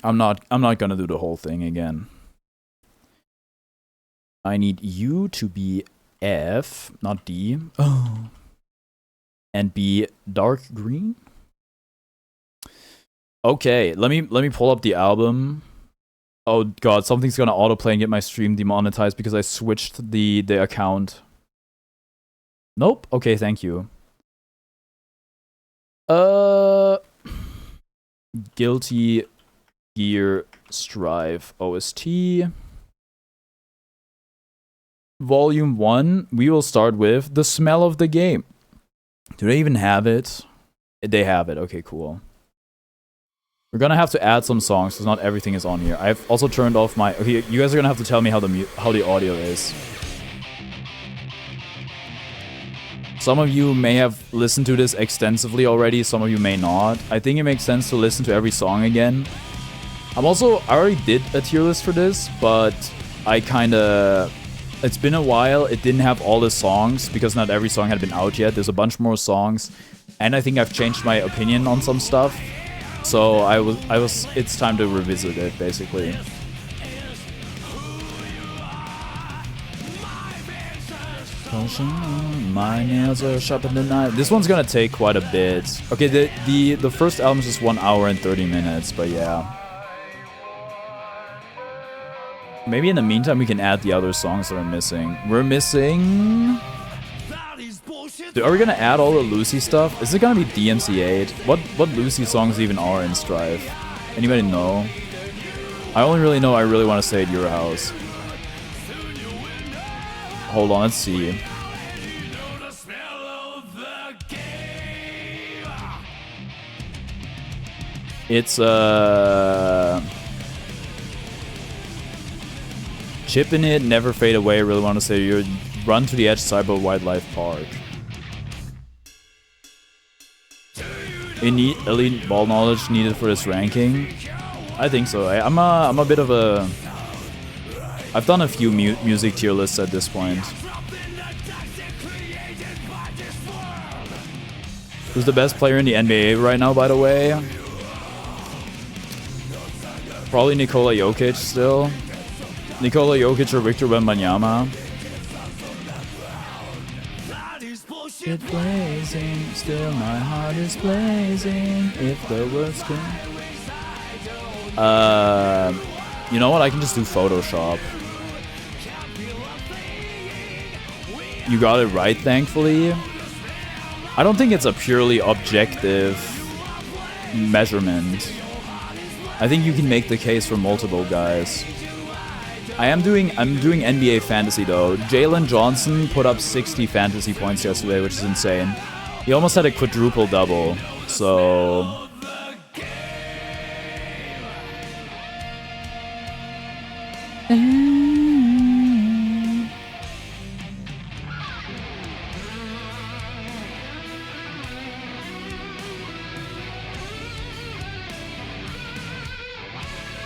I'm not gonna do the whole thing again. I need you to be F, not D. Oh. And be dark green. Okay, let me pull up the album. Oh god, something's gonna autoplay and get my stream demonetized because I switched the account. Nope. Okay, thank you. Guilty Gear Strive OST. Volume 1, we will start with The Smell of the Game. Do they even have it? They have it. Okay, cool. We're gonna have to add some songs because not everything is on here. I've also turned off my... Okay, you guys are gonna have to tell me how the audio is. Some of you may have listened to this extensively already, some of you may not. I think it makes sense to listen to every song again. I already did a tier list for this, but I kinda... It's been a while, it didn't have all the songs, because not every song had been out yet. There's a bunch more songs, and I think I've changed my opinion on some stuff. So it's time to revisit it, basically. My nails are sharper than knives. This one's gonna take quite a bit. Okay, the first album is just 1 hour and 30 minutes, but yeah. Maybe in the meantime we can add the other songs that are missing. We're missing... Dude, are we gonna add all the Lucy stuff? Is it gonna be DMC8? What Lucy songs even are in Strive? Anybody know? I only really know I really want to stay at your house. Hold on, let's see. It's Chip in It, Never Fade Away, really want to say you Run to the Edge, Cyber Wildlife Park. Elite ball knowledge needed for this ranking? I think so. I'm a bit of a... I've done a few music tier lists at this point. Who's the best player in the NBA right now, by the way? Probably Nikola Jokic still. Nikola Jokic or Victor Wembanyama. It's blazing, still my heart is blazing. If the words can... you know what? I can just do Photoshop. You got it right, thankfully. I don't think it's a purely objective measurement. I think you can make the case for multiple guys. I'm doing NBA fantasy though. Jalen Johnson put up 60 fantasy points yesterday, which is insane. He almost had a quadruple double. So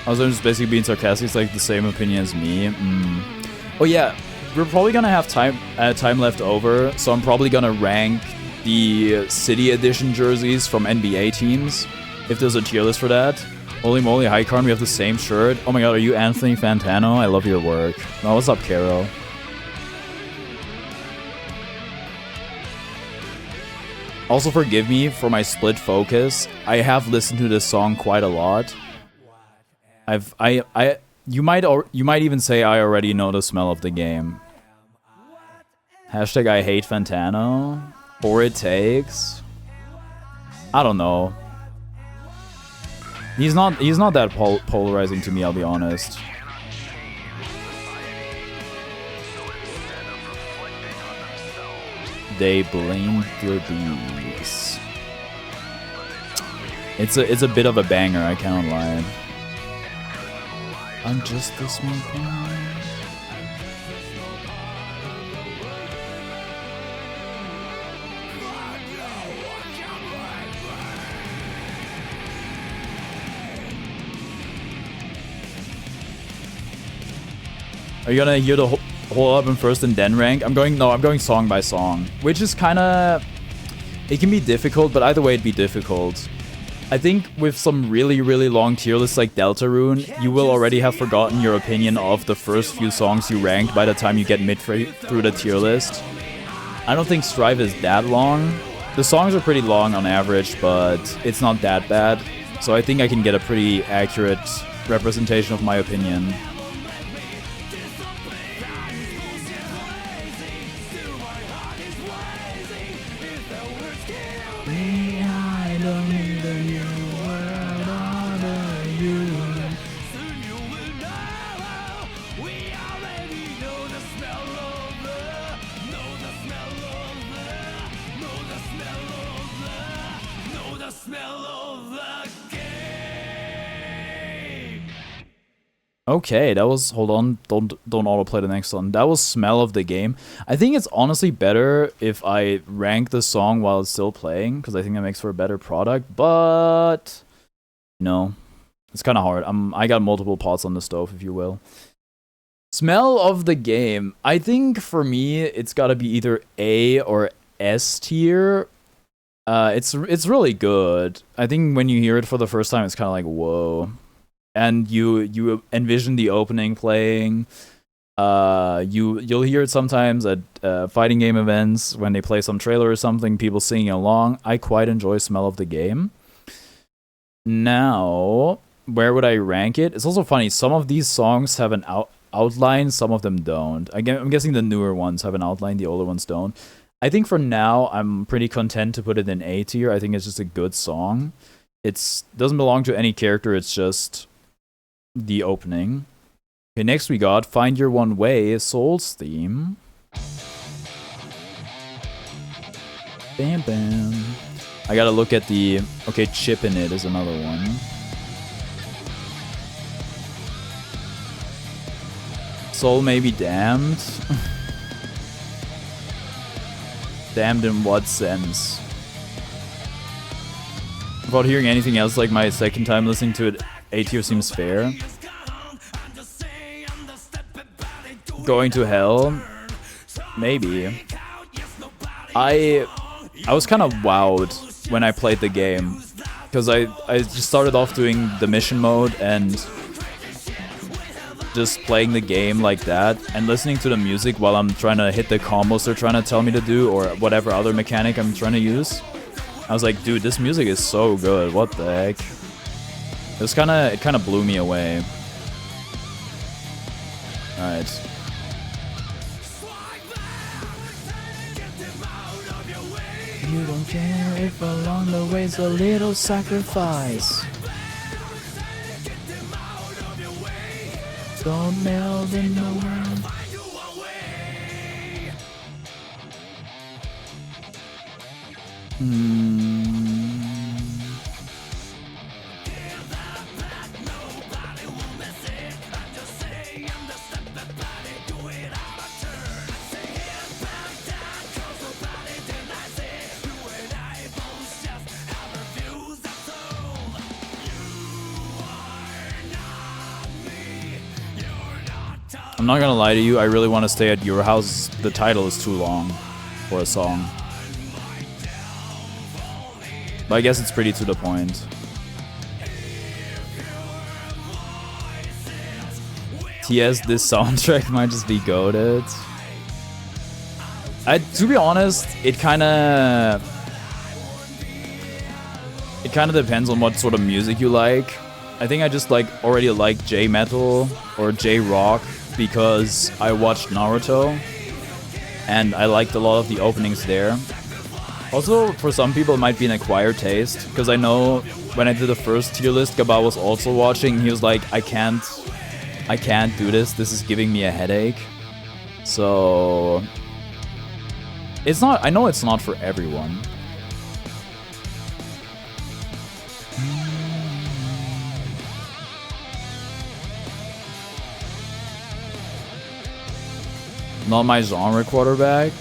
I was just basically being sarcastic. It's like the same opinion as me. Oh yeah, we're probably gonna have time left over, so I'm probably gonna rank the City Edition jerseys from NBA teams, if there's a tier list for that. Holy moly, hi Karn, we have the same shirt. Oh my god, are you Anthony Fantano? I love your work. Oh, what's up, Caro? Also forgive me for my split focus. I have listened to this song quite a lot. You might even say I already know the smell of the game. Hashtag I hate Fantano. Or it takes. I don't know. He's not that polarizing to me, I'll be honest. They blame the bees. It's a bit of a banger, I can't lie. I'm just a small boy. Are you gonna hear the whole album first and then rank? I'm going song by song, which is kinda... It can be difficult, but either way it'd be difficult. I think with some really, really long tier lists like Deltarune, you will already have forgotten your opinion of the first few songs you ranked by the time you get mid-through the tier list. I don't think Strive is that long. The songs are pretty long on average, but it's not that bad. So I think I can get a pretty accurate representation of my opinion. Okay, that was, hold on, don't autoplay the next one. That was Smell of the Game. I think it's honestly better if I rank the song while it's still playing, because I think that makes for a better product, but no, it's kind of hard. I got multiple pots on the stove, if you will. Smell of the Game. I think for me, it's gotta be either A or S tier. It's really good. I think when you hear it for the first time, it's kind of like, whoa. And you envision the opening playing. You'll hear it sometimes at fighting game events when they play some trailer or something, people singing along. I quite enjoy Smell of the Game. Now, where would I rank it? It's also funny, some of these songs have an outline, some of them don't. I'm guessing the newer ones have an outline, the older ones don't. I think for now, I'm pretty content to put it in A tier. I think it's just a good song. It doesn't belong to any character, it's just the opening. Okay, next we got Find Your One Way, Soul's theme. Bam bam. I gotta look at the... Okay, Chip in It is another one. Soul May Be Damned. Damned in what sense? Without hearing anything else, like my second time listening to it, A tier seems fair. Going to Hell? Maybe. I was kind of wowed when I played the game, because I just started off doing the mission mode and just playing the game like that and listening to the music while I'm trying to hit the combos they're trying to tell me to do or whatever other mechanic I'm trying to use. I was like, dude, this music is so good. What the heck? It kind of blew me away. Alright. You don't care if along the way's a little sacrifice. Don't melt in the world. I'm not gonna lie to you, I really want to stay at your house. The title is too long for a song. But I guess it's pretty to the point. TS, this soundtrack might just be goated. To be honest, it kinda depends on what sort of music you like. I think I just already like J-metal or J-rock because I watched Naruto and I liked a lot of the openings there. Also, for some people it might be an acquired taste, because I know when I did the first tier list, Gaba was also watching, he was like, I can't do this is giving me a headache. So I know it's not for everyone. Not my genre quarterback.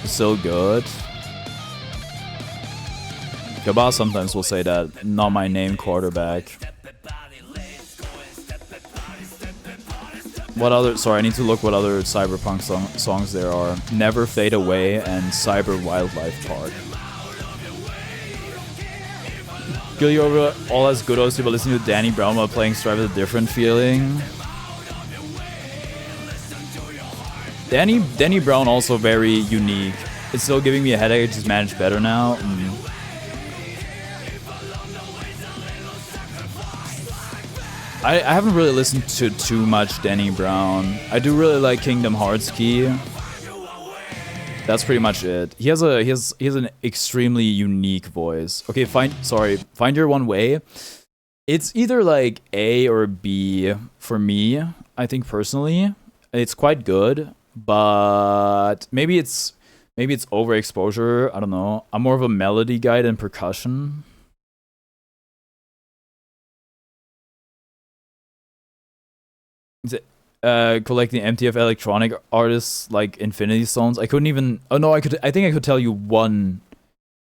Still good. Gaba sometimes will say that. Not my name quarterback. What other... Sorry, I need to look what other Cyberpunk songs there are. Never Fade Away and Cyber Wildlife Park. Girl, you're overall as good as you, but listening to Danny Brown while playing Strive is a different feeling. Danny Brown also very unique. It's still giving me a headache. I just managed better now. I haven't really listened to too much Danny Brown. I do really like Kingdom Hearts Key. That's pretty much it. He has an extremely unique voice. Okay, Find Your One Way. It's either like A or B for me, I think personally. It's quite good, but maybe it's overexposure. I don't know. I'm more of a melody guy than percussion. Is it collecting MTF electronic artists like Infinity Stones? I couldn't even. Oh no, I could. I think I could tell you one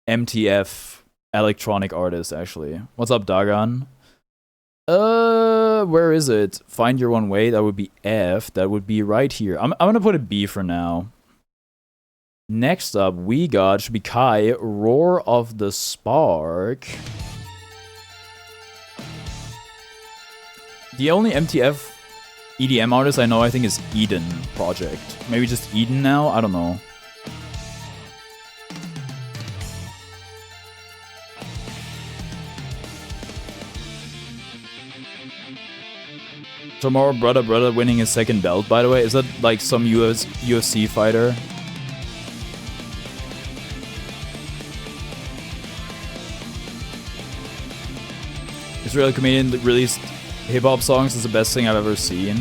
MTF electronic artist actually. What's up, Dagan? Where is it? Find Your One Way. That would be F. That would be right here. I'm gonna put a B for now. Next up, we got should be Kai. Roar of the Spark. The only MTF EDM artist I know, I think, is Eden Project. Maybe just Eden now? I don't know. Tomorrow, brother winning his second belt, by the way. Is that like some UFC fighter? Israeli comedian that released hip-hop songs is the best thing I've ever seen.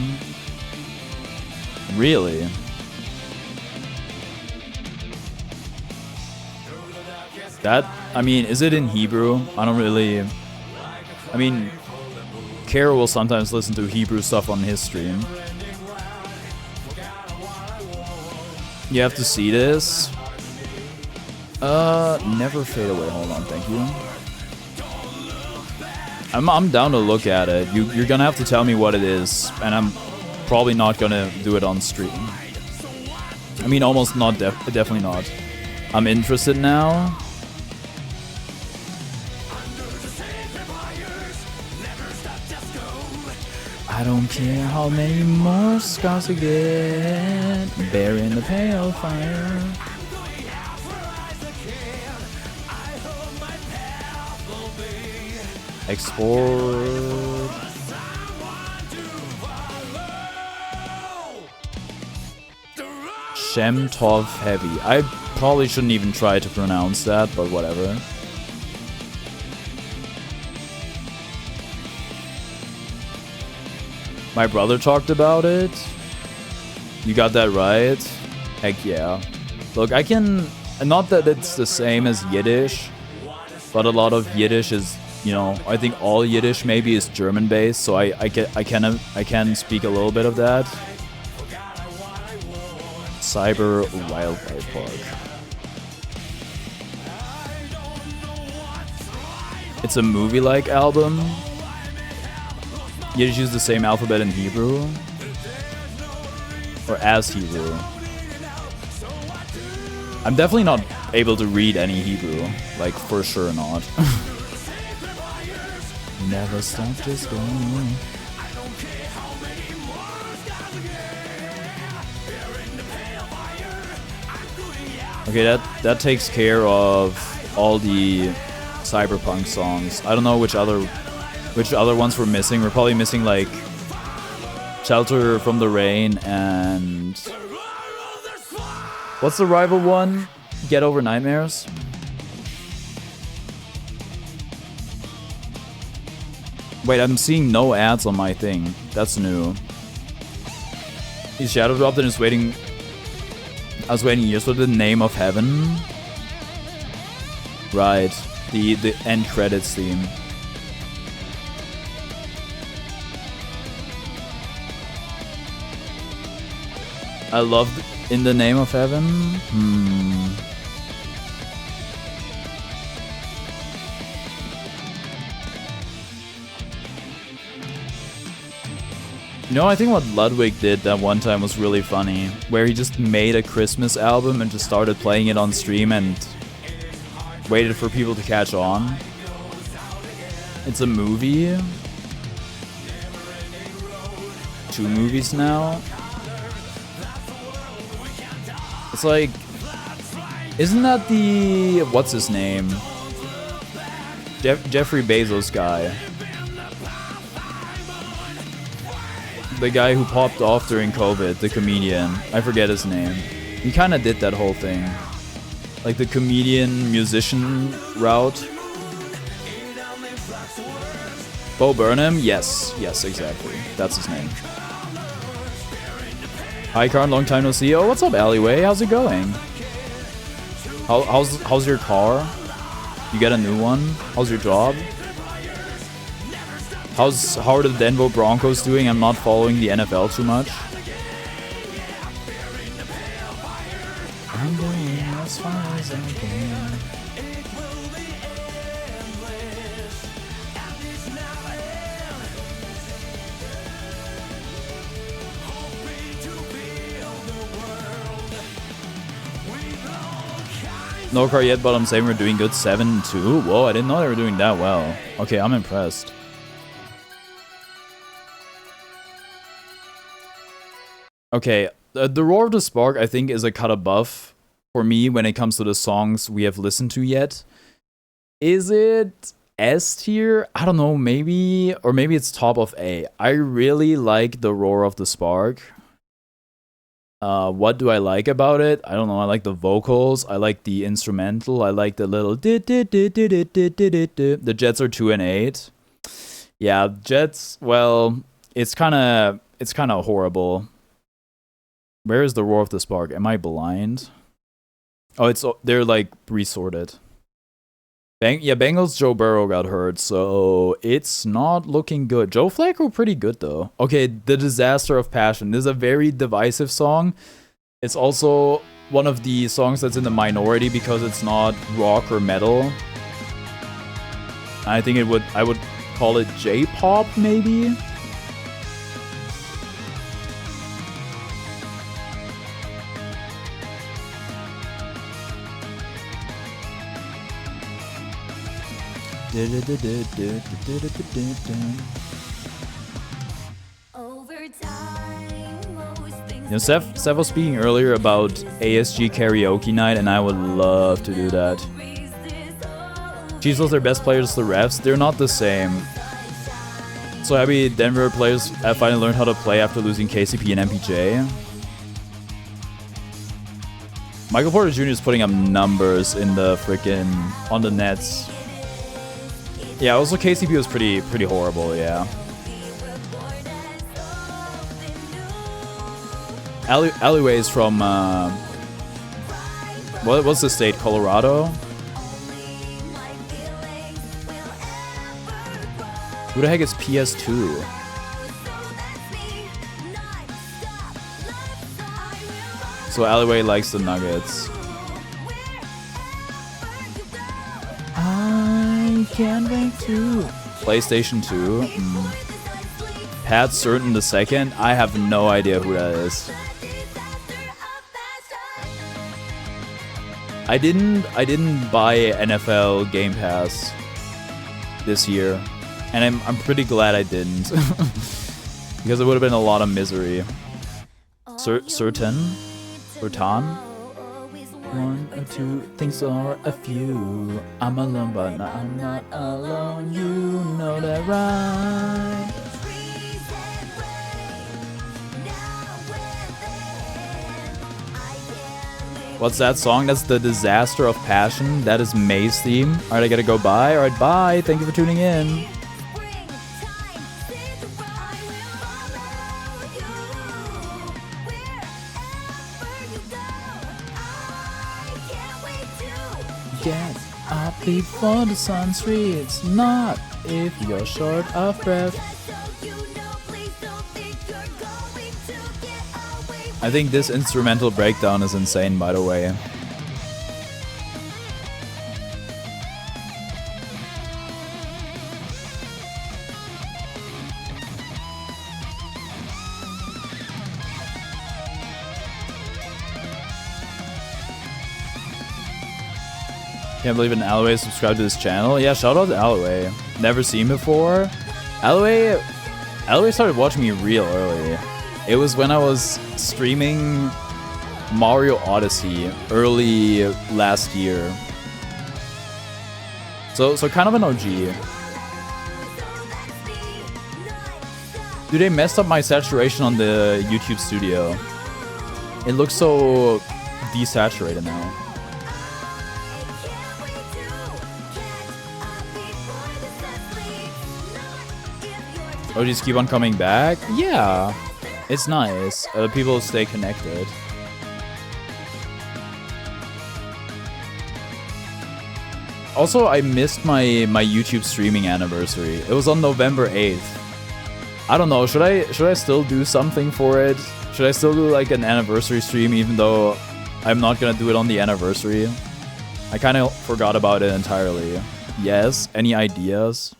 Really? That, I mean, is it in Hebrew? I don't really... I mean, Kara will sometimes listen to Hebrew stuff on his stream. You have to see this. Never Fade Away. Hold on, thank you. I'm down to look at it. You're gonna have to tell me what it is, and I'm probably not gonna do it on stream. I mean, almost not, definitely not. I'm interested now. I don't care how many more scars we get, burying the pale fire. Export. Shem Tov Heavy. I probably shouldn't even try to pronounce that, but whatever. My brother talked about it. You got that right? Heck yeah. Look, I can... Not that it's the same as Yiddish, but a lot of Yiddish is, you know, I think all Yiddish maybe is German based, so I can speak a little bit of that. Cyber Wildlife Park. It's a movie-like album. Yiddish use the same alphabet in Hebrew, or as Hebrew. I'm definitely not able to read any Hebrew, like for sure not. Never stop, just go. Okay, that takes care of all the cyberpunk songs. I don't know which other ones we're missing. We're probably missing like Shelter from the Rain and what's the rival one? Get Over Nightmares? Wait, I'm seeing no ads on my thing. That's new. He's shadow dropped and is waiting. I was waiting years for the Name of Heaven. Right. The end credits theme. I loved In the Name of Heaven. You know, I think what Ludwig did that one time was really funny, where he just made a Christmas album and just started playing it on stream and waited for people to catch on. It's a movie. 2 movies now. It's like, isn't that the, what's his name? Jeffrey Bezos guy. The guy who popped off during COVID, the comedian. I forget his name. He kind of did that whole thing. Like the comedian musician route. Bo Burnham? Yes, exactly. That's his name. Hi, Karn, long time no see. Oh, what's up, Alleyway? How's it going? How's your car? You get a new one? How's your job? How are the Denver Broncos doing? I'm not following the NFL too much. I'm going as far as I can. No car yet, but I'm saying we're doing good. 7-2. Whoa, I didn't know they were doing that well. Okay, I'm impressed. Okay, the Roar of the Spark, I think, is a cut above for me when it comes to the songs we have listened to yet. Is it S tier? I don't know, maybe, or maybe it's top of A. I really like the Roar of the Spark. What do I like about it? I don't know. I like the vocals. I like the instrumental. I like the little the Jets are 2 and 8. Yeah, Jets. Well, it's kind of horrible. Where is the Roar of the Spark? Am I blind? Oh, they're like resorted. Bengals Joe Burrow got hurt, so it's not looking good. Joe Flacco pretty good though. Okay, The Disaster of Passion. This is a very divisive song. It's also one of the songs that's in the minority because it's not rock or metal. I think I would call it J-pop maybe. You know, Seth was speaking earlier about ASG karaoke night, and I would love to do that. Chiefs lost their best players to the refs. They're not the same. So happy Denver players have finally learned how to play after losing KCP and MPJ. Michael Porter Jr. is putting up numbers in the freaking on the Nets. Yeah, also KCP was pretty horrible, yeah. Alleyway is from what's the state? Colorado? Who the heck is PS2? So Alleyway likes the Nuggets. I can't wait to PlayStation 2. Pat Certain the second. I have no idea who that is. I didn't buy NFL Game Pass this year, and I'm pretty glad I didn't because it would have been a lot of misery. Certain. 1 or 2 things or a few. I'm alone, but I'm not alone. You know that, right? What's that song? That's The Disaster of Passion. That is May's theme. Alright, I gotta go bye. Alright, bye. Thank you for tuning in. Get up before the sun sets, not if you're short of breath. I think this instrumental breakdown is insane, by the way. Can't believe an Alleyway subscribed to this channel. Yeah, shout out to Alleyway. never seen before. Alloy started watching me real early. It was when I was streaming Mario Odyssey early last year. So kind of an OG. Dude, they messed up my saturation on the YouTube Studio. It looks so desaturated now. Oh, just keep on coming back? Yeah, it's nice. People stay connected. Also, I missed my YouTube streaming anniversary. It was on November 8th. I don't know, should I still do something for it? Should I still do like an anniversary stream even though I'm not gonna do it on the anniversary? I kind of forgot about it entirely. Yes, any ideas?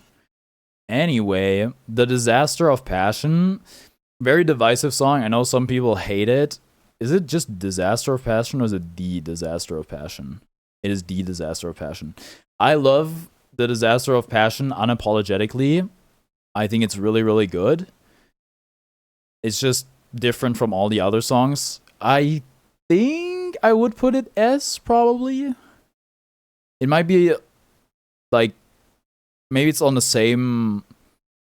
Anyway, The Disaster of Passion. Very divisive song. I know some people hate it. Is it just Disaster of Passion or is it The Disaster of Passion? It is The Disaster of Passion. I love The Disaster of Passion unapologetically. I think it's really, really good. It's just different from all the other songs. I think I would put it S, probably. It might be like, maybe it's on the same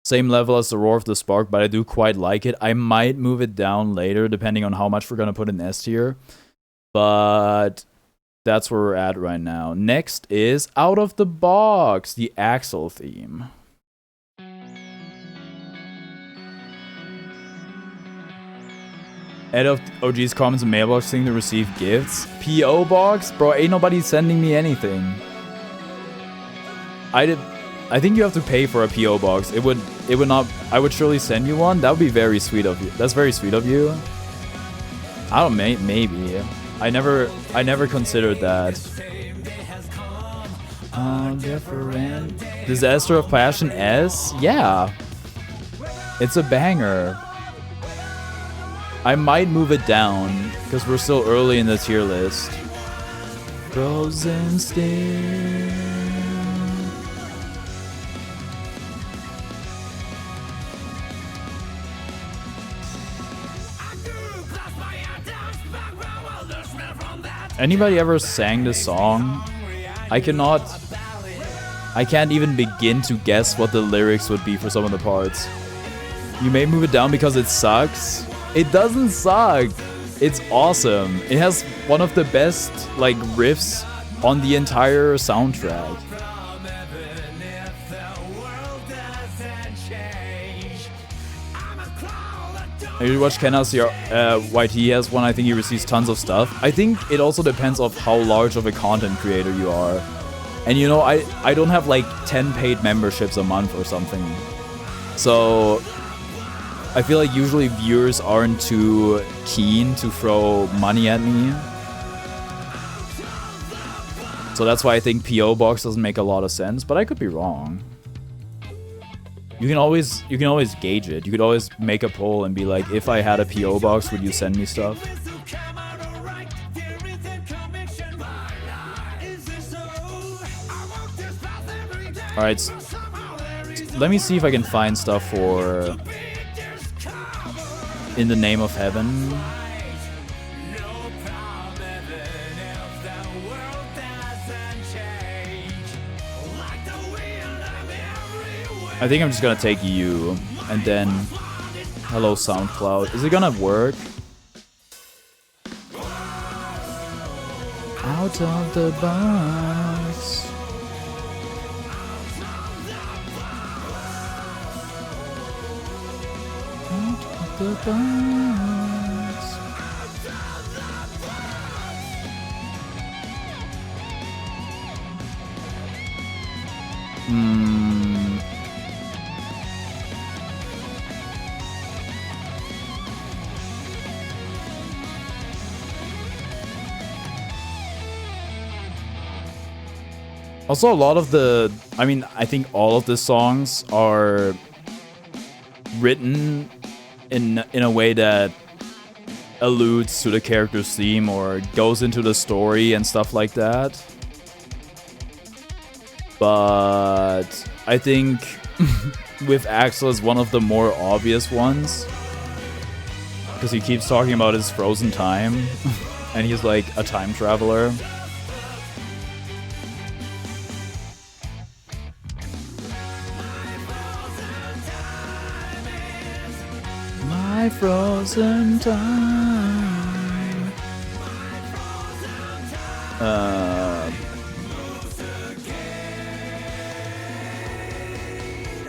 level as The Roar of the Spark, but I do quite like it. I might move it down later, depending on how much we're gonna put in S tier. But that's where we're at right now. Next is Out of the Box, the Axel theme. Ed of OG's comments and mailbox thing to receive gifts. P.O. box? Bro, ain't nobody sending me anything. I think you have to pay for a P.O. box. It would not. I would surely send you one. That would be very sweet of you. That's very sweet of you. I don't. Maybe. I never considered that. Different. Disaster of Passion S. Yeah. It's a banger. I might move it down because we're still early in the tier list. Frozen still. Anybody ever sang this song? I can't even begin to guess what the lyrics would be for some of the parts. You may move it down because it sucks. It doesn't suck. It's awesome. It has one of the best like riffs on the entire soundtrack. You watch Kenna's YT has one. I think he receives tons of stuff. I think it also depends on how large of a content creator you are. And you know, I don't have like 10 paid memberships a month or something. So I feel like usually viewers aren't too keen to throw money at me. So that's why I think P.O. Box doesn't make a lot of sense, but I could be wrong. You can always gauge it. You could always make a poll and be like, if I had a P.O. Box, would you send me stuff? Alright, let me see if I can find stuff for In the Name of Heaven. I think I'm just gonna take you and then hello SoundCloud. Is it gonna work? Out of the box. Out of the box. Also, a lot of the, I think all of the songs are written in a way that alludes to the character's theme or goes into the story and stuff like that. but I think with Axel is one of the more obvious ones. Because he keeps talking about his frozen time, and he's like a time traveler. My frozen time.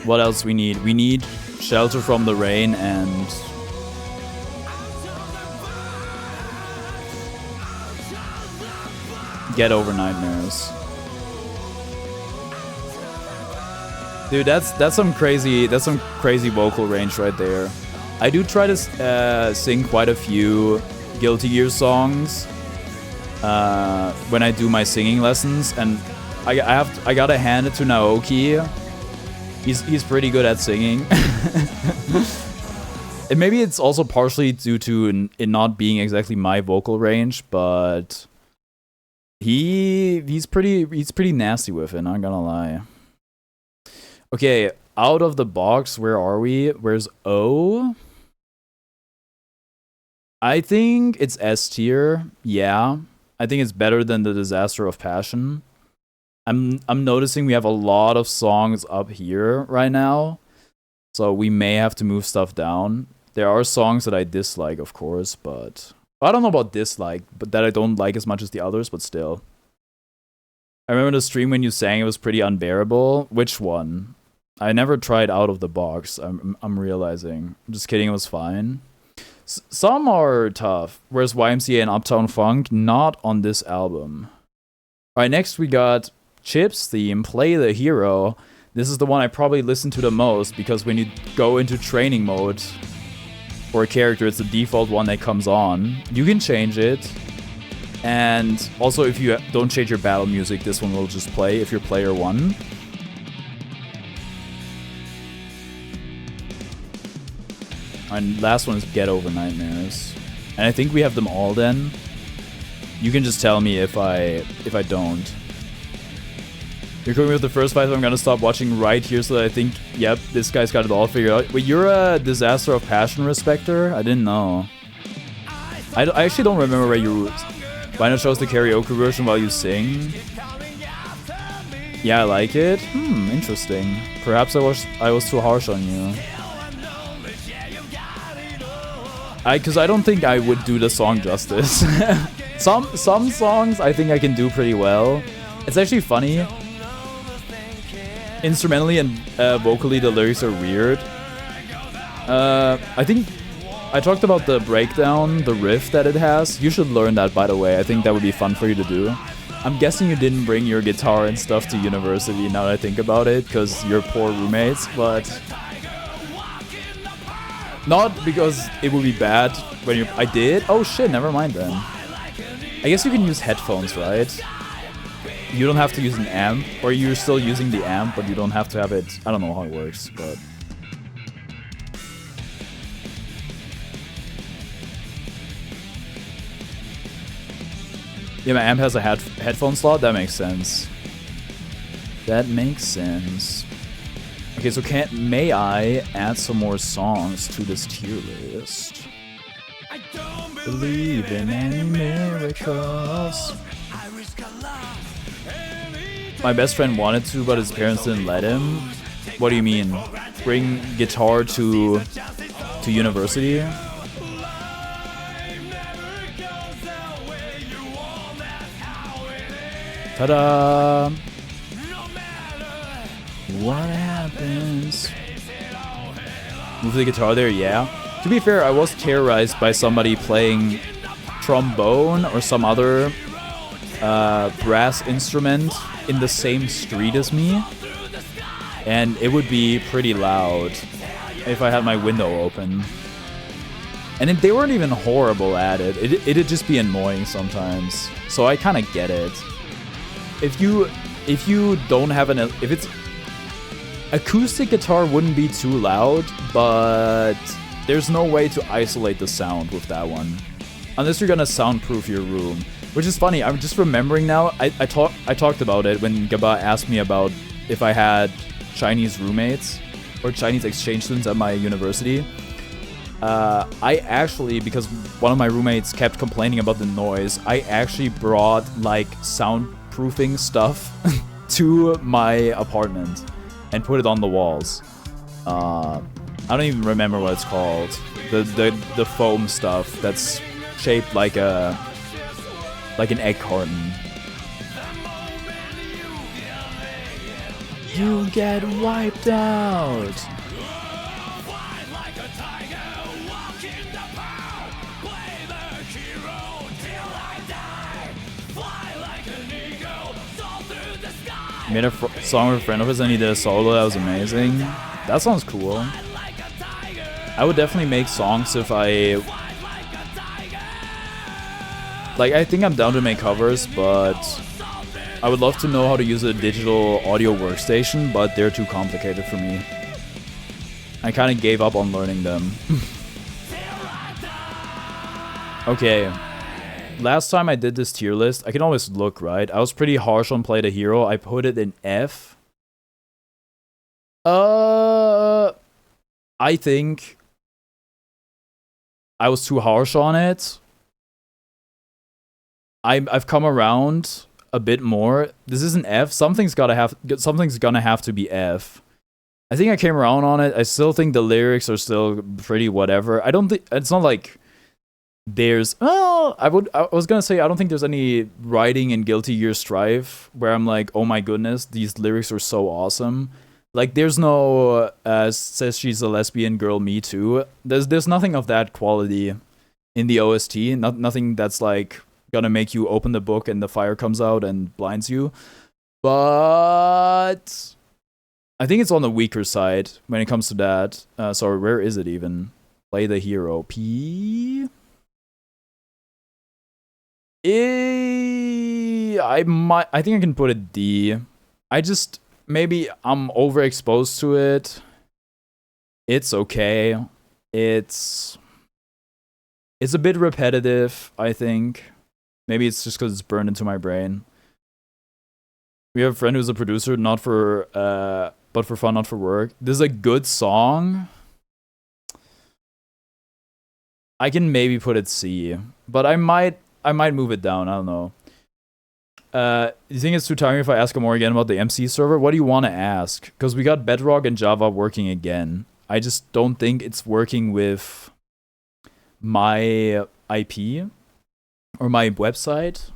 What else we need? We need Shelter from the Rain and Get Over Nightmares. Dude, that's some crazy vocal range right there. I do try to sing quite a few Guilty Gear songs when I do my singing lessons, and I gotta hand it to Naoki. He's pretty good at singing. And maybe it's also partially due to it not being exactly my vocal range, but he's pretty nasty with it, not gonna lie. Okay, out of the box, where are we? Where's O? I think it's S tier. Yeah. I think it's better than the Disaster of Passion. I'm noticing we have a lot of songs up here right now, so we may have to move stuff down. There are songs that I dislike, of course, but I don't know about dislike, but that I don't like as much as the others, but still. I remember the stream when you sang it was pretty unbearable. Which one? I never tried Out of the Box. I'm realizing. I'm just kidding, it was fine. Some are tough, whereas YMCA and Uptown Funk, not on this album. Alright, next we got Chip's theme, Play the Hero. This is the one I probably listen to the most, because when you go into training mode for a character, it's the default one that comes on. You can change it. And also, if you don't change your battle music, this one will just play if you're player 1. And last one is Get Over Nightmares. And I think we have them all then. You can just tell me if I don't. You're coming with the first fight, so I'm gonna stop watching right here so that I think, yep, this guy's got it all figured out. Wait, you're a Disaster of Passion respecter? I didn't know. I actually don't remember where you... Why not show us the karaoke version while you sing? Yeah, I like it. Interesting. Perhaps I was too harsh on you. Because I don't think I would do the song justice. Some songs I think I can do pretty well. It's actually funny. Instrumentally and vocally, the lyrics are weird. I think I talked about the breakdown, the riff that it has. You should learn that, by the way. I think that would be fun for you to do. I'm guessing you didn't bring your guitar and stuff to university now that I think about it, because you're poor roommates, but... Not because it would be bad when you... I did? Oh shit, never mind then. I guess you can use headphones, right? You don't have to use an amp, or you're still using the amp, but you don't have to have it... I don't know how it works, but... Yeah, my amp has a headphone slot? That makes sense. That makes sense. Okay, so may I add some more songs to this tier list? I don't believe in any miracles. My best friend wanted to, but his parents didn't let him. What do you mean? Bring guitar to university? Ta-da! What happens? Move the guitar there, yeah. To be fair, I was terrorized by somebody playing trombone or some other brass instrument in the same street as me. And it would be pretty loud if I had my window open. And they weren't even horrible at it. It'd just be annoying sometimes. So I kind of get it. If you don't have if it's... Acoustic guitar wouldn't be too loud, but there's no way to isolate the sound with that one. Unless you're gonna soundproof your room. Which is funny. I'm just remembering now. I talked about it when Gaba asked me about if I had Chinese roommates or Chinese exchange students at my university. I actually, because one of my roommates kept complaining about the noise, I actually brought like soundproofing stuff to my apartment and put it on the walls. I don't even remember what it's called. The foam stuff that's shaped like an egg carton. You get wiped out. Made a song with a friend of his and he did a solo. That was amazing. That sounds cool. I would definitely make songs if I... Like, I think I'm down to make covers, but I would love to know how to use a digital audio workstation, but they're too complicated for me. I kind of gave up on learning them. Okay. Last time I did this tier list, I can always look, right? I was pretty harsh on Play the Hero. I put it in F. I think I was too harsh on it. I've come around a bit more. This is an F. Something's gonna have to be F. I think I came around on it. I still think the lyrics are still pretty whatever. I don't think it's not like there's I was gonna say I don't think there's any writing in Guilty Gear Strive where I'm like, oh my goodness, these lyrics are so awesome. Like there's no says she's a lesbian girl, me too. There's nothing of that quality in the OST. Nothing that's like gonna make you open the book and the fire comes out and blinds you. But I think it's on the weaker side when it comes to that. Sorry, where is it even? Play the Hero. P. I think I can put it D. Maybe I'm overexposed to it. It's okay. It's a bit repetitive, I think. Maybe it's just because it's burned into my brain. We have a friend who's a producer, not for but for fun, not for work. This is a good song. I can maybe put it C, but I might move it down. I don't know. You think it's too tiring if I ask more again about the MC server? What do you want to ask? Because we got Bedrock and Java working again. I just don't think it's working with my IP or my website.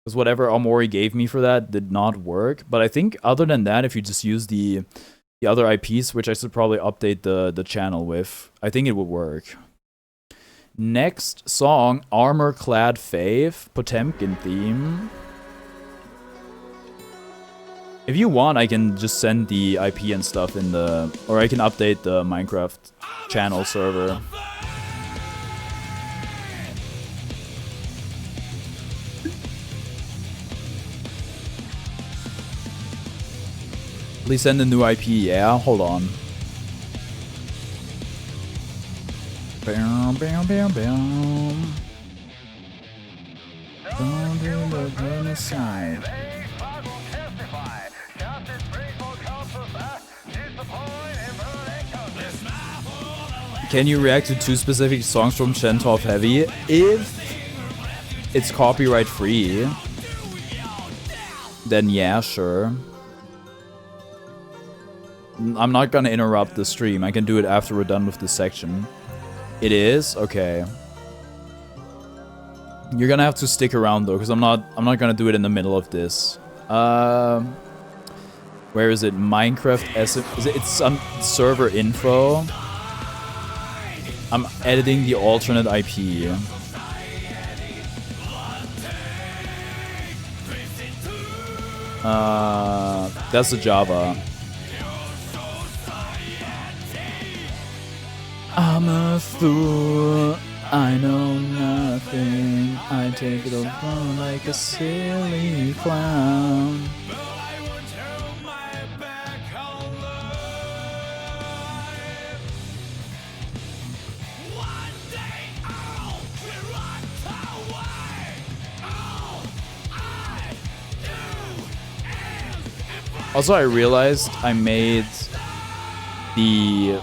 Because whatever Amori gave me for that did not work. But I think other than that, if you just use the other IPs, which I should probably update the channel with, I think it would work. Next song, Armor Clad Faith, Potemkin theme. If you want, I can just send the IP and stuff in the... Or I can update the Minecraft channel server. Please send the new IP, yeah? Hold on. Bam, bam, bam, bam. Don't do the genocide. Can you react to 2 specific songs from Shentop Heavy? If it's copyright free, then yeah, sure. I'm not gonna interrupt the stream. I can do it after we're done with this section. It is? Okay. You're gonna have to stick around though, because I'm not gonna do it in the middle of this. Where is it? Minecraft it's on server info. I'm editing the alternate IP. That's the Java. I'm a fool, I know nothing. I take it all like a silly clown. Also, I realized I made the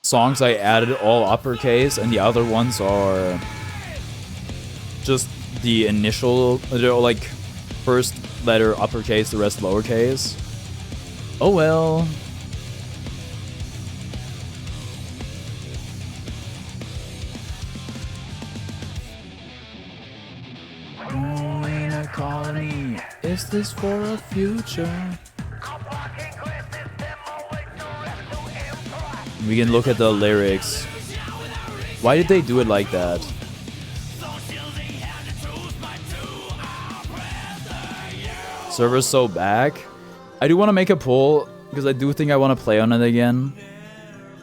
songs I added all uppercase, and the other ones are just the initial, like, first letter uppercase, the rest lowercase. Oh well. In a colony, is this for a future? We can look at the lyrics. Why did they do it like that? Server's so back. I do want to make a poll because I do think I want to play on it again.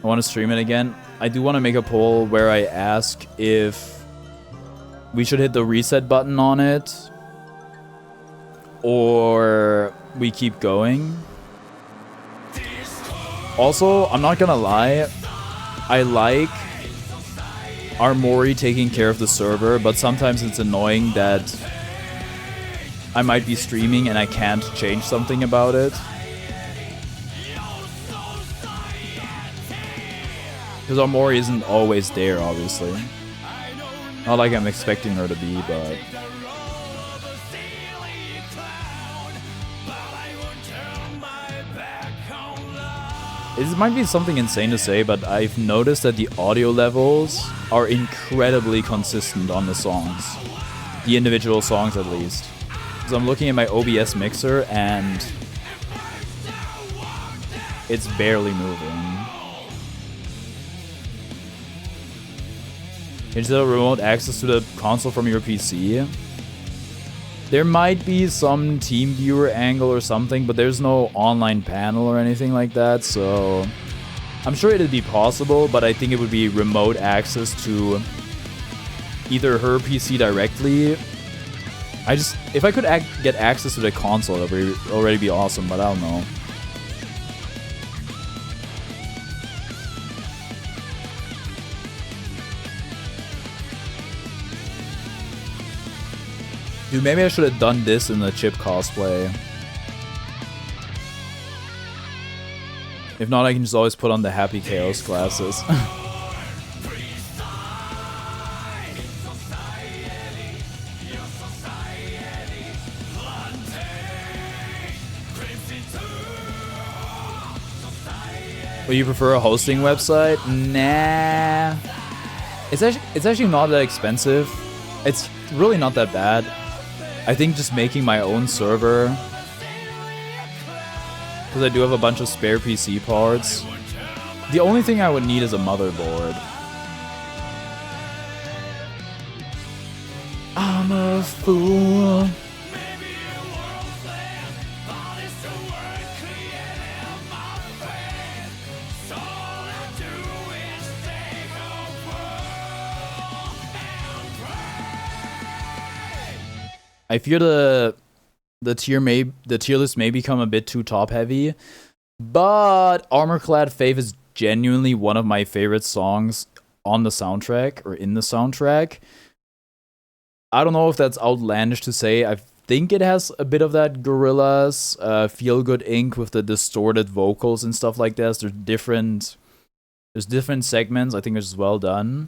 I want to stream it again. I do want to make a poll where I ask if we should hit the reset button on it or we keep going. Also, I'm not gonna lie, I like Armory taking care of the server, but sometimes it's annoying that I might be streaming and I can't change something about it. Because Armory isn't always there, obviously. Not like I'm expecting her to be, but... It might be something insane to say, but I've noticed that the audio levels are incredibly consistent on the songs. The individual songs, at least. So I'm looking at my OBS mixer, and it's barely moving. Is there remote access to the console from your PC? There might be some team viewer angle or something, but there's no online panel or anything like that, so I'm sure it'd be possible, but I think it would be remote access to either her PC directly. If I could get access to the console, that would already be awesome, but I don't know. Dude, maybe I should have done this in the Chip cosplay. If not, I can just always put on the Happy Chaos glasses. Would you prefer a hosting website? Nah. It's actually not that expensive. It's really not that bad. I think just making my own server, because I do have a bunch of spare PC parts. The only thing I would need is a motherboard. I'm a fool. I fear the tier list may become a bit too top heavy, but Armorclad Faith is genuinely one of my favorite songs on the soundtrack or in the soundtrack. I don't know if that's outlandish to say. I think it has a bit of that Gorillaz, Feel Good Inc. with the distorted vocals and stuff like this. There's different segments. I think it's well done.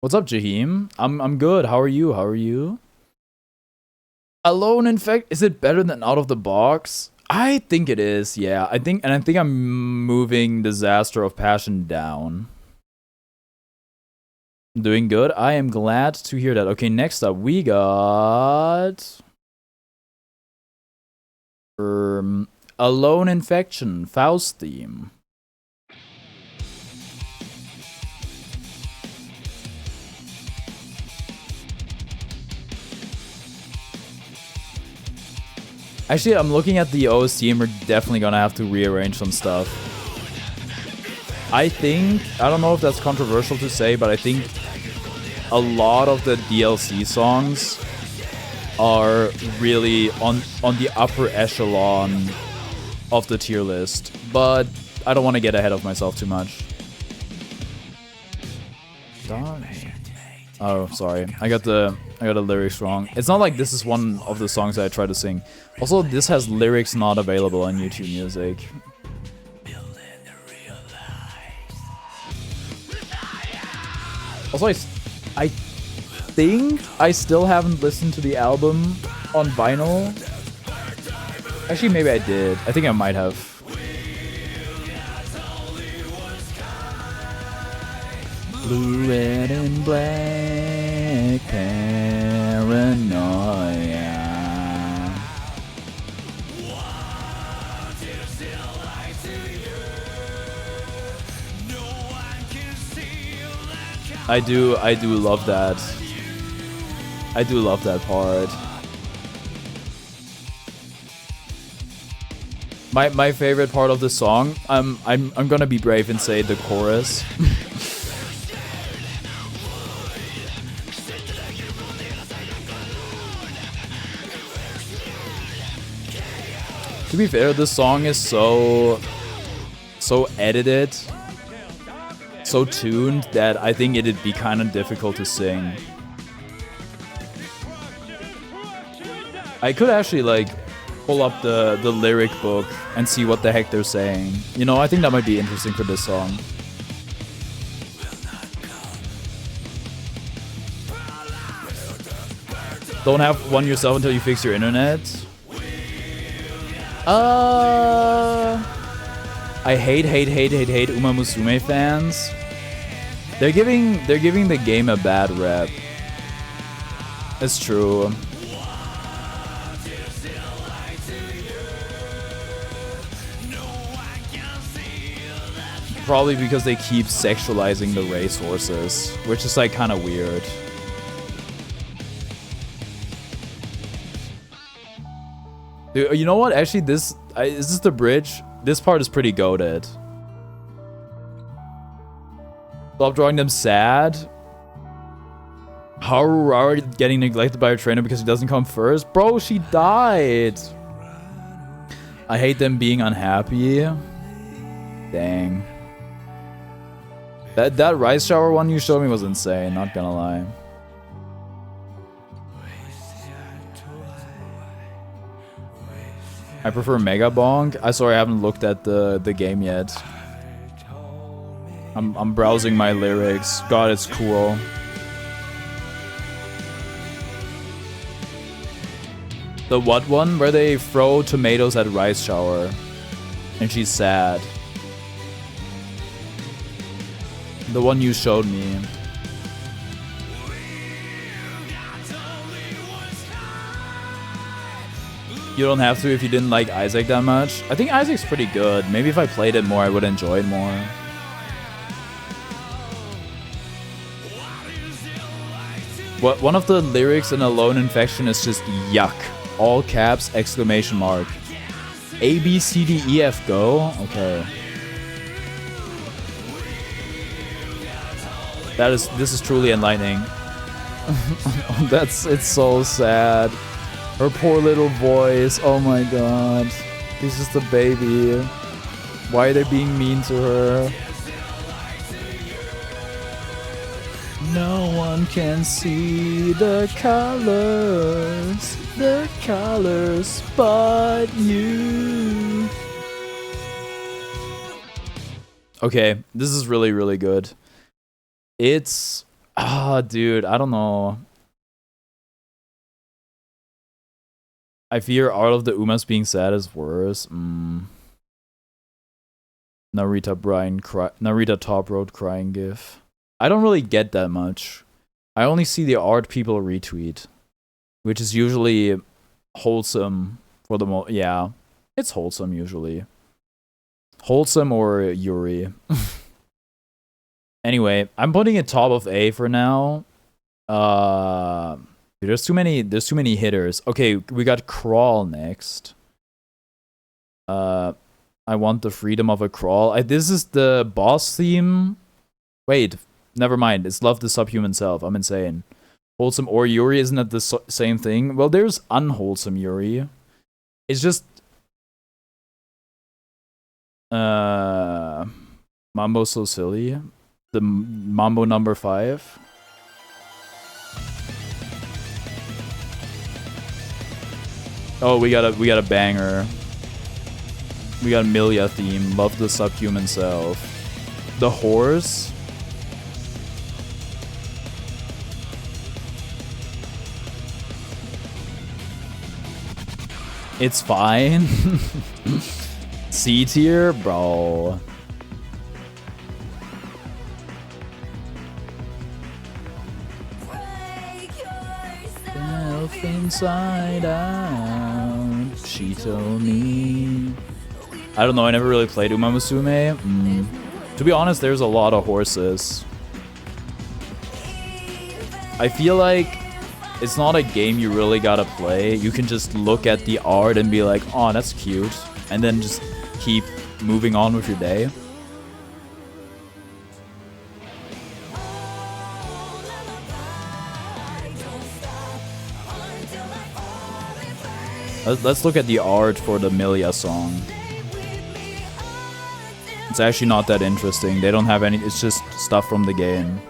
What's up, Jaheim? I'm good. How are you? How are you? Alone Infect, is it better than Out of the Box? I think it is, yeah. I think I'm moving Disaster of Passion down. Doing good. I am glad to hear that. Okay, next up we got Alone Infection, Faust theme. Actually, I'm looking at the OST and we're definitely gonna have to rearrange some stuff. I don't know if that's controversial to say, but I think a lot of the DLC songs are really on the upper echelon of the tier list. But I don't want to get ahead of myself too much. Oh, sorry. I got the lyrics wrong. It's not like this is one of the songs that I try to sing. Also, this has lyrics not available on YouTube Music. Also, I think I still haven't listened to the album on vinyl. Actually, maybe I did. I think I might have. Blue, red, and black paranoia. I do love that. I do love that part. My favorite part of the song, I'm gonna be brave and say the chorus. To be fair, this song is so edited, so tuned that I think it'd be kind of difficult to sing. I could actually like pull up the lyric book and see what the heck they're saying. You know, I think that might be interesting for this song. Don't have one yourself until you fix your internet. I hate Uma Musume fans. They're giving the game a bad rep. It's true. Probably because they keep sexualizing the racehorses, which is like kind of weird. Dude, you know what? Actually, is this the bridge? This part is pretty goated. Stop drawing them sad. Haru already getting neglected by her trainer because she doesn't come first? Bro, she died. I hate them being unhappy. Dang. That rice shower one you showed me was insane, not gonna lie. I prefer Mega Bonk. I haven't looked at the game yet. I'm browsing my lyrics. God, it's cool. The what one? Where they throw tomatoes at rice shower. And she's sad. The one you showed me. You don't have to if you didn't like Isaac that much. I think Isaac's pretty good. Maybe if I played it more, I would enjoy it more. One of the lyrics in Alone Infection is just yuck. All caps, exclamation mark. A, B, C, D, E, F, go? Okay. This is truly enlightening. It's so sad. Her poor little voice. Oh my god. She's just a baby. Why are they being mean to her? No one can see the colors but you. Okay, this is really, really good. It's... dude, I don't know. I fear all of the Umas being sad is worse. Narita Top Road crying gif. I don't really get that much. I only see the art people retweet, which is usually wholesome for the most. Yeah, it's wholesome usually. Wholesome or Yuri. Anyway, I'm putting it top of A for now. There's too many hitters. Okay, we got Crawl next. I want the freedom of a crawl. This is the boss theme. Wait, never mind. It's Love the Subhuman Self. I'm insane. Wholesome or Yuri, isn't that the same thing? Well, there's unwholesome Yuri. It's just Mambo So Silly. The Mambo number 5. Oh, we got a banger. We got a Milia theme. Love the subhuman self. The horse. It's fine. C tier, bro. Self inside out. She told me. I don't know. I never really played Uma Musume. To be honest, there's a lot of horses. I feel like it's not a game you really gotta play. You can just look at the art and be like, oh, that's cute. And then just keep moving on with your day. Let's look at the art for the Milia song. It's actually not that interesting. They don't have any, it's just stuff from the game.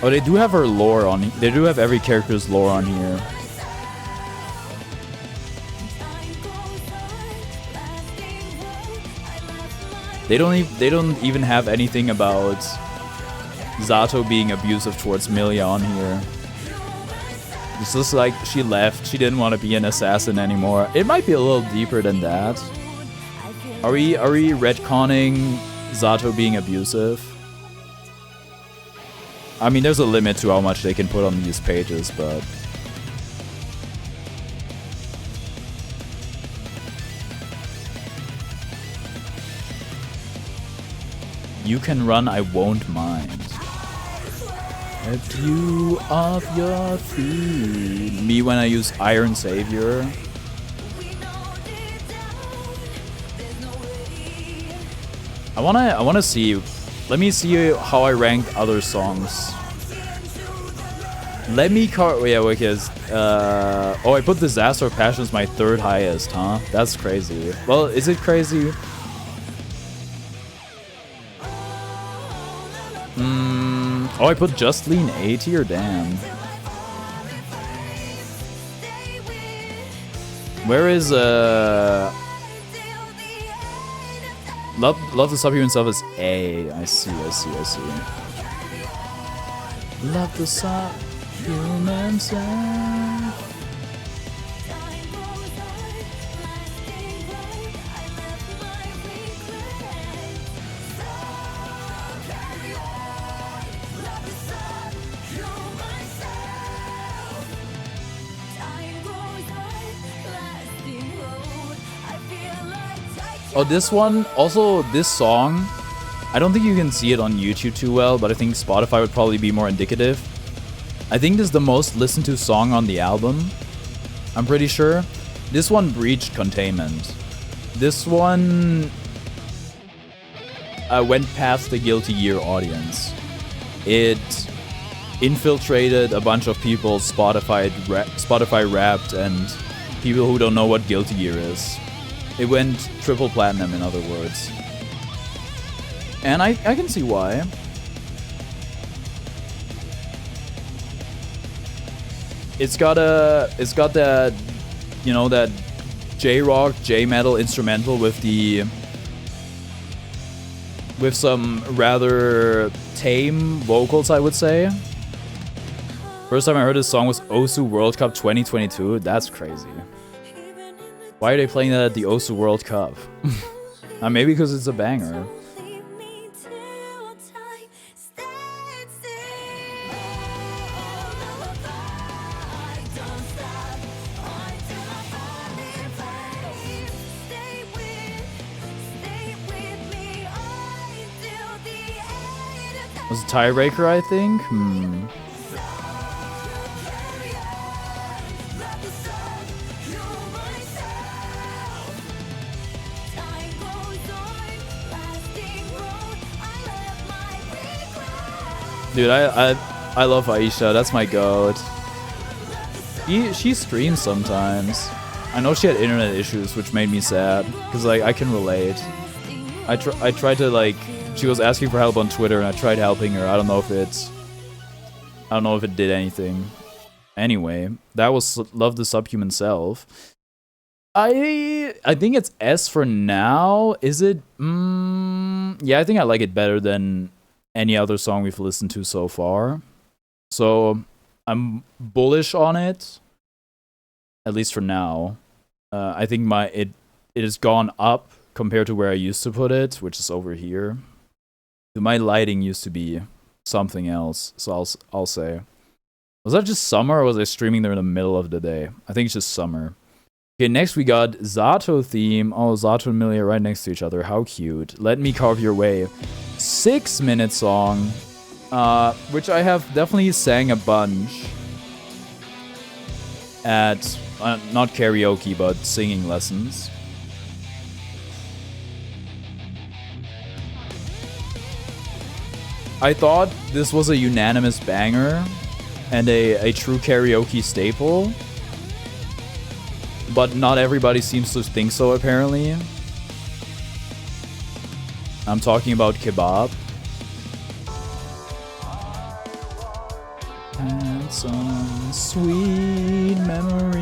Oh, they do have her lore on. They do have every character's lore on here. They don't even have anything about Zato being abusive towards Milia on here. It's just like she left. She didn't want to be an assassin anymore. It might be a little deeper than that. Are we retconning Zato being abusive? I mean, there's a limit to how much they can put on these pages, but... You can run, I won't mind. Lift you off your feet. Me when I use Iron Savior. I wanna see. Let me see how I rank other songs. Let me yeah, because oh, I put Disaster of Passion as my third highest, huh? That's crazy. Well, is it crazy? Oh, I put Just Lean A tier? Damn. Where is Love the Subhuman Self is A. I see. Love the Subhuman Self. Oh, this one, also this song, I don't think you can see it on YouTube too well, but I think Spotify would probably be more indicative. I think this is the most listened to song on the album, I'm pretty sure. This one breached containment. This one went past the Guilty Gear audience. It infiltrated a bunch of people Spotify Wrapped and people who don't know what Guilty Gear is. It went triple platinum, in other words. And I can see why. It's got that, you know, that J-rock, J-metal instrumental with some rather tame vocals, I would say. First time I heard this song was Osu World Cup 2022. That's crazy. Why are they playing that at the Osu World Cup? Maybe because it's a banger. Was it Tiebreaker, I think? Dude, I love Aisha. That's my goat. She streams sometimes. I know she had internet issues, which made me sad, because like I can relate. I tried to, like, she was asking for help on Twitter, and I tried helping her. I don't know if it did anything. Anyway, that was Love the Subhuman Self. I think it's S for now. Is it? Yeah, I think I like it better than any other song we've listened to so far. So I'm bullish on it, at least for now. I think it has gone up compared to where I used to put it, which is over here. My lighting used to be something else, so I'll say. Was that just summer, or was I streaming there in the middle of the day? I think it's just summer. Okay, next we got Zato theme. Oh, Zato and Milia right next to each other. How cute. Let Me Carve Your Way. 6-minute song, which I have definitely sang a bunch at, not karaoke, but singing lessons. I thought this was a unanimous banger and a true karaoke staple, but not everybody seems to think so, apparently. I'm talking about Kebab. And some sweet memories.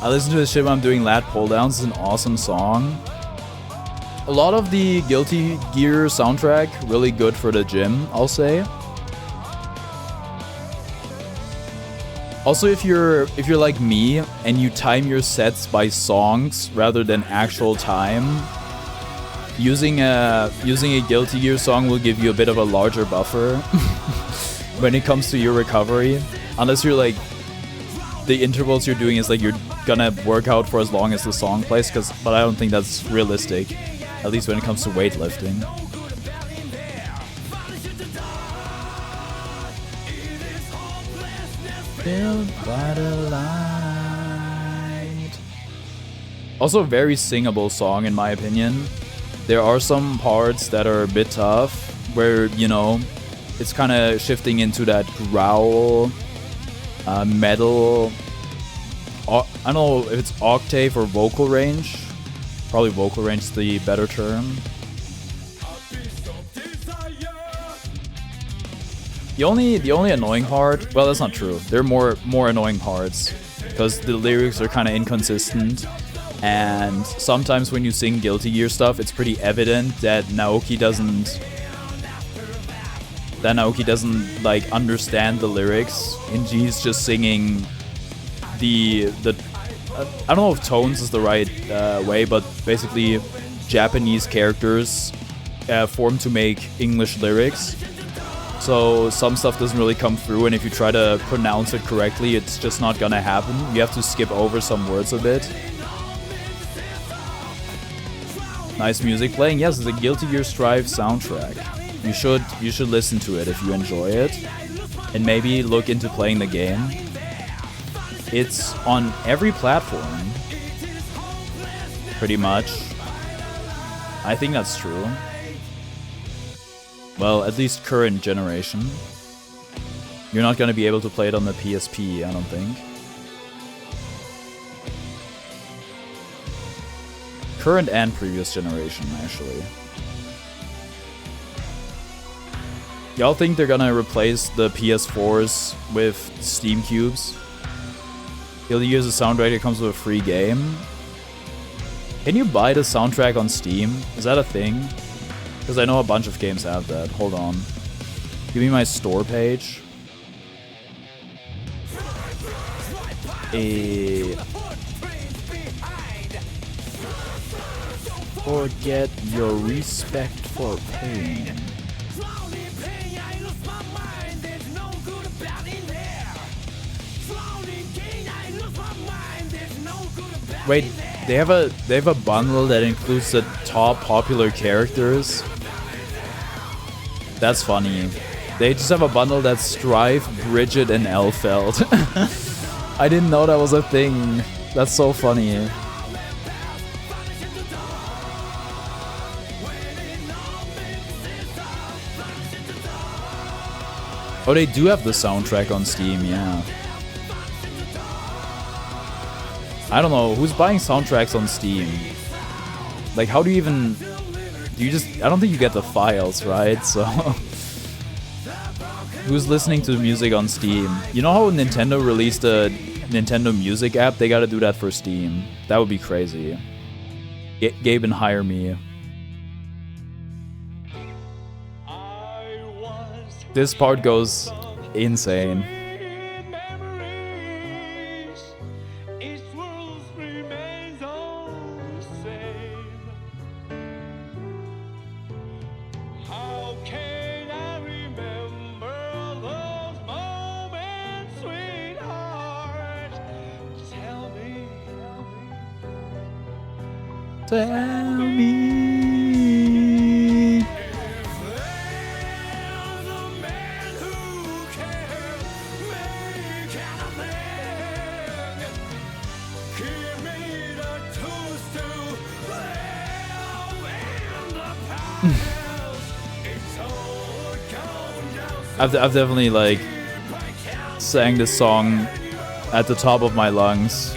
I listen to this shit when I'm doing lat pull downs. It's an awesome song. A lot of the Guilty Gear soundtrack, really good for the gym, I'll say. Also, if you're like me and you time your sets by songs rather than actual time, using a Guilty Gear song will give you a bit of a larger buffer when it comes to your recovery. Unless you're like, the intervals you're doing is like you're gonna work out for as long as the song plays, but I don't think that's realistic, at least when it comes to weightlifting. Filled by the light. Also a very singable song in my opinion. There are some parts that are a bit tough, where, you know, it's kind of shifting into that growl, metal, I don't know if it's octave or vocal range. Probably vocal range is the better term. The only annoying part, well, that's not true. There are more annoying parts because the lyrics are kind of inconsistent, and sometimes when you sing Guilty Gear stuff, it's pretty evident that Naoki doesn't like understand the lyrics, and he's just singing the I don't know if tones is the right way, but basically Japanese characters formed to make English lyrics. So some stuff doesn't really come through, and if you try to pronounce it correctly, it's just not gonna happen. You have to skip over some words a bit. Nice music playing. Yes, it's a Guilty Gear Strive soundtrack. You should listen to it if you enjoy it, and maybe look into playing the game. It's on every platform, pretty much. I think that's true. Well, at least current generation. You're not gonna be able to play it on the PSP, I don't think. Current and previous generation, actually. Y'all think they're gonna replace the PS4s with Steam Cubes? You'll use a soundtrack that comes with a free game. Can you buy the soundtrack on Steam? Is that a thing? Because I know a bunch of games have that. Hold on. Give me my store page. Forget your respect for pain. Wait, they have a bundle that includes the top popular characters. That's funny. They just have a bundle that's Strife, Bridget, and Elfeld. I didn't know that was a thing. That's so funny. Oh, they do have the soundtrack on Steam, yeah. I don't know, who's buying soundtracks on Steam? Like, how do you even... Do you just... I don't think you get the files, right? So... Who's listening to the music on Steam? You know how Nintendo released a Nintendo Music app? They gotta do that for Steam. That would be crazy. Gabe and hire me. This part goes insane. Tell me. I've definitely like sang this song at the top of my lungs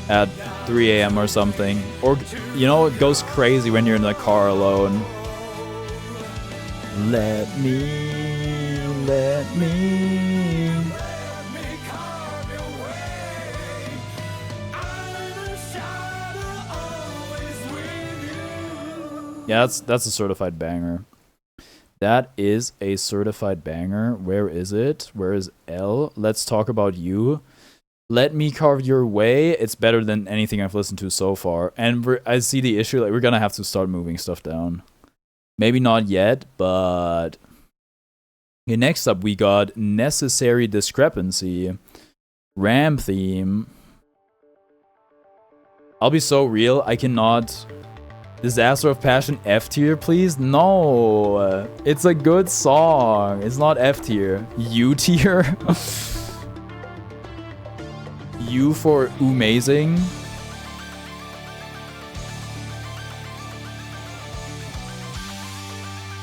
at 3 a.m. or something. Or, you know, it goes crazy when you're in the car alone. Let me. Yeah, that's a certified banger. That is a certified banger. Where is it? Where is L? Let's talk about you. Let Me Carve Your Way. It's better than anything I've listened to so far. And I see the issue, like, we're gonna have to start moving stuff down. Maybe not yet, but... Okay, next up we got Necessary Discrepancy. Ram Theme. I'll be so real, I cannot... Disaster of Passion F tier, please? No! It's a good song. It's not F tier. U tier? U for amazing.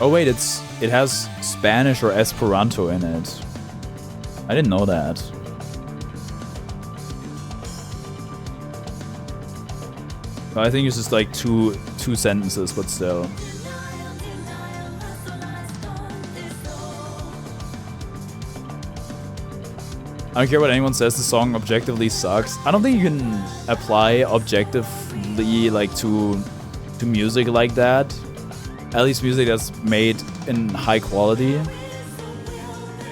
Oh wait, it has Spanish or Esperanto in it. I didn't know that. I think it's just like two sentences, but still. I don't care what anyone says, the song objectively sucks. I don't think you can apply objectively like to music like that. At least music that's made in high quality.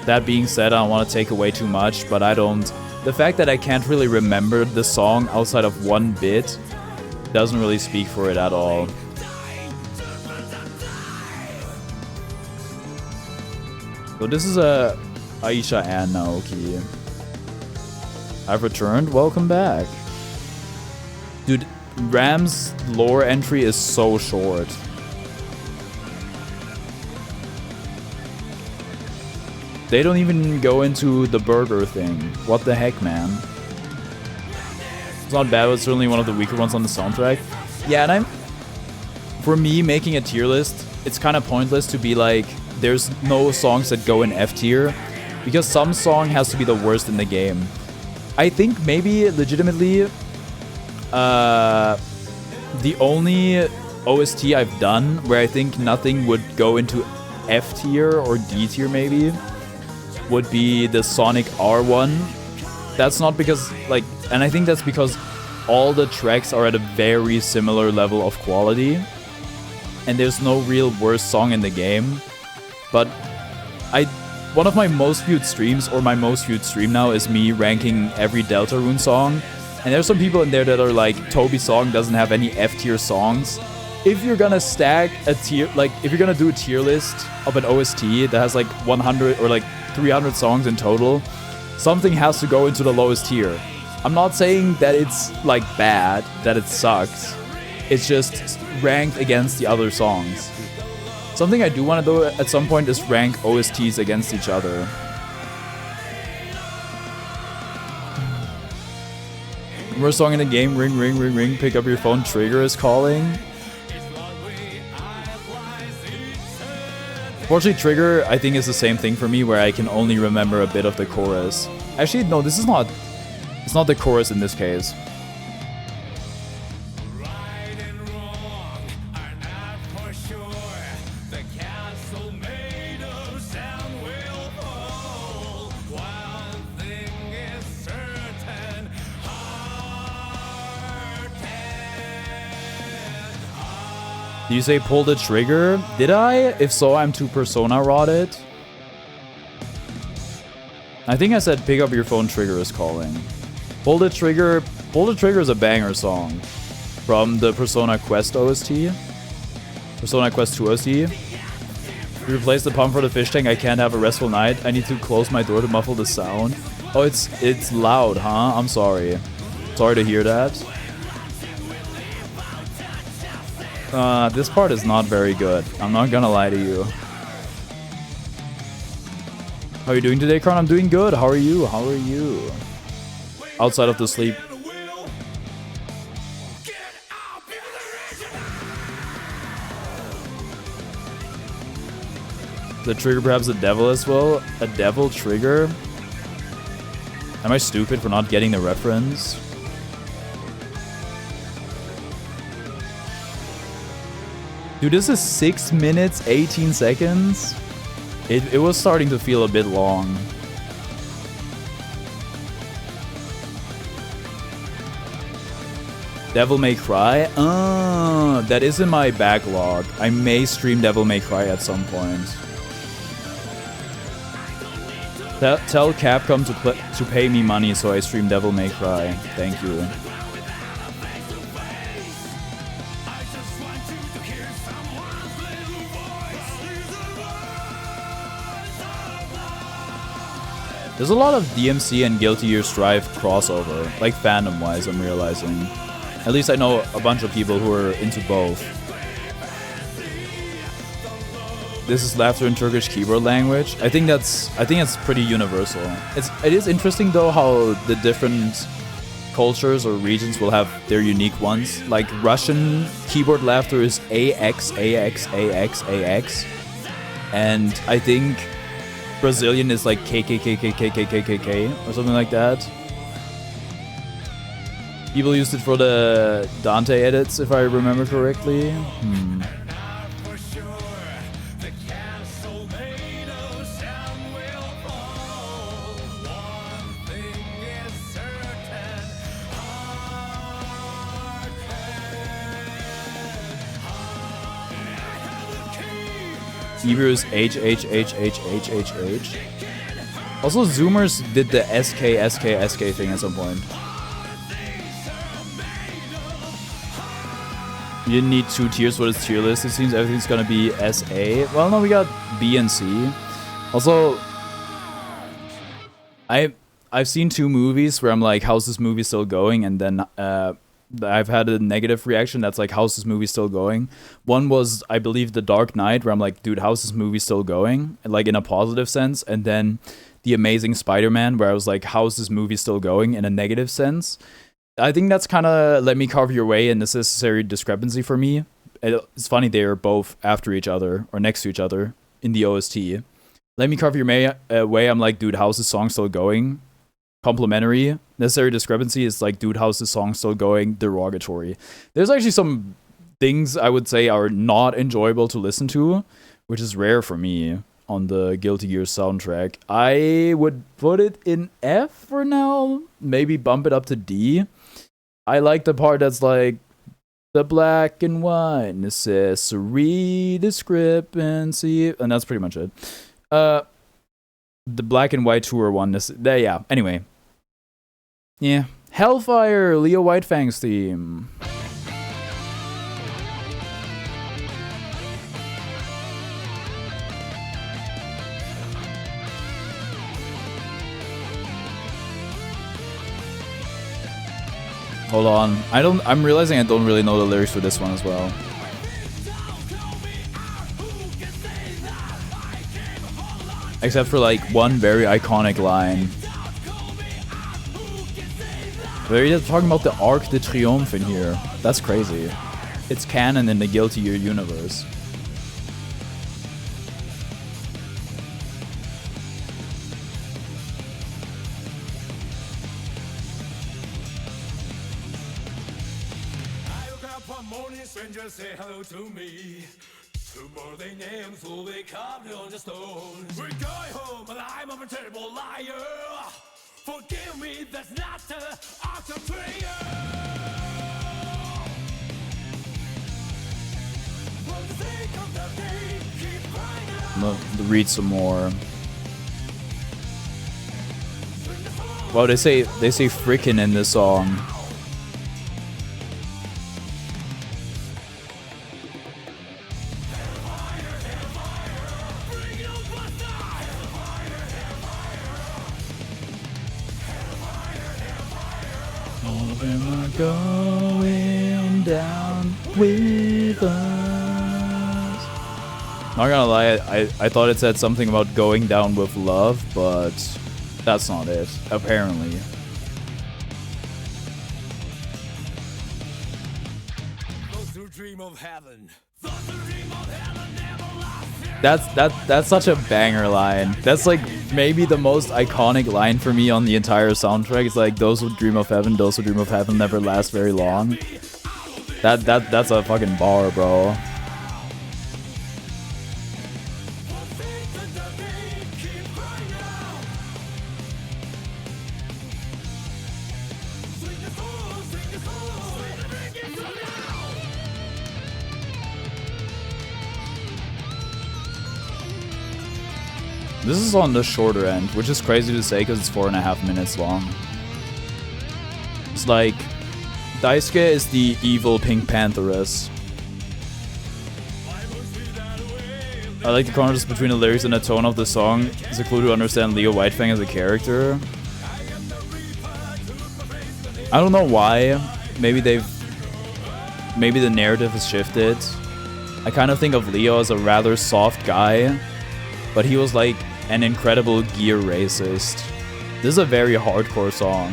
That being said, I don't want to take away too much, but I don't... The fact that I can't really remember the song outside of one bit doesn't really speak for it at all. So this is a Aisha and Naoki. I've returned. Welcome back. Dude, Ram's lore entry is so short. They don't even go into the burger thing. What the heck, man? It's not bad, but it's certainly one of the weaker ones on the soundtrack. Yeah, and for me, making a tier list, it's kind of pointless to be like, there's no songs that go in F tier, because some song has to be the worst in the game. I think maybe, legitimately, the only OST I've done where I think nothing would go into F tier or D tier maybe would be the Sonic R one. That's not because, like, and I think that's because all the tracks are at a very similar level of quality, and there's no real worst song in the game. But one of my most viewed streams, or my most viewed stream now, is me ranking every Deltarune song. And there's some people in there that are like, Toby's song doesn't have any F tier songs. If you're gonna stack a tier, like, if you're gonna do a tier list of an OST that has like 100 or like 300 songs in total, something has to go into the lowest tier. I'm not saying that it's like bad, that it sucks. It's just ranked against the other songs. Something I do want to do at some point is rank OSTs against each other. Worst song in the game, ring, ring, ring, ring, pick up your phone, Trigger is calling. Fortunately, Trigger, I think, is the same thing for me, where I can only remember a bit of the chorus. Actually, no, this is not... It's not the chorus in this case. Do you say pull the trigger? Did I? If so, I'm too persona rotted. I think I said pick up your phone, trigger is calling. Pull the trigger. Pull the trigger is a banger song from the Persona Quest OST. Persona Quest 2 OST. Replace the pump for the fish tank. I can't have a restful night. I need to close my door to muffle the sound. Oh, it's loud, huh? I'm sorry. Sorry to hear that. This part is not very good. I'm not gonna lie to you. How are you doing today, Karn? I'm doing good. How are you? How are you? Outside of the sleep. The trigger perhaps the devil as well? A devil trigger? Am I stupid for not getting the reference? Dude, this is 6 minutes, 18 seconds? It was starting to feel a bit long. Devil May Cry? That is in my backlog. I may stream Devil May Cry at some point. Tell Capcom to pay me money so I stream Devil May Cry. Thank you. There's a lot of DMC and Guilty Gear Strive crossover, like fandom-wise, I'm realizing. At least I know a bunch of people who are into both. This is laughter in Turkish keyboard language. I think that's pretty universal. It is interesting though how the different cultures or regions will have their unique ones. Like Russian keyboard laughter is AX, AX, AX, AX. And I think Brazilian is like KKKKKKKKK or something like that. People used it for the Dante edits, if I remember correctly. Ebrew is HHHHHHH. Also, Zoomers did the SK thing at some point. You didn't need 2 tiers for this tier list. It seems everything's gonna be SA. Well, no, we got B and C. Also, I've seen 2 movies where I'm like, how's this movie still going? And then I've had a negative reaction that's like, how's this movie still going? One was, I believe, The Dark Knight, where I'm like, dude, how's this movie still going? Like, in a positive sense. And then The Amazing Spider-Man, where I was like, how's this movie still going? In a negative sense. I think that's kind of Let Me Carve Your Way a necessary discrepancy for me. It's funny they are both after each other, or next to each other, in the OST. Let Me Carve Your Way, I'm like, dude, how's this song still going? Complimentary. Necessary discrepancy is like, dude, how's this song still going? Derogatory. There's actually some things I would say are not enjoyable to listen to, which is rare for me on the Guilty Gear soundtrack. I would put it in F for now, maybe bump it up to D. I like the part that's like, the black and white necessary discrepancy, and that's pretty much it. The black and white tour one, yeah, anyway. Yeah. Hellfire, Leo Whitefang's theme. Hold on. I'm realizing I don't really know the lyrics for this one as well. Except for like one very iconic line. They're just talking about the Arc de Triomphe in here. That's crazy. It's canon in the Guilty Gear universe. Say hello to me. Tomorrow they names will be carved on the stone. We're going home and I'm a terrible liar. Forgive me, that's not the art of prayer. I'm gonna read some more. Well, they say frickin' in this song. Going down with us. Not gonna lie, I thought it said something about going down with love, but that's not it, apparently. That's such a banger line. That's like maybe the most iconic line for me on the entire soundtrack. It's like, those who dream of heaven, those who dream of heaven never last very long. That's a fucking bar, bro. This is on the shorter end, which is crazy to say because it's 4.5 minutes long. It's like, Daisuke is the evil Pink Pantheress. I like the contrast between the lyrics and the tone of the song. It's a clue to understand Leo Whitefang as a character. I don't know why. Maybe the narrative has shifted. I kind of think of Leo as a rather soft guy, but he was like an incredible gear racist. This is a very hardcore song.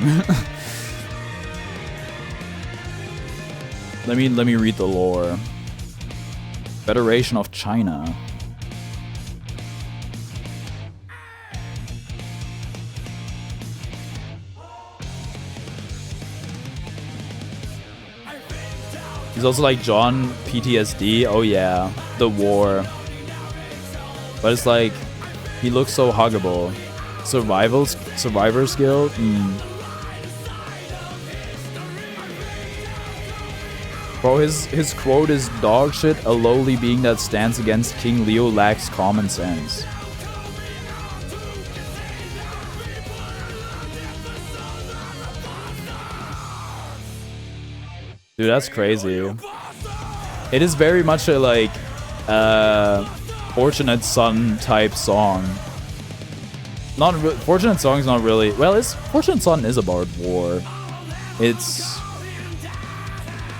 Let me read the lore. Federation of China. He's also like John PTSD. Oh yeah, the war. But it's like, he looks so huggable. Survivor skill? Bro, his quote is, dog shit, a lowly being that stands against King Leo lacks common sense. Dude, that's crazy. It is very much a like, Fortunate Son type song. Fortunate Song's not really, well, Fortunate Son is about war. It's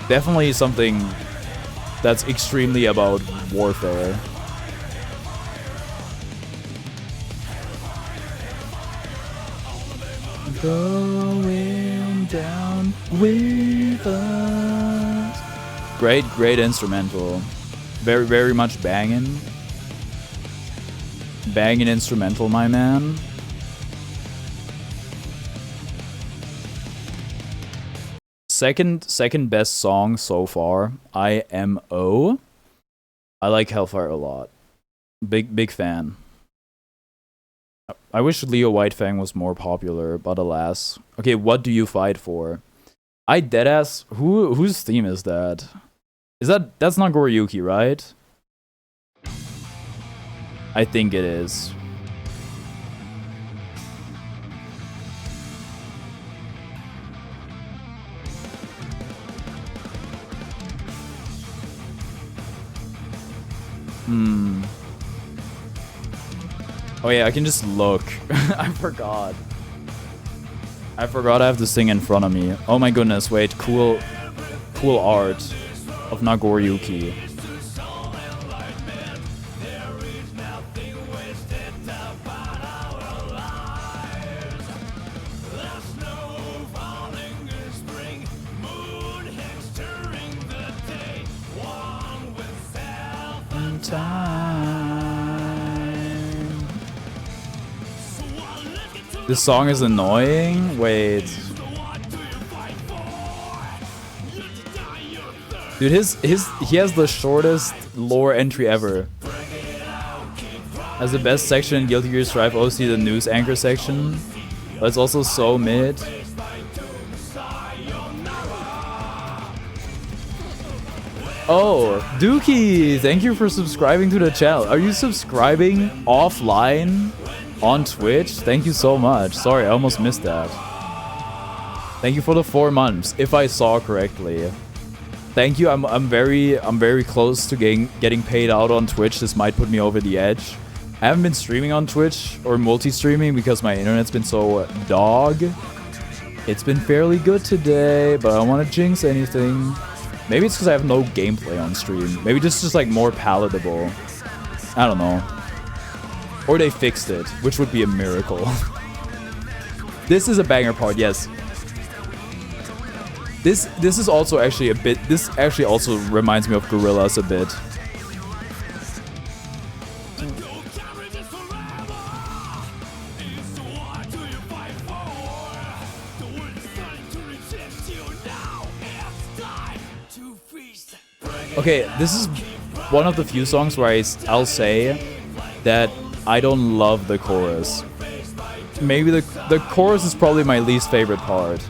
definitely something that's extremely about warfare. Going down with us. Great instrumental. Very, very much banging. Banging instrumental, my man. Second best song so far, IMO. I like Hellfire a lot. Big fan. I wish Leo Whitefang was more popular, but alas. Okay, what do you fight for? I deadass. Whose theme is that? That's not Goriyuki, right? I think it is. Oh yeah, I can just look. I forgot. I have this thing in front of me. Oh my goodness, wait, cool art of Nagoriyuki. This song is annoying. Wait. Dude, he has the shortest lore entry ever. Has the best section in Guilty Gear Strive OC, the news anchor section. But it's also so mid. Oh, Dookie, thank you for subscribing to the channel. Are you subscribing offline on Twitch? Thank you so much. Sorry, I almost missed that. Thank you for the 4 months, if I saw correctly. Thank you. I'm very close to getting paid out on Twitch. This might put me over the edge. I haven't been streaming on Twitch or multi-streaming because my internet's been so dog. It's been fairly good today, but I don't want to jinx anything. Maybe it's because I have no gameplay on stream. Maybe just like more palatable. I don't know. Or they fixed it, which would be a miracle. This is a banger part, yes. This is also actually a bit. This actually also reminds me of Gorillaz a bit. Okay, this is one of the few songs where I'll say that I don't love the chorus. Maybe the chorus is probably my least favorite part.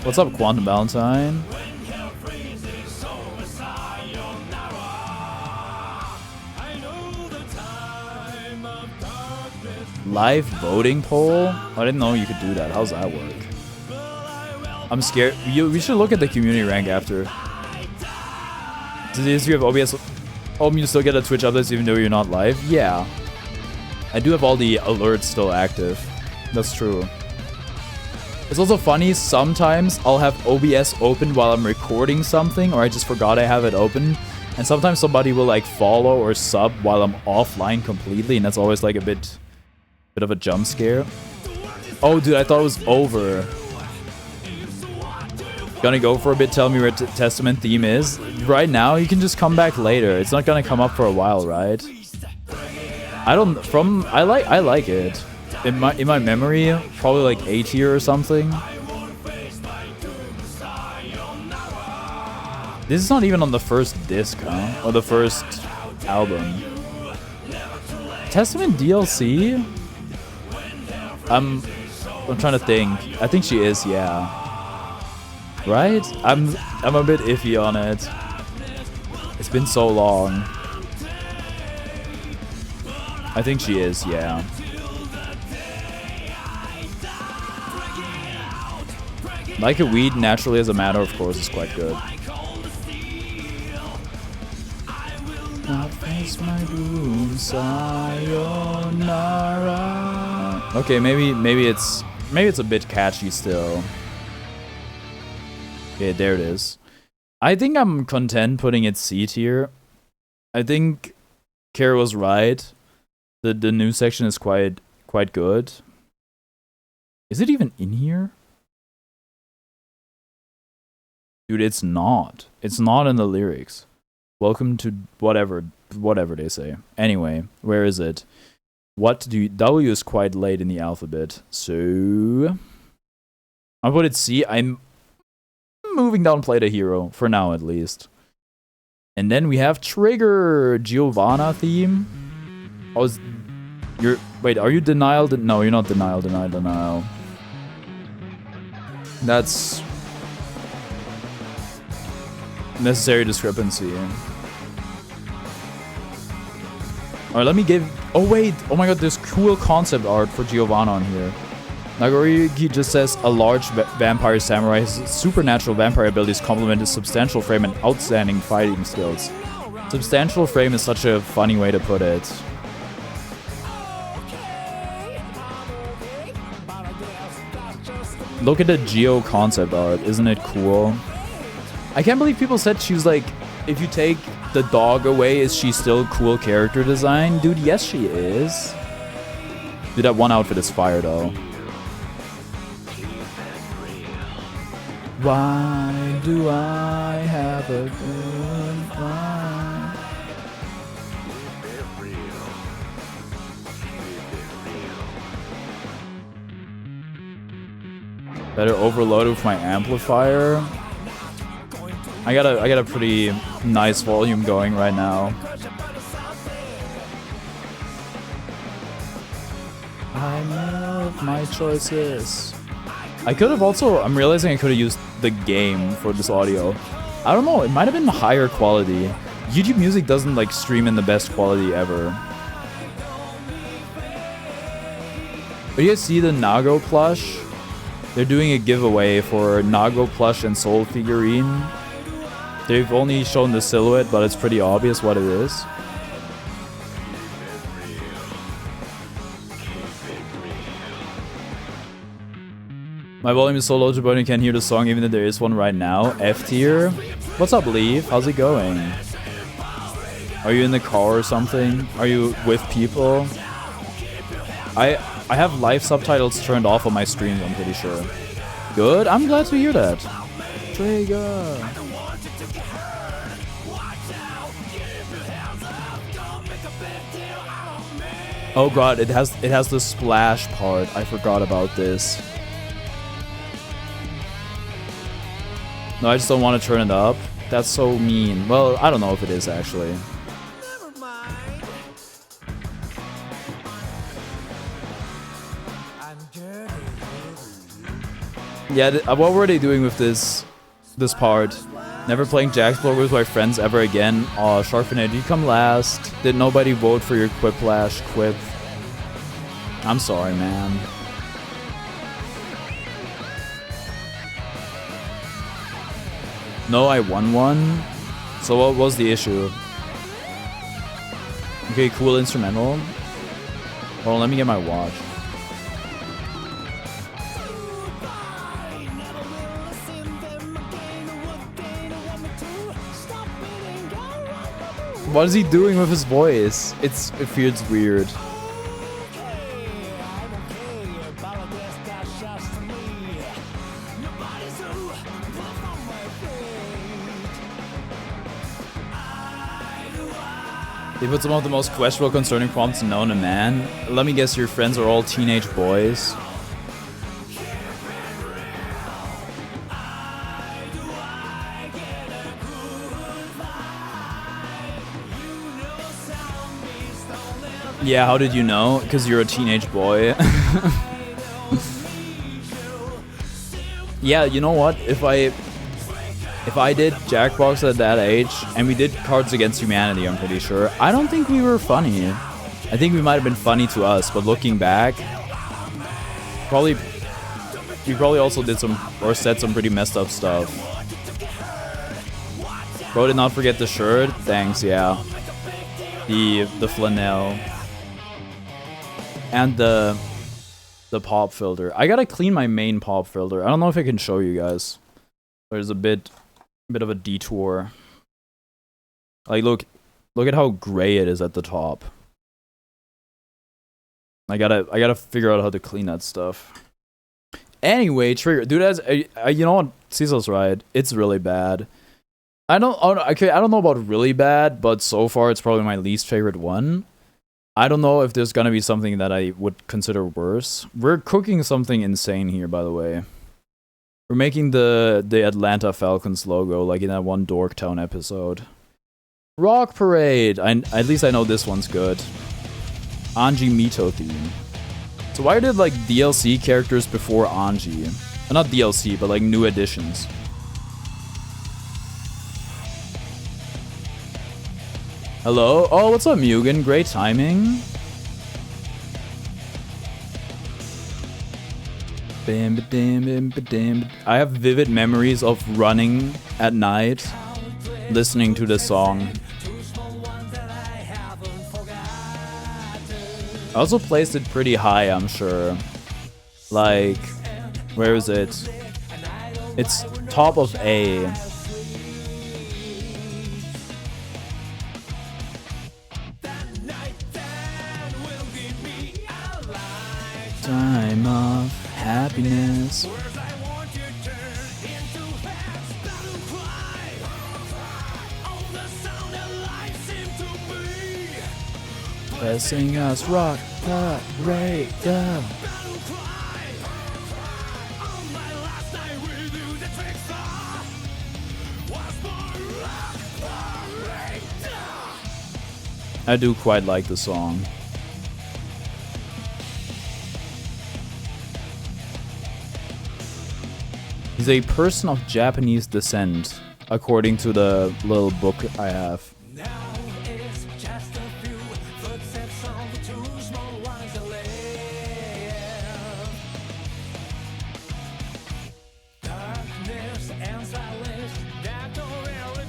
What's up, Quantum Valentine? Live voting poll? I didn't know you could do that. How's that work? I'm scared. We should look at the community rank after. Does you have OBS? Oh, you still get a Twitch updates even though you're not live? Yeah. I do have all the alerts still active. That's true. It's also funny, sometimes I'll have OBS open while I'm recording something, or I just forgot I have it open. And sometimes somebody will like follow or sub while I'm offline completely, and that's always like a bit of a jump scare. Oh, dude, I thought it was over. Gonna go for a bit, tell me where Testament theme is. Right now, you can just come back later. It's not gonna come up for a while, right? I like it. In my memory, probably like A tier or something. This is not even on the first disc, huh? Or the first album. Testament DLC? I'm trying to think. I think she is, yeah. Right? I'm a bit iffy on it. It's been so long. I think she is, yeah. Like a Weed, naturally as a matter of course, is quite good. Okay, maybe it's a bit catchy still. Okay, there it is. I think I'm content putting it C tier. I think Kara was right. The new section is quite good. Is it even in here? Dude, it's not. It's not in the lyrics. Welcome to whatever they say. Anyway, where is it? W is quite late in the alphabet. So I'll put it C. I'm moving down Play the Hero for now at least. And then we have Trigger Giovanna theme. Wait, are you Denial? No, you're not Denial. That's necessary discrepancy. Alright, let me give... Oh wait, oh my god, there's cool concept art for Giovanna on here. Nagoriyuki just says, a large vampire samurai. His supernatural vampire abilities complement his substantial frame and outstanding fighting skills. Substantial frame is such a funny way to put it. Look at the Geo concept art, isn't it cool? I can't believe people said she was like, if you take the dog away, is she still cool character design? Dude, yes she is. Dude, that one outfit is fire though. Why do I have a good mind? Better overload it with my amplifier. I got a pretty nice volume going right now. I love my choices. I could have also, I'm realizing I could have used the game for this audio. I don't know, it might have been higher quality. YouTube Music doesn't like stream in the best quality ever. But you guys see the Nago plush? They're doing a giveaway for Nago plush and Soul figurine. They've only shown the silhouette, but it's pretty obvious what it is. My volume is so low to you can't hear the song even if there is one right now. F tier. What's up, Leaf? How's it going? Are you in the car or something? Are you with people? I have live subtitles turned off on my streams, I'm pretty sure. Good, I'm glad to hear that. Trigger. Oh god, it has the splash part. I forgot about this. No, I just don't want to turn it up. That's so mean. Well, I don't know if it is actually. Yeah, what were they doing with this part? Never playing Jaxplore with my friends ever again. Aw, Sharkfinite, you come last. Did nobody vote for your Quiplash quip? I'm sorry, man. No, I won one. So what was the issue? Okay, cool instrumental. Hold on, let me get my watch. What is he doing with his voice? It feels weird. They put some of the most questionable concerning prompts known to man. Let me guess, your friends are all teenage boys. Yeah, how did you know? Because you're a teenage boy. Yeah, you know what? If I did Jackbox at that age, and we did Cards Against Humanity, I'm pretty sure, I don't think we were funny. I think we might have been funny to us, but looking back, we probably also did some, or said some pretty messed up stuff. Bro, did not forget the shirt. Thanks, yeah. The flannel. And the pop filter. I gotta clean my main pop filter. I don't know if I can show you guys. There's a bit of a detour. Like, look at how gray it is at the top. I gotta figure out how to clean that stuff. Anyway, Trigger, dude, you know what? Cecil's right. It's really bad. I don't know about really bad, but so far it's probably my least favorite one. I don't know if there's gonna be something that I would consider worse. We're cooking something insane here, by the way. We're making the Atlanta Falcons logo, like in that one Dorktown episode. Rock Parade! At least I know this one's good. Anji Mito theme. So why did like DLC characters before Anji? Not DLC, but like new additions. Hello? Oh, what's up, Mugen? Great timing. I have vivid memories of running at night, listening to this song. I also placed it pretty high, I'm sure. Like, where is it? It's top of A. Time of happiness. Pressing us rock parade down. I do quite like the song. He's a person of Japanese descent, according to the little book I have. Now it's just a few footsteps on the two small ones that live. Darkness and silence that don't really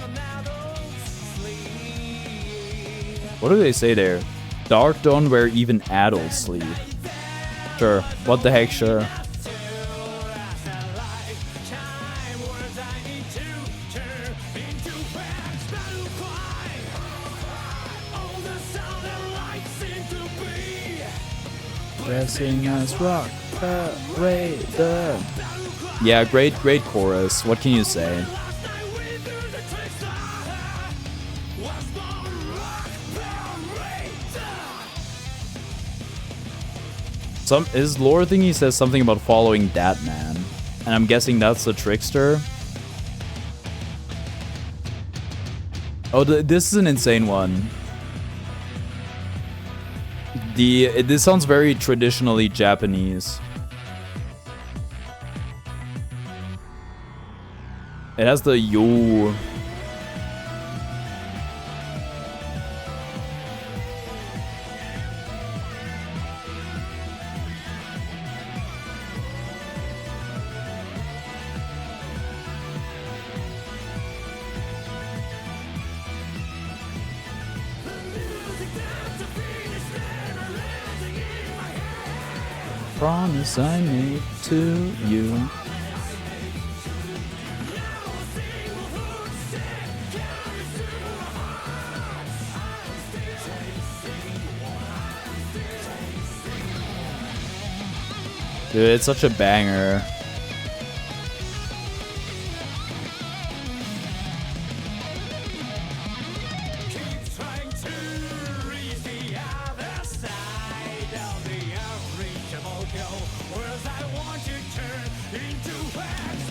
sleep. What do they say there? Dark dawn where even adults sleep. Sure. What the heck, sure. Dressing as rock parade. Yeah, great chorus. What can you say? His lore thingy says something about following that man, and I'm guessing that's the trickster. Oh, this is an insane one. This sounds very traditionally Japanese. It has the yo. Promise I made to you. Dude, it's such a banger.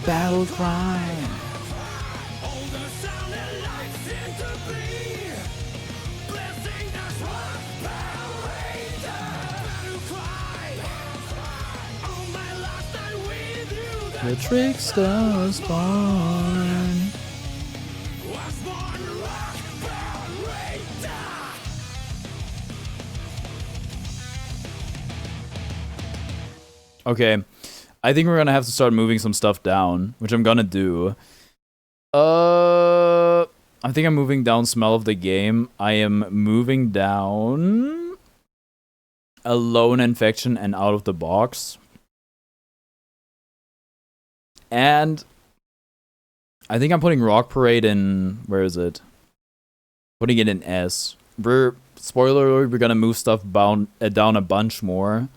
Battle cry. The trickster was born. Okay. I think we're gonna have to start moving some stuff down, which I'm gonna do. I think I'm moving down Smell of the Game. I am moving down Alone Infection and Out of the Box. And I think I'm putting Rock Parade in, where is it? Putting it in S. Spoiler alert, we're gonna move stuff down a bunch more.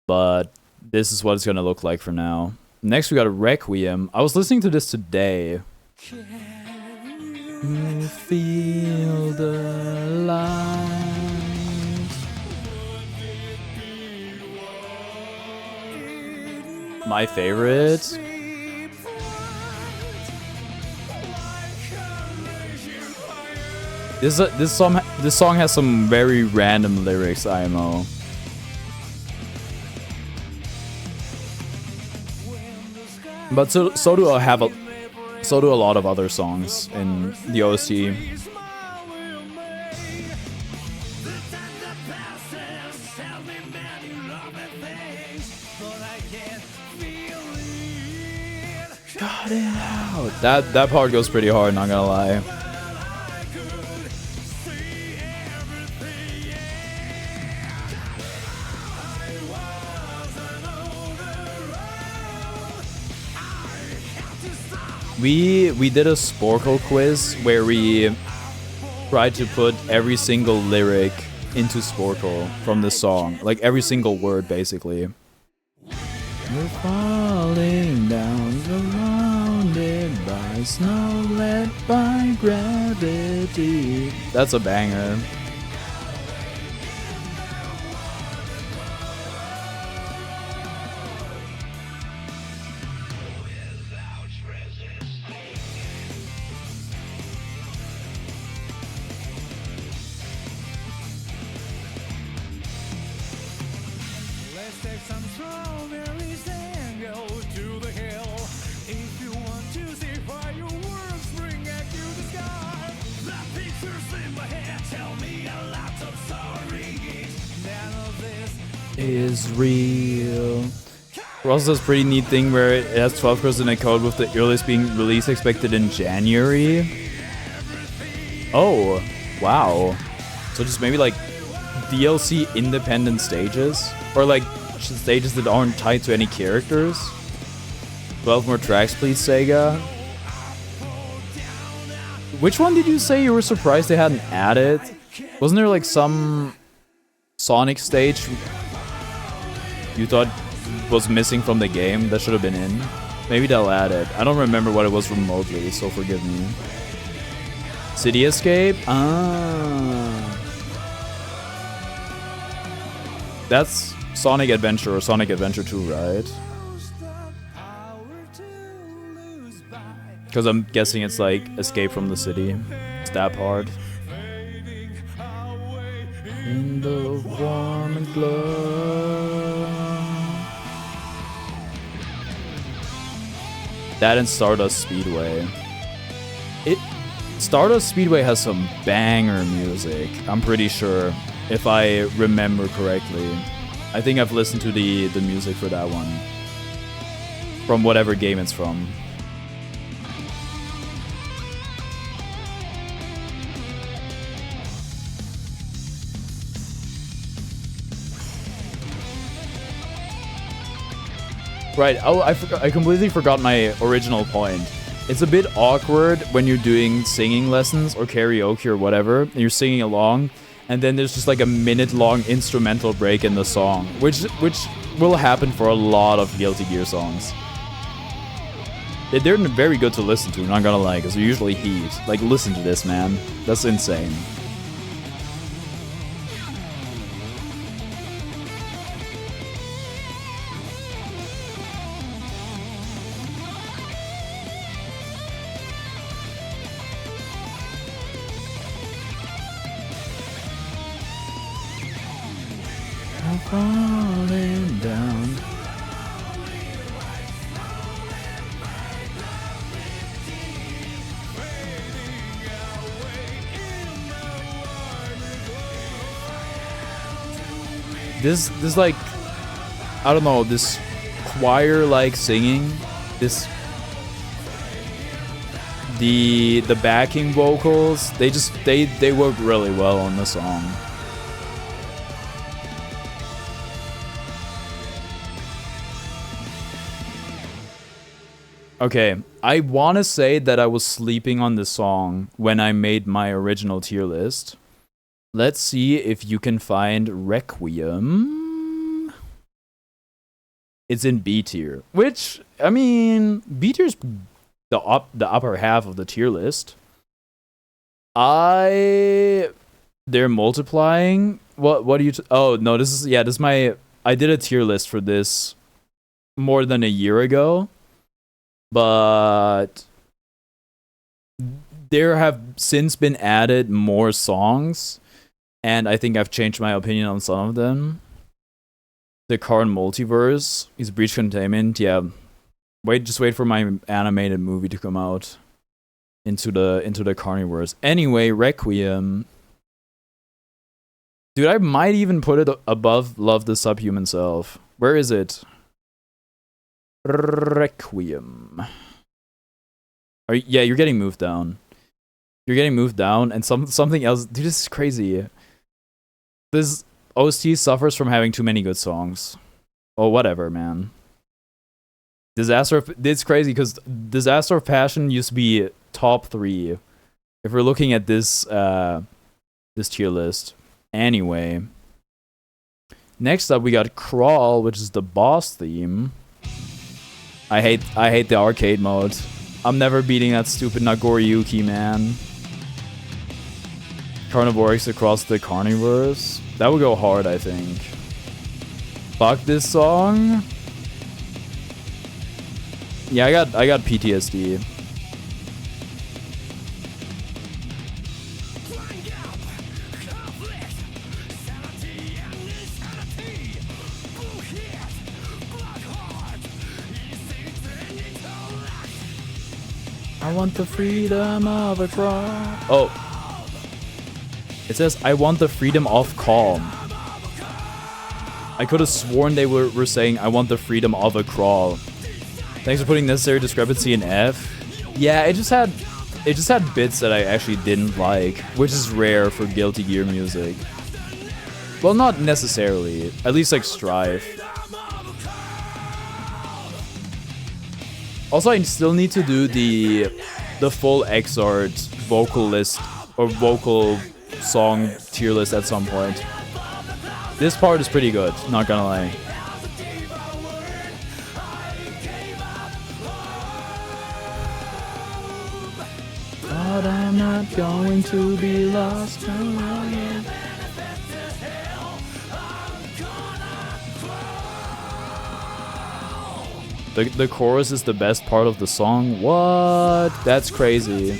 But this is what it's gonna look like for now. Next we got a Requiem. I was listening to this today. Can you feel the light? My favorite. This song has some very random lyrics, IMO. But so do a lot of other songs in the OST. Got it out. That part goes pretty hard, not gonna lie. We did a Sporkle quiz where we tried to put every single lyric into Sporkle from the song. Like every single word, basically. We're falling down, surrounded by snow, led by gravity. That's a banger. If you want to see fireworks bring at you the sky, the pictures in my head tell me a lot of stories. None of this is real. Also, this pretty neat thing where it has 12 cores in the code with the earliest being release expected in January. Oh, wow. So just maybe like DLC independent stages? Or like stages that aren't tied to any characters? 12 more tracks, please, Sega. Which one did you say you were surprised they hadn't added? Wasn't there like some Sonic stage you thought was missing from the game that should have been in? Maybe they'll add it. I don't remember what it was remotely, so forgive me. City Escape? Ah. That's Sonic Adventure or Sonic Adventure 2, right? Because I'm guessing it's like Escape from the City. It's that part. In the warm and glow. That and Stardust Speedway. Stardust Speedway has some banger music, I'm pretty sure, if I remember correctly. I think I've listened to the music for that one. From whatever game it's from. Right, oh, I completely forgot my original point. It's a bit awkward when you're doing singing lessons or karaoke or whatever, and you're singing along, and then there's just like a minute-long instrumental break in the song, which will happen for a lot of Guilty Gear songs. They're very good to listen to, not gonna lie, because they're usually heat. Like, listen to this, man. That's insane. Falling down. This like, I don't know, this choir-like singing, the backing vocals, they work really well on the song. Okay, I want to say that I was sleeping on this song when I made my original tier list. Let's see if you can find Requiem. It's in B tier, which, I mean, B tier's the upper half of the tier list. They're multiplying. What do you? Oh no, this is my. I did a tier list for this more than a year ago. But there have since been added more songs, and I think I've changed my opinion on some of them. The Karn Multiverse is Breach Containment. Yeah, just wait for my animated movie to come out into the CarniVoreX. Anyway, Requiem. Dude, I might even put it above Love the Subhuman Self. Where is it? Requiem. You're getting moved down. You're getting moved down, and something else. Dude, this is crazy. This OST suffers from having too many good songs. Oh, whatever, man. It's crazy because Disaster of Passion used to be top 3. If we're looking at this this tier list. Anyway. Next up, we got Crawl, which is the boss theme. I hate the arcade mode. I'm never beating that stupid Nagoriyuki, man. CarniVoreX across the Carniverse. That would go hard, I think. Fuck this song. Yeah, I got PTSD. I want the freedom of a crawl. Oh. It says, I want the freedom of calm. I could have sworn they were saying, I want the freedom of a crawl. Thanks for putting necessary discrepancy in F. Yeah, it just had bits that I actually didn't like, which is rare for Guilty Gear music. Well, not necessarily. At least like Strife. Also, I still need to do the full Xart vocal list or vocal song tier list at some point. This part is pretty good, not gonna lie. But I'm not going to be lost. The chorus is the best part of the song. What? That's crazy.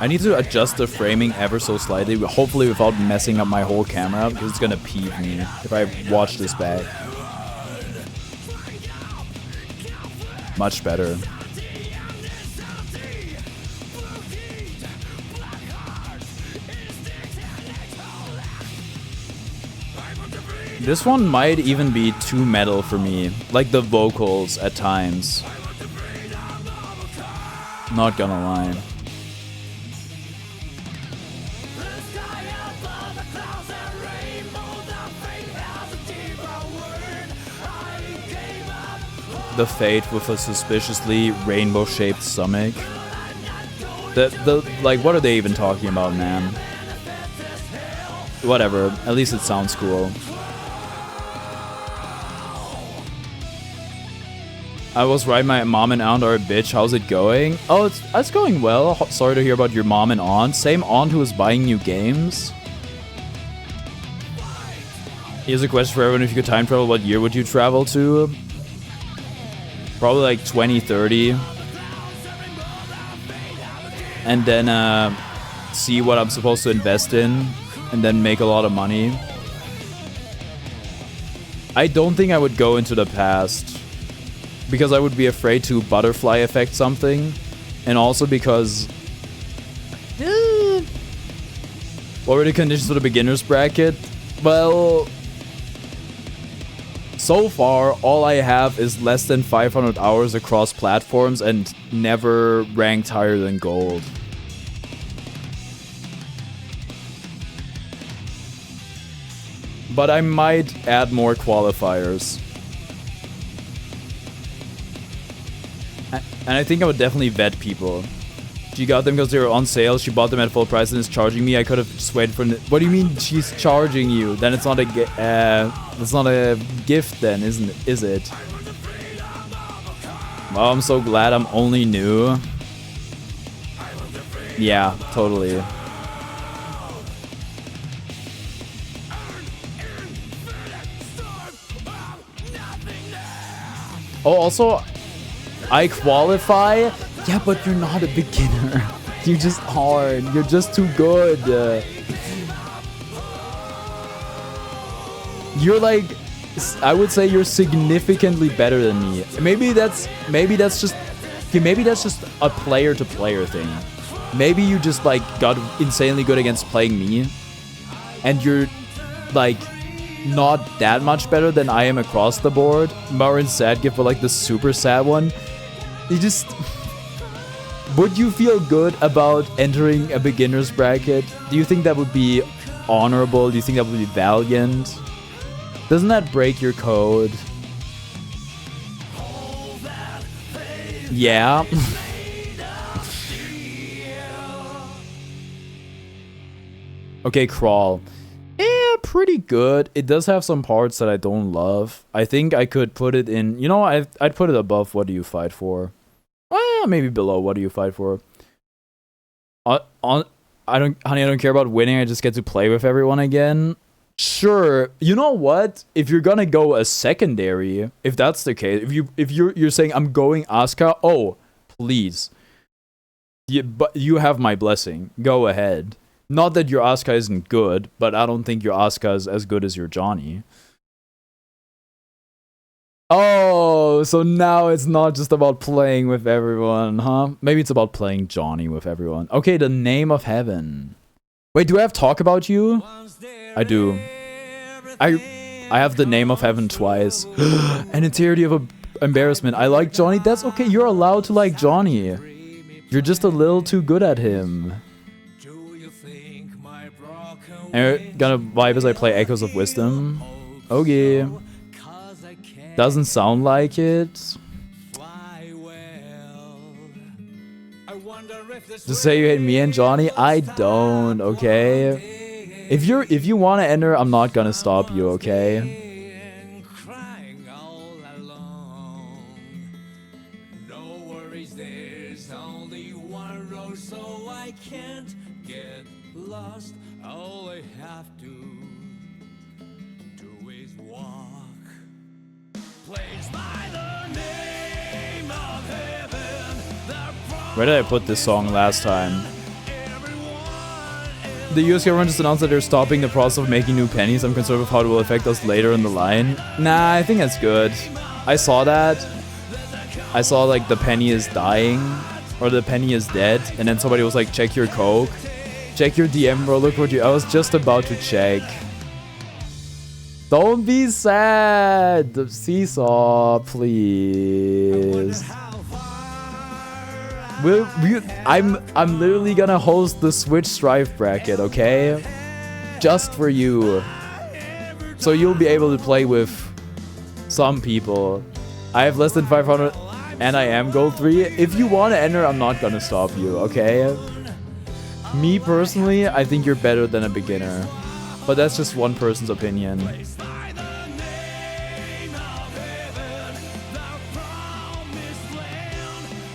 I need to adjust the framing ever so slightly, hopefully without messing up my whole camera, because it's gonna peeve me if I watch this back. Much better. This one might even be too metal for me, like the vocals at times. Not gonna lie. The fate with a suspiciously rainbow-shaped stomach. Like, what are they even talking about, man? Whatever, at least it sounds cool. I was right, my mom and aunt are a bitch. How's it going? Oh, it's going well. Sorry to hear about your mom and aunt. Same aunt who is buying new games. Here's a question for everyone. If you could time travel, what year would you travel to? Probably like 2030. And then see what I'm supposed to invest in. And then make a lot of money. I don't think I would go into the past. Because I would be afraid to butterfly effect something. And also because... what were the conditions for the beginner's bracket? Well... so far, all I have is less than 500 hours across platforms and never ranked higher than gold. But I might add more qualifiers. And I think I would definitely vet people. She got them because they were on sale. She bought them at full price and is charging me. I could have just waited for... What do you mean she's charging you? Then it's not a... it's not a gift then, is it? Well, I'm so glad I'm only new. Yeah, totally. Oh, also... I qualify? Yeah, but you're not a beginner. You just aren't. You're just too good. You're like... I would say you're significantly better than me. Maybe that's just a player-to-player thing. Maybe you just like got insanely good against playing me. And you're like... not that much better than I am across the board. Marin's sad gift, but like the super sad one. You just... would you feel good about entering a beginner's bracket? Do you think that would be honorable? Do you think that would be valiant? Doesn't that break your code? Yeah. Okay, Crawl. Yeah, pretty good. It does have some parts that I don't love. I think I could put it in... You know, I'd put it above What Do You Fight For? Well, maybe below What Do You Fight For? Honey, I don't care about winning. I just get to play with everyone again. Sure. You know what? If you're gonna go a secondary, if that's the case, if you're saying I'm going Asuka, oh, please. Yeah, but you have my blessing. Go ahead. Not that your Asuka isn't good, but I don't think your Asuka is as good as your Johnny. Oh, so now it's not just about playing with everyone, huh? Maybe it's about playing Johnny with everyone. Okay, the name of heaven. Wait, do I have talk about you? I do. I have the name of heaven twice. An entirety of embarrassment. I like Johnny. That's okay. You're allowed to like Johnny. You're just a little too good at him. And you're gonna vibe as I play Echoes of Wisdom. Okay. Doesn't sound like it. Just say you hate me and Johnny. I don't, okay? If you want to enter, I'm not gonna stop you, okay? No worries, there's only one road, so I can't get lost. All I have to do is walk. Where did I put this song last time? The US government just announced that they're stopping the process of making new pennies. I'm concerned with how it will affect us later in the line. Nah, I think that's good. I saw that. I saw like the penny is dying or the penny is dead, and then somebody was like, check your Coke. Check your DM, bro. Look what you... I was just about to check. Don't be sad. Seesaw, please. I'm literally gonna host the Switch Strife bracket, okay? Just for you. So you'll be able to play with some people. I have less than 500 and I am gold 3. If you want to enter, I'm not gonna stop you, okay? Me personally, I think you're better than a beginner. But that's just one person's opinion.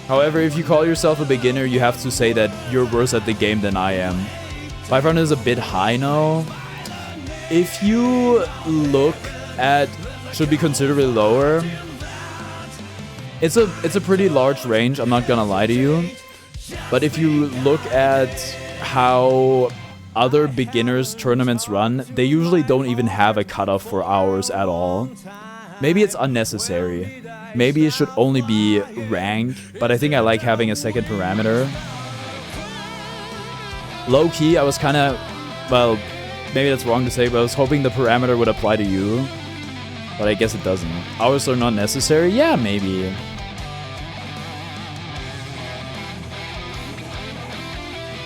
However, if you call yourself a beginner, you have to say that you're worse at the game than I am. 500 is a bit high now. If you look at... should be considerably lower. It's a pretty large range, I'm not gonna lie to you. But if you look at how other beginners tournaments run, they usually don't even have a cutoff for hours at all. Maybe it's unnecessary. Maybe it should only be rank, but I think I like having a second parameter. Low-key, I was kind of... well, maybe that's wrong to say, but I was hoping the parameter would apply to you. But I guess it doesn't. Hours are not necessary? Yeah, maybe.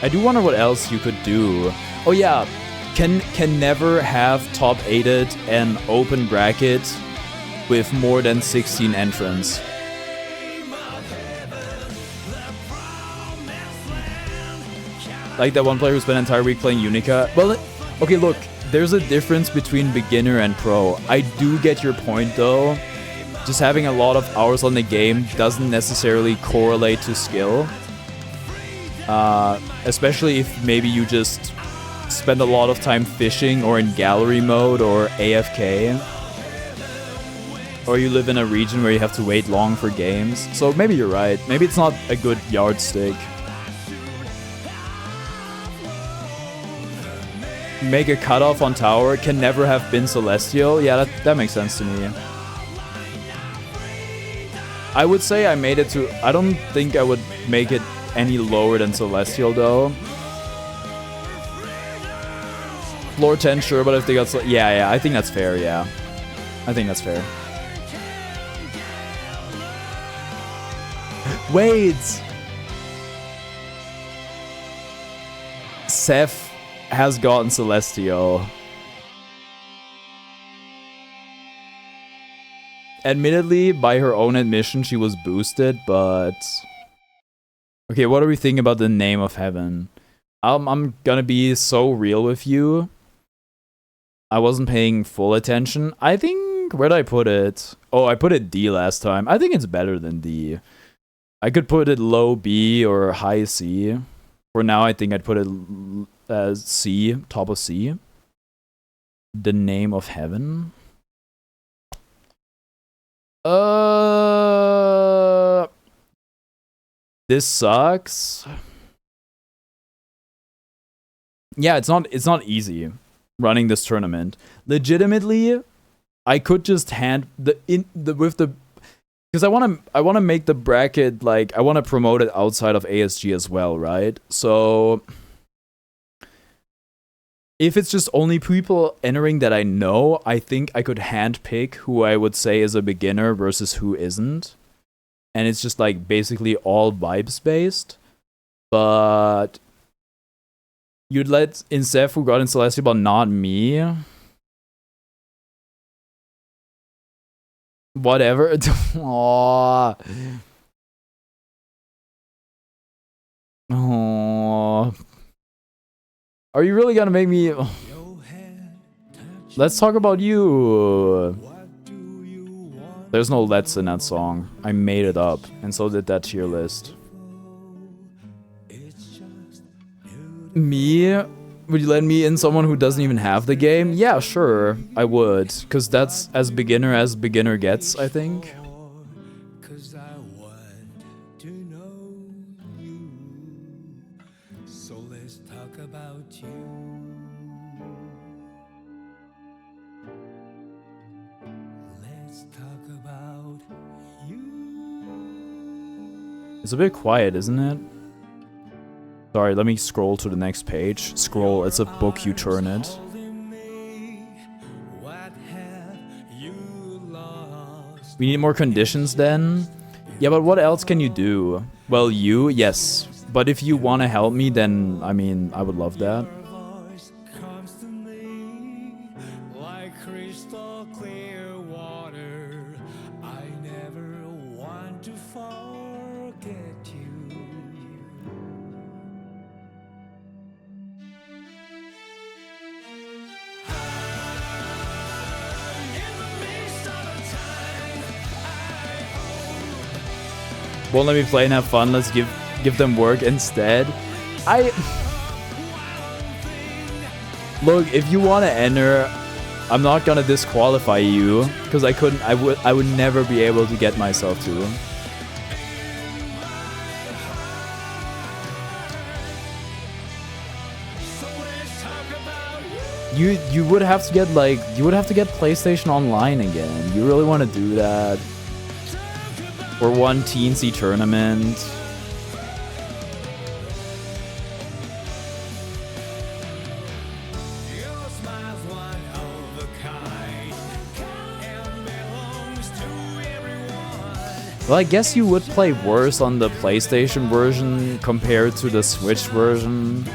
I do wonder what else you could do. Oh yeah, can never have top 8'd an open bracket with more than 16 entrants. Like that one player who spent an entire week playing Unica. Well, okay, look, there's a difference between beginner and pro. I do get your point though. Just having a lot of hours on the game doesn't necessarily correlate to skill. Especially if maybe you just spend a lot of time fishing or in gallery mode or AFK. Or you live in a region where you have to wait long for games. So maybe you're right. Maybe it's not a good yardstick. Make a cutoff on tower. Can never have been Celestial. Yeah, that makes sense to me. I would say I made it to... I don't think I would make it any lower than Celestial though. Floor 10, sure, but if they got... yeah, I think that's fair, yeah. I think that's fair. Wait! Seth has gotten Celestial. Admittedly, by her own admission, she was boosted, but... okay, what are we thinking about the name of heaven? I'm gonna be so real with you. I wasn't paying full attention. I think... where'd I put it? Oh, I put it D last time. I think it's better than D. I could put it low B or high C. For now, I think I'd put it as C, top of C. The name of heaven. This sucks. yeah, it's not easy running this tournament. Legitimately, I could just hand because I want to make the bracket, like, I want to promote it outside of ASG as well, right? So if it's just only people entering that I know, I think I could handpick who I would say is a beginner versus who isn't. And it's just like basically all vibes based. But you'd let Insef who got in Celestial, but not me. Whatever. Aww. Aww. Are you really gonna make me... Let's talk about you. There's no let's in that song. I made it up, and so did that tier list. Me? Would you let me in someone who doesn't even have the game? Yeah, sure, I would. Because that's as beginner gets, I think. It's a bit quiet, isn't it? Sorry, let me scroll to the next page. Scroll, it's a book, you turn it. We need more conditions then? Yeah, but what else can you do? Well, yes. But if you want to help me, then, I mean, I would love that. Won't let me play and have fun. Let's give them work instead. Look, if you want to enter, I'm not gonna disqualify you because I would never be able to get myself to. You would have to get PlayStation Online again. You really want to do that? Or one teensy tournament. Well, I guess you would play worse on the PlayStation version compared to the Switch version.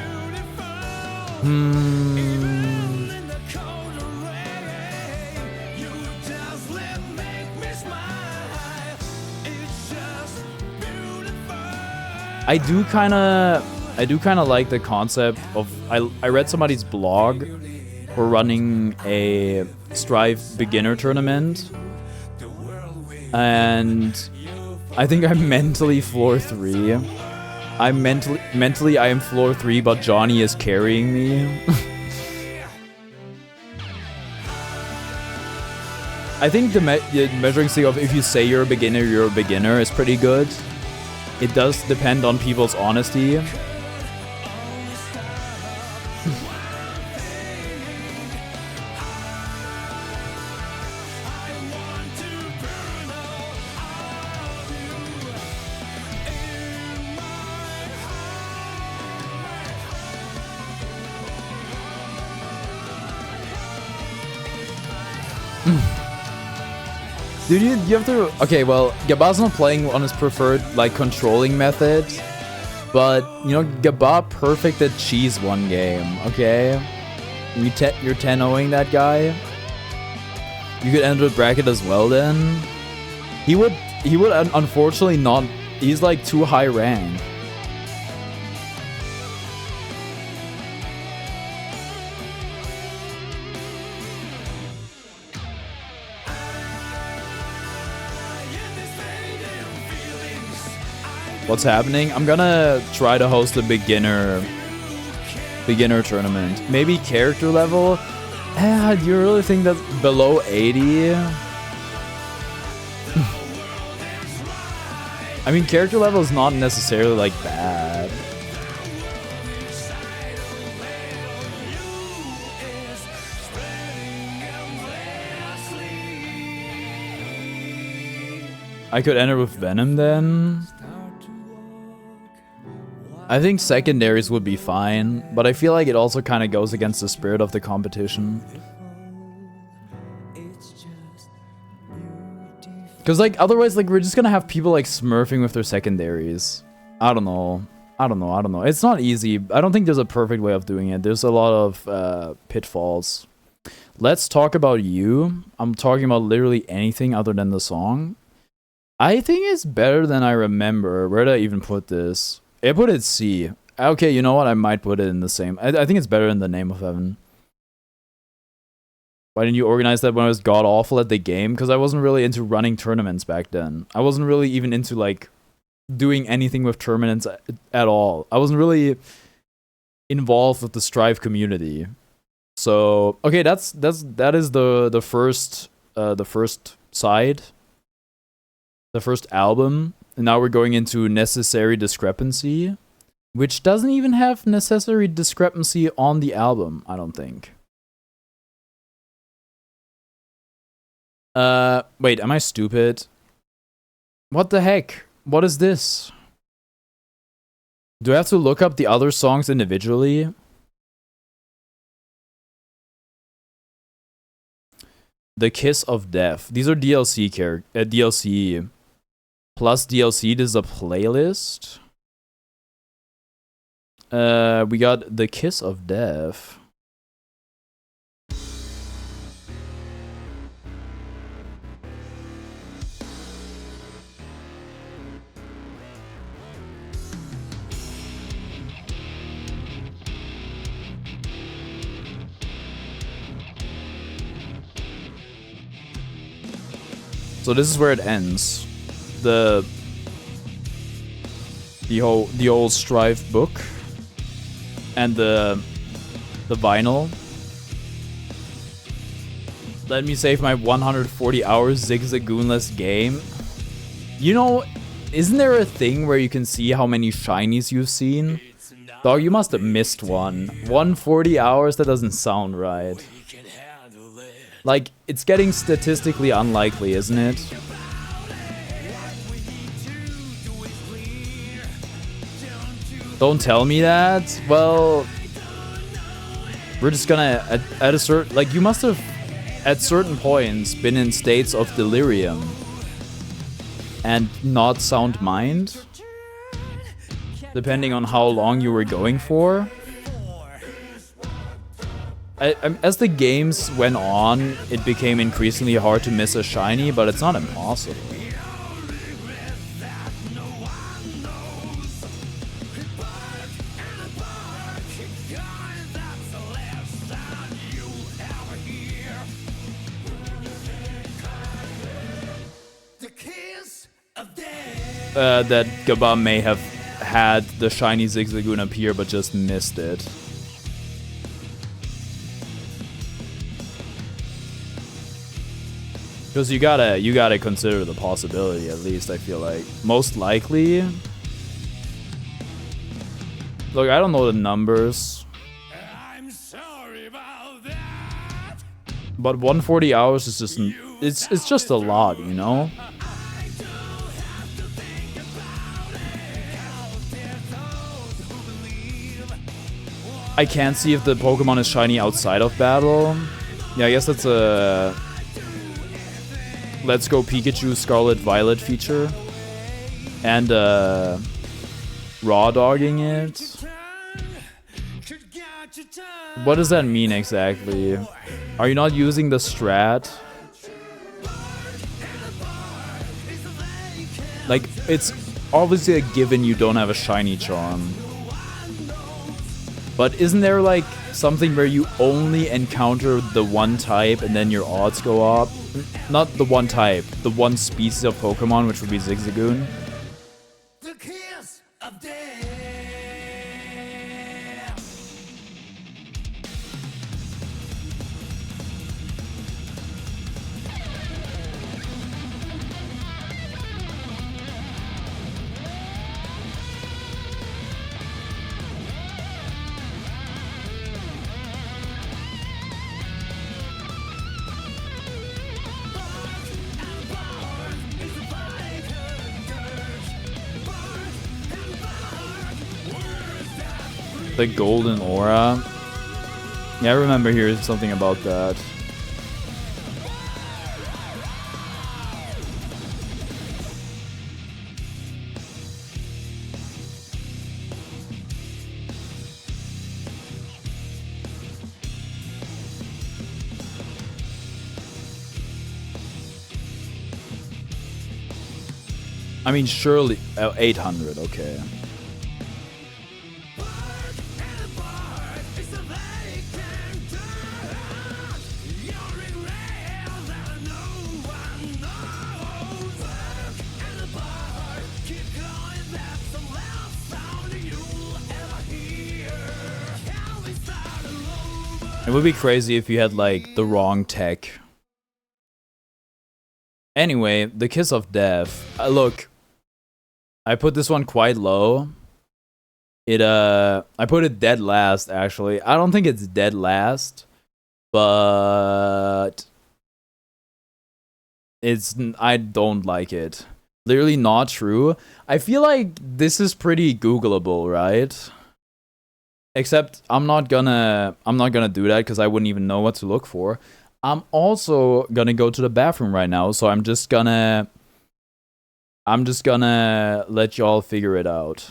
I do kind of like the concept of I read somebody's blog for running a Strive beginner tournament, and I think I'm mentally floor 3. Mentally I am floor 3, but Johnny is carrying me. I think the measuring stick of if you say you're a beginner is pretty good. It does depend on people's honesty. Dude, you have to... Okay, well, Gaba's not playing on his preferred, like, controlling method. But, you know, Gaba perfected cheese one game, okay? You're 10-0ing that guy. You could enter the bracket as well then. He would unfortunately not... He's, like, too high rank. What's happening? I'm gonna try to host a beginner tournament. Maybe character level? Do you really think that's below 80? I mean, character level is not necessarily like bad. I could enter with Venom then. I think secondaries would be fine, but I feel like it also kind of goes against the spirit of the competition. Because, like, otherwise, like, we're just gonna have people, like, smurfing with their secondaries. I don't know. It's not easy. I don't think there's a perfect way of doing it. There's a lot of pitfalls. Let's talk about you. I'm talking about literally anything other than the song. I think it's better than I remember. Where did I even put this? I put it C. Okay, you know what? I might put it in the same. I think it's better in the Name of Heaven. Why didn't you organize that when I was god-awful at the game? Because I wasn't really into running tournaments back then. I wasn't really even into, like, doing anything with tournaments at all. I wasn't really involved with the Strive community. So, okay, that is the first side. The first album. And now we're going into Necessary Discrepancy, which doesn't even have Necessary Discrepancy on the album, I don't think. Wait, am I stupid? What the heck? What is this? Do I have to look up the other songs individually? The Kiss of Death. These are DLC DLC. Plus DLC, this is a playlist. We got The Kiss of Death. So this is where it ends. The old Strive book and the vinyl. Let me save my 140 hours Zigzagoonless game. You know, isn't there a thing where you can see how many shinies you've seen? Dog, you must have missed one. 140 hours? That doesn't sound right. Like, it's getting statistically unlikely, isn't it? Don't tell me that. Well, we're just gonna at a certain, like, you must have at certain points been in states of delirium and not sound mind, depending on how long you were going for. As the games went on, it became increasingly hard to miss a shiny, but it's not impossible. That Gaba may have had the shiny Zigzagoon appear, but just missed it. Because you gotta consider the possibility, at least, I feel like. Most likely... Look, I don't know the numbers. I'm sorry about that. But 140 hours is just... It's just a lot, you know? I can't see if the Pokemon is shiny outside of battle. Yeah, I guess that's a... Let's Go Pikachu Scarlet Violet feature. And raw dogging it. What does that mean exactly? Are you not using the strat? Like, it's obviously a given you don't have a shiny charm. But isn't there, like, something where you only encounter the one type and then your odds go up? Not the one type, the one species of Pokemon, which would be Zigzagoon. The Kiss of Death. The golden aura. Yeah, I remember hearing something about that. I mean, surely 800. Okay. It would be crazy if you had like the wrong tech. Anyway, the Kiss of Death. Look, I put this one quite low. I put it dead last, actually. I don't think it's dead last, but I don't like it. Literally not true. I feel like this is pretty Googleable, right? Except I'm not gonna do that because I wouldn't even know what to look for. I'm also gonna go to the bathroom right now, so I'm just gonna let y'all figure it out.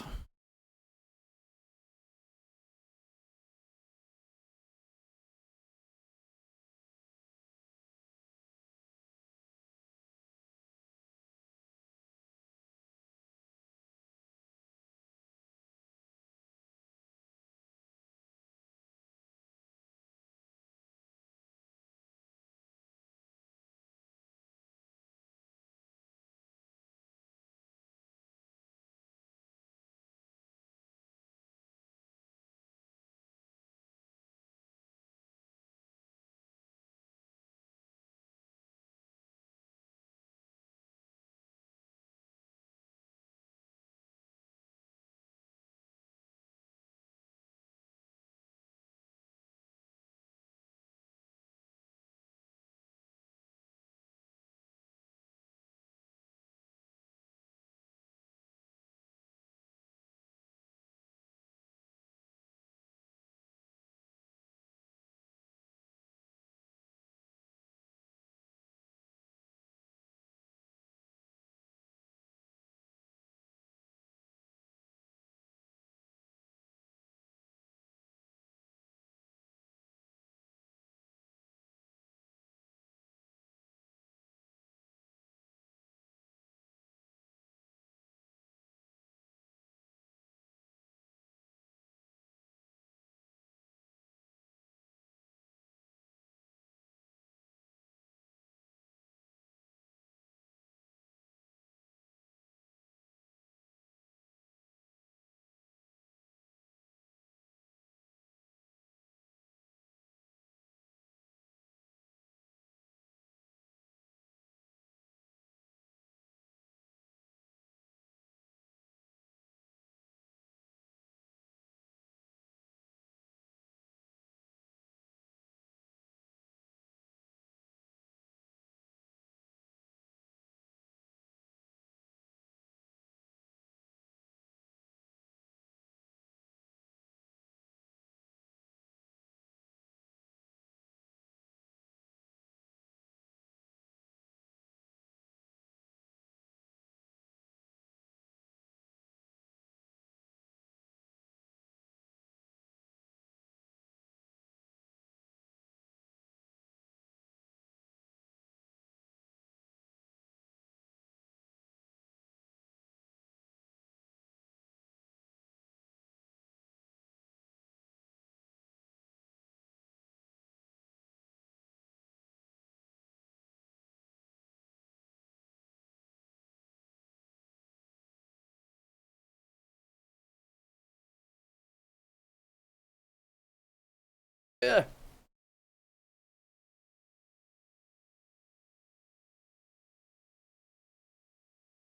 Yeah.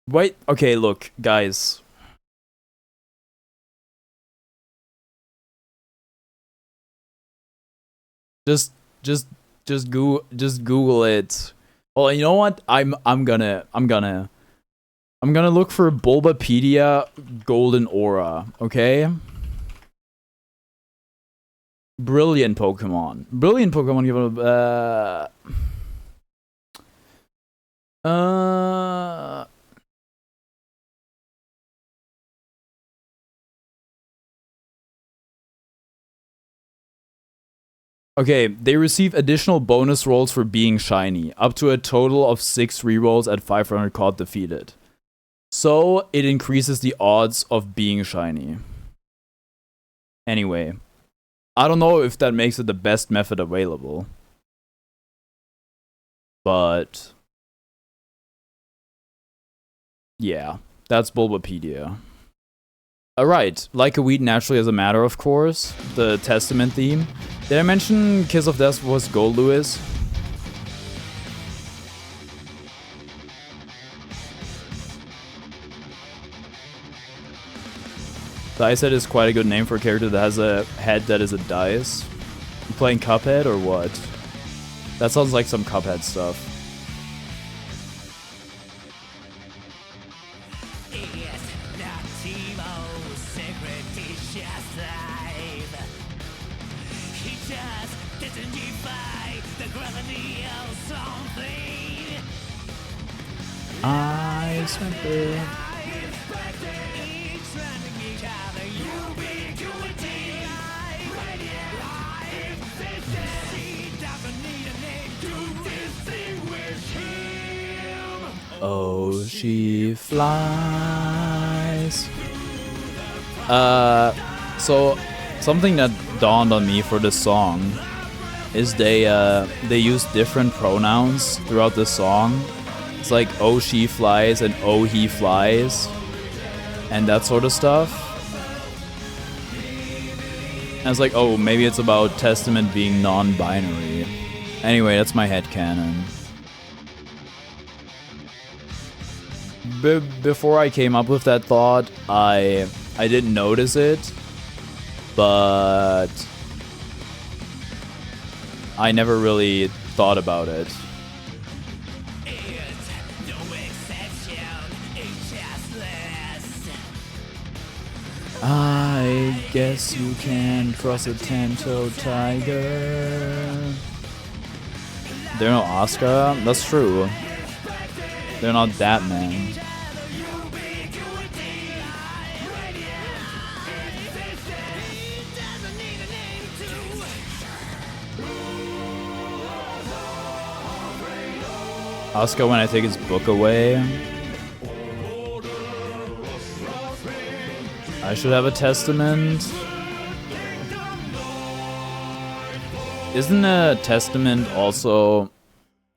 Wait, okay, look, guys. Just Google it. Well, you know what? I'm gonna look for Bulbapedia Golden Aura, okay? Brilliant Pokemon. Brilliant Pokemon give Okay, they receive additional bonus rolls for being shiny, up to a total of 6 rerolls at 500 caught defeated. So, it increases the odds of being shiny. Anyway, I don't know if that makes it the best method available. But yeah, that's Bulbapedia. Alright, like a weed naturally as a matter of course, the Testament theme. Did I mention Kiss of Death was Gold Lewis? Dice Head is quite a good name for a character that has a head that is a dice. You playing Cuphead or what? That sounds like some Cuphead stuff. I simply... Oh, she flies. So something that dawned on me for this song is they use different pronouns throughout the song. It's like oh she flies and oh he flies and that sort of stuff. And it's like, oh, maybe it's about Testament being non-binary. Anyway, that's my headcanon. Before I came up with that thought, I didn't notice it, but I never really thought about it. I guess you can cross a 10-toed tiger. They're no Oscar? That's true. They're not that man. Oscar when I take his book away. I should have a testament. Isn't a testament also...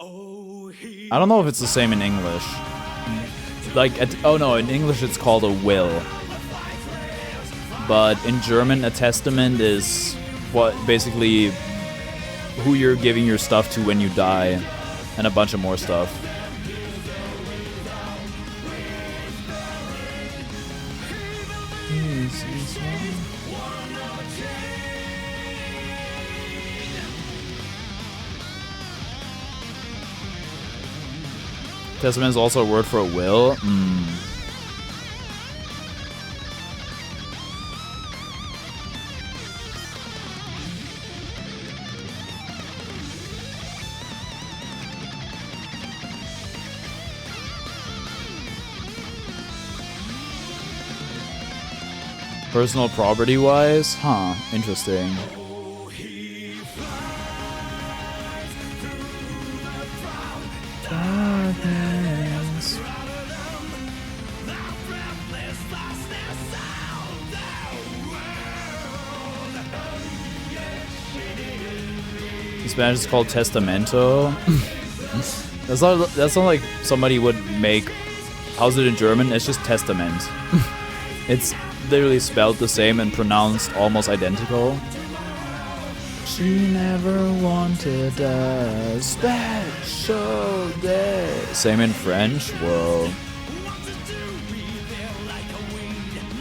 I don't know if it's the same in English. Like, oh no, in English it's called a will. But in German, a testament is what basically who you're giving your stuff to when you die, and a bunch of more stuff. Testament is also a word for a will. Personal property wise? Huh, interesting. In Spanish it's called testamento. That's not like somebody would make. How's it in German? It's just testament. It's literally spelled the same and pronounced almost identical. She never wanted a special day. Same in French. Whoa.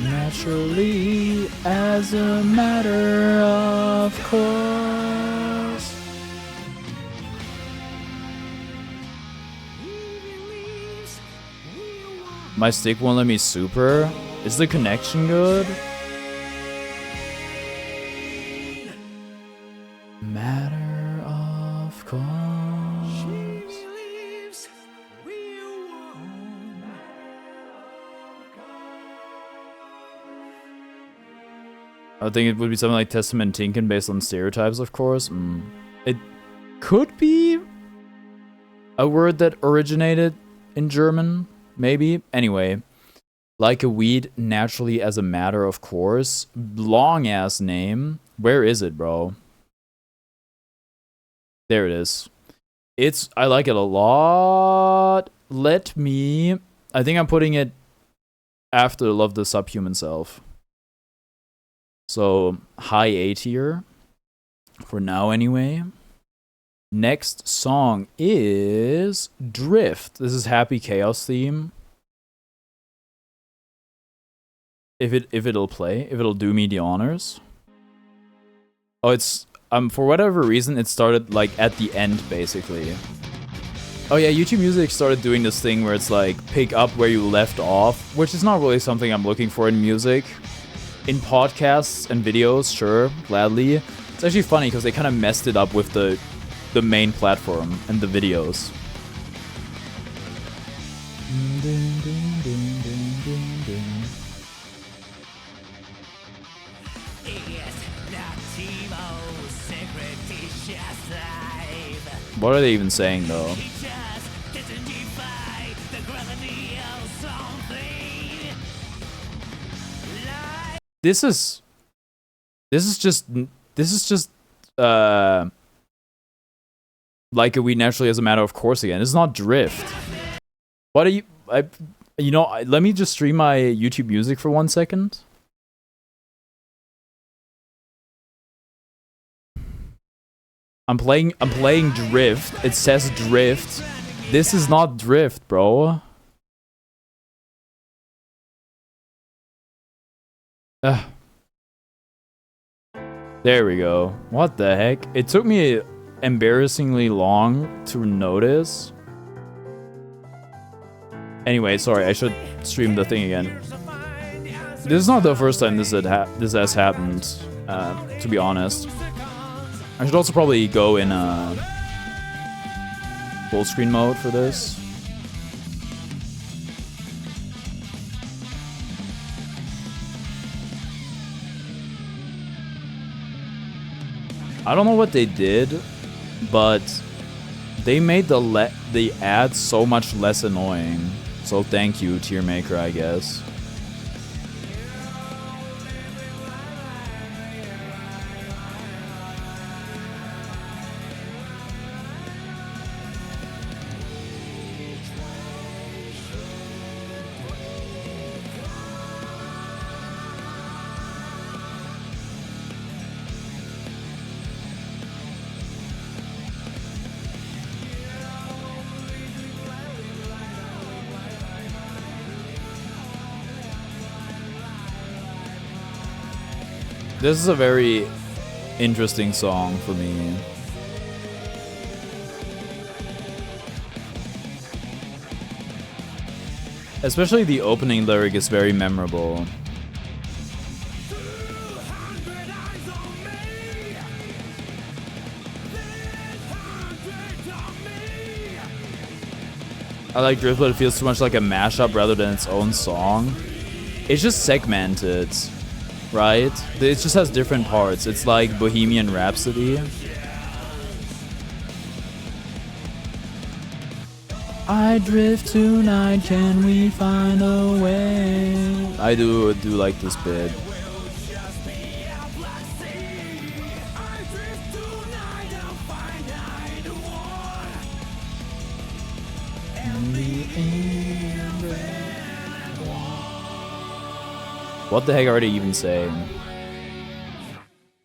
Naturally, as a matter of course. My stick won't let me super. Is the connection good? I think it would be something like Testament Tinken based on stereotypes, of course. It could be a word that originated in German, maybe. Anyway, like a weed, naturally as a matter of course. Long ass name. Where is it, bro? There it is. I like it a lot. I think I'm putting it after Love the Subhuman Self. So, high A tier. For now, anyway. Next song is Drift. This is Happy Chaos theme. If it'll play, if it'll do me the honors. Oh, it's for whatever reason it started like at the end basically. Oh yeah, YouTube Music started doing this thing where it's like pick up where you left off, which is not really something I'm looking for in music. In podcasts and videos, sure, gladly. It's actually funny because they kind of messed it up with the main platform and the videos. What are they even saying though? This is just like a weed naturally as a matter of course again. It's not Drift. What are you? Let me just stream my YouTube Music for 1 second. I'm playing Drift. It says Drift. This is not Drift, bro. There we go. What the heck? It took me embarrassingly long to notice. Anyway, sorry, I should stream the thing again. This is not the first time this has happened, to be honest. I should also probably go in full screen mode for this. I don't know what they did, but they made the ad so much less annoying. So thank you, Tier Maker, I guess. This is a very interesting song for me. Especially the opening lyric is very memorable. I like Drift, but it feels too much like a mashup rather than its own song. It's just segmented. Right? It just has different parts. It's like Bohemian Rhapsody. I drift tonight, can we find a way? I do like this bit. What the heck are they even saying?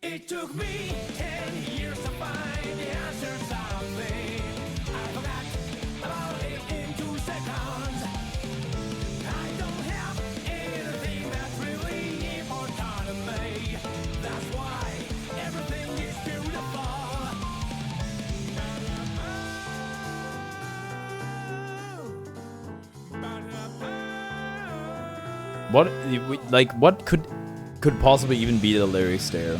It took me 10 years to find the answer to something. I forgot about it in 2 seconds. I don't have anything that's really important to me. That's why everything is beautiful. What could possibly even be the lyrics there?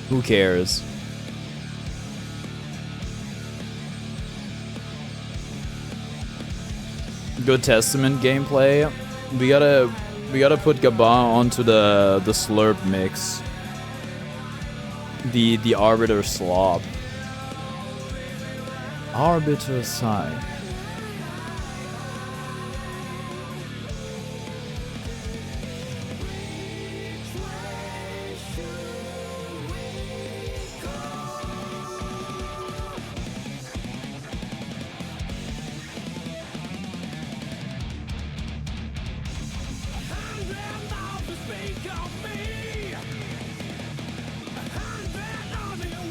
Who cares? Good Testament gameplay. We gotta put Gabon onto the slurp mix. the Arbiter slop. Arbiter side.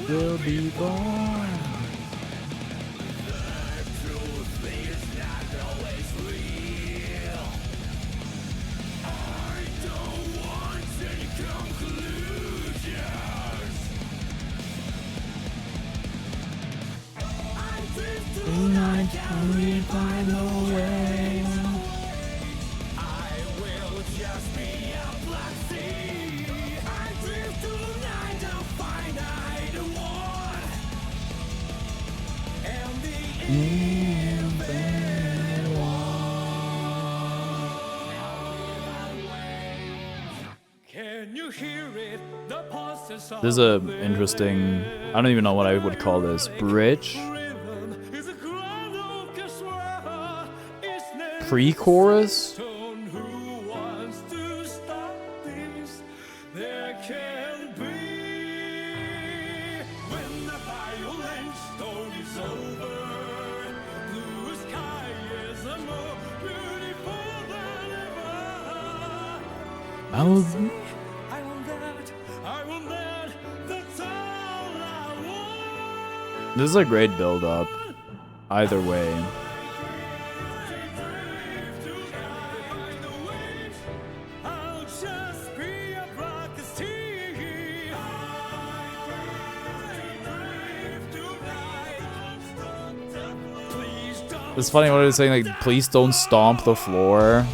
Will be born. Tonight, we find a way. I will just be a black sea. I drift tonight to find I the one. And the infinite one. Can you hear it? The pulses of This is a interesting, I don't even know what I would call this, bridge? Pre-chorus? This is a great build-up, either way. It's funny what I was saying, like, please don't stomp the floor.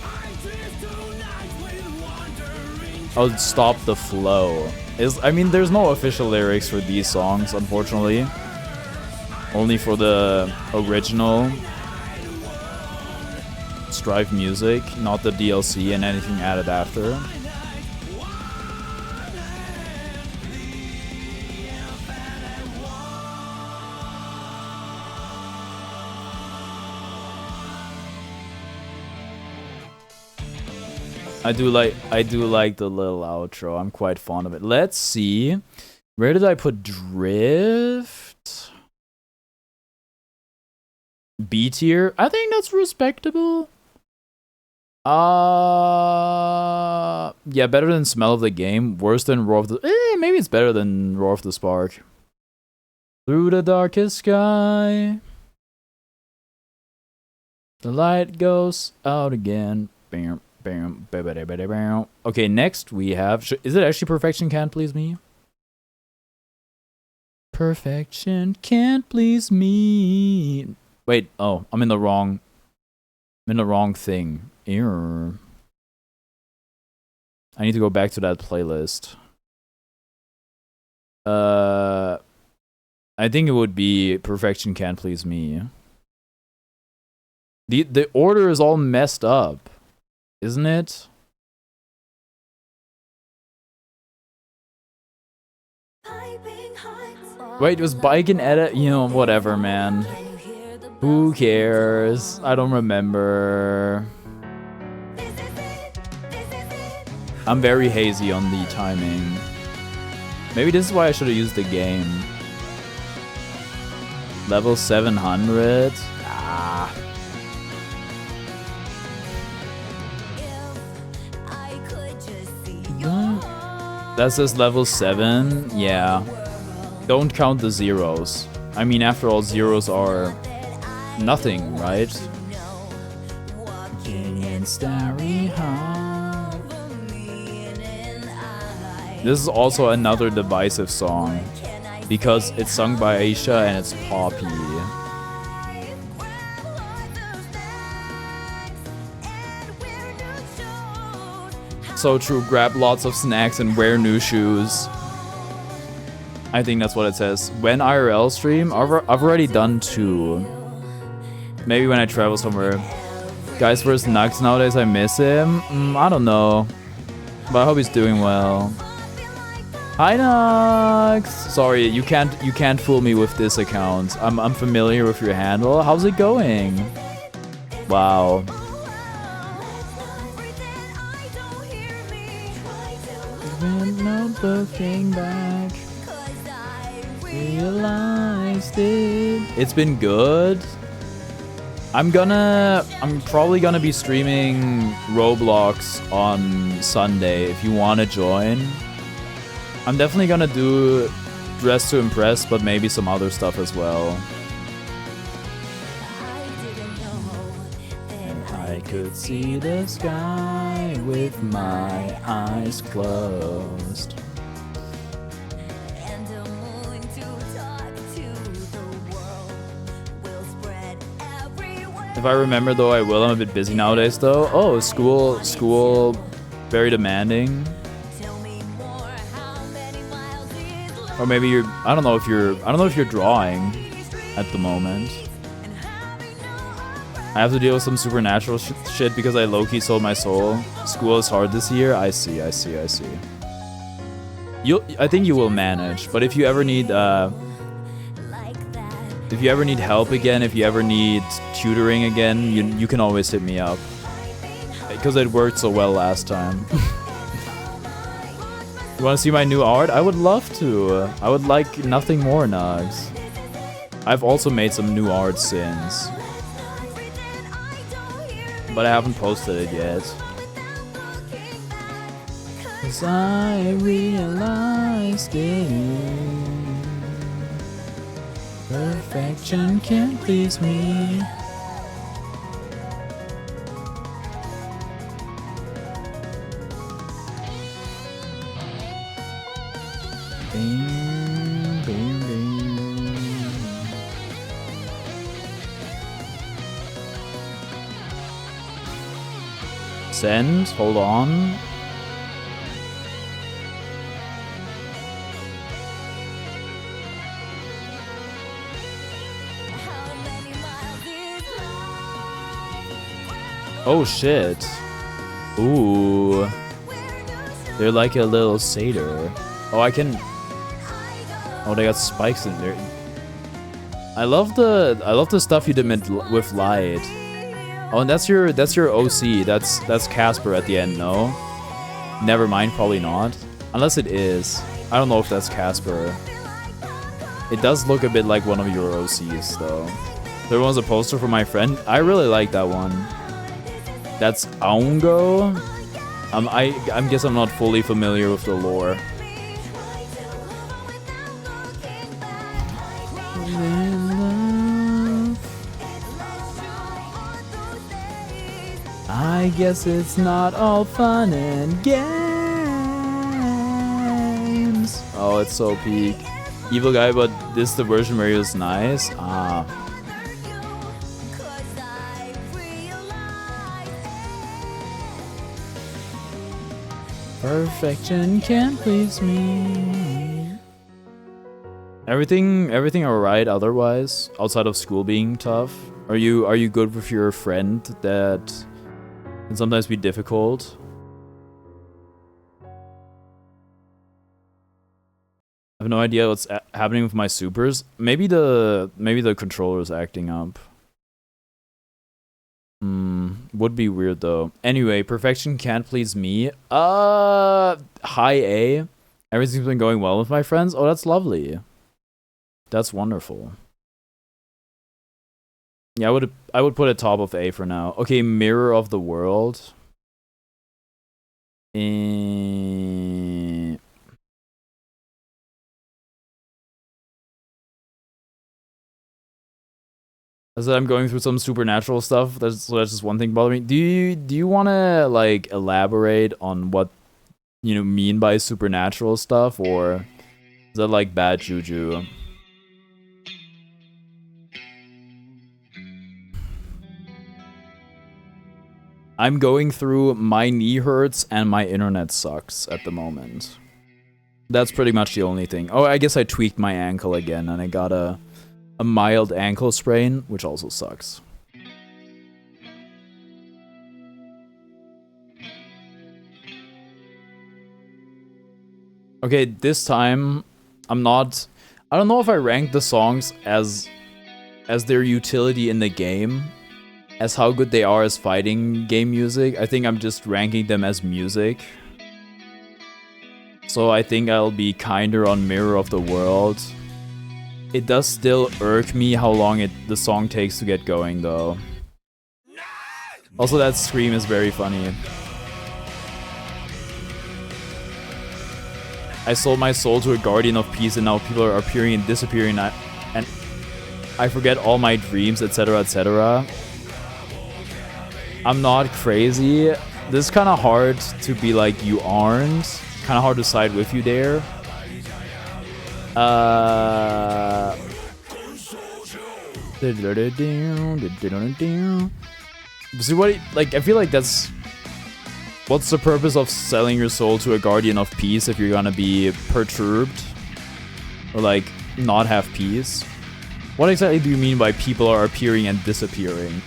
Oh, stop the flow. I mean, there's no official lyrics for these songs, unfortunately. Only for the original Strive music, not the DLC and anything added after. I do like the little outro. I'm quite fond of it. Let's see. Where did I put Drift? B tier? I think that's respectable. Yeah, better than Smell of the Game. Worse than Roar of the... maybe it's better than Roar of the Spark. Through the darkest sky, the light goes out again. Bam. Okay, next we have... Is it actually Perfection Can't Please Me? Perfection can't please me. Wait, oh, I'm in the wrong thing. Error. I need to go back to that playlist. I think it would be Perfection Can't Please Me. The order is all messed up. Isn't it? Wait, was Bike and Edit? You know, whatever, man. Who cares? I don't remember. I'm very hazy on the timing. Maybe this is why I should have used the game. Level 700? Ah. That says level 7? Yeah. Don't count the zeros. I mean, after all, zeros are nothing, right? This is also another divisive song because it's sung by Aisha and it's poppy. So true, grab lots of snacks and wear new shoes. I think that's what it says. When IRL stream, I've already done 2. Maybe when I travel somewhere. Guys, where's Nux nowadays? I miss him. I don't know. But I hope he's doing well. Hi Nox! Sorry, you can't fool me with this account. I'm familiar with your handle. How's it going? Wow. Not looking back. Realized it. It's been good. I'm probably gonna be streaming Roblox on Sunday if you wanna join. I'm definitely gonna do Dress to Impress, but maybe some other stuff as well. And I could see the sky with my eyes closed. If I remember though, I will. I'm a bit busy nowadays though. Oh, school, very demanding. Or maybe you're, I don't know if you're drawing at the moment. I have to deal with some supernatural shit because I low-key sold my soul. School is hard this year. I see. I think you will manage, but if you ever need help again, if you ever need tutoring again, you can always hit me up. Because it worked so well last time. You want to see my new art? I would love to. I would like nothing more, Nugs. I've also made some new art since. But I haven't posted it yet. 'Cause I realized it. Perfection can't please me. Bing, bing, bing. Send, hold on. Oh shit. Ooh. They're like a little satyr. Oh, I can... Oh, they got spikes in there. I love the stuff you did with light. Oh, and that's your OC. That's Casper at the end, no? Never mind, probably not. Unless it is. I don't know if that's Casper. It does look a bit like one of your OCs, though. There was a poster for my friend. I really like that one. That's Aungo. I guess I'm not fully familiar with the lore. I guess it's not all fun and games. Oh, it's so peak. Evil guy, but this is the version where he was nice. Ah. Perfection can't please me. Everything alright otherwise, outside of school being tough? Are you good with your friend that can sometimes be difficult? I have no idea what's happening with my supers. Maybe the controller's acting up. Would be weird though. Anyway, perfection can't please me. High A. Everything's been going well with my friends. Oh, that's lovely. That's wonderful. Yeah, I would put it top of A for now. Okay, Mirror of the World. As I'm going through some supernatural stuff. That's just one thing bothering me. Do you want to like elaborate on what you mean by supernatural stuff, or is that like bad juju? I'm going through my knee hurts and my internet sucks at the moment. That's pretty much the only thing. Oh, I guess I tweaked my ankle again and I got a mild ankle sprain, which also sucks. Okay, this time I don't know if I rank the songs as their utility in the game, as how good they are as fighting game music. I think I'm just ranking them as music. So I think I'll be kinder on Mirror of the World. It does still irk me how long the song takes to get going though. Also, that scream is very funny. I sold my soul to a guardian of peace and now people are appearing and disappearing and I forget all my dreams, etc, etc. I'm not crazy. This is kind of hard to be like you aren't. Kind of hard to side with you there. See what? Like, I feel like that's... What's the purpose of selling your soul to a guardian of peace if you're gonna be perturbed? Or like, not have peace? What exactly do you mean by people are appearing and disappearing?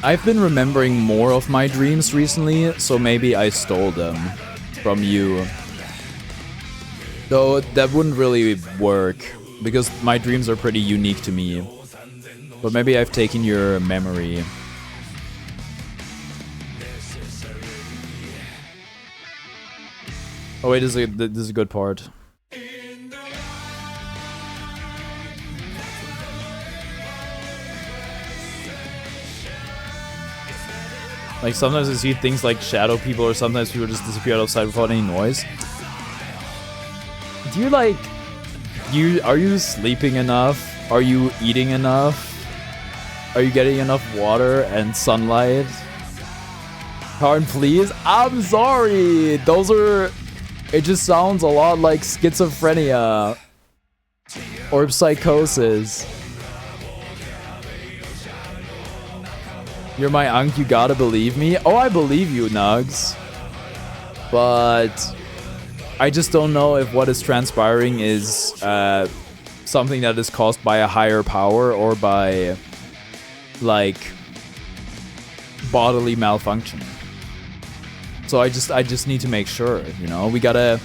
I've been remembering more of my dreams recently, so maybe I stole them from you. Though that wouldn't really work, because my dreams are pretty unique to me. But maybe I've taken your memory. Oh wait, this is a good part. Like, sometimes I see things like shadow people, or sometimes people just disappear outside without any noise. Do you, like... Are you sleeping enough? Are you eating enough? Are you getting enough water and sunlight? Karn, please? I'm sorry! Those are... It just sounds a lot like schizophrenia. Or psychosis. You're my unk, you gotta believe me. Oh, I believe you, Nugs. But I just don't know if what is transpiring is something that is caused by a higher power or by, like, bodily malfunction. So I just need to make sure, you know? We gotta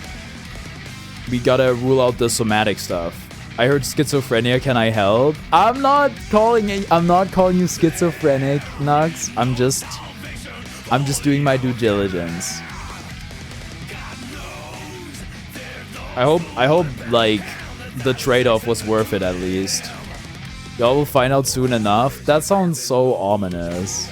rule out the somatic stuff. I heard schizophrenia, can I help? I'm not calling you schizophrenic, Nugs. I'm just doing my due diligence. I hope like the trade-off was worth it at least. Y'all will find out soon enough. That sounds so ominous.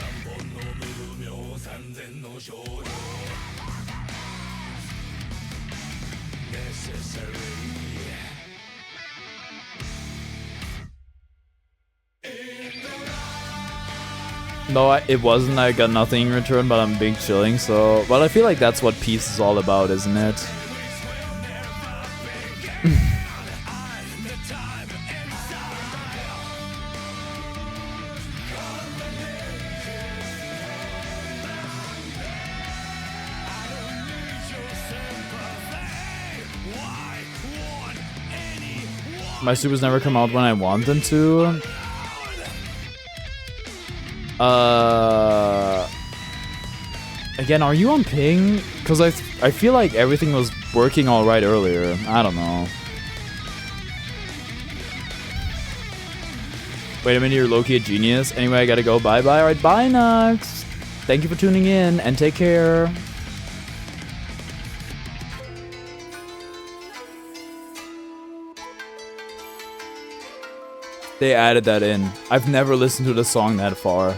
No, it wasn't. I got nothing in return, but I'm big chilling, so... Well, I feel like that's what peace is all about, isn't it? My supers never come out when I want them to. Again, are you on ping? Because I feel like everything was working alright earlier. I don't know. Wait a minute, you're low-key a genius. Anyway, I gotta go. Bye-bye. Alright, bye, Nux. Thank you for tuning in, and take care. They added that in. I've never listened to the song that far.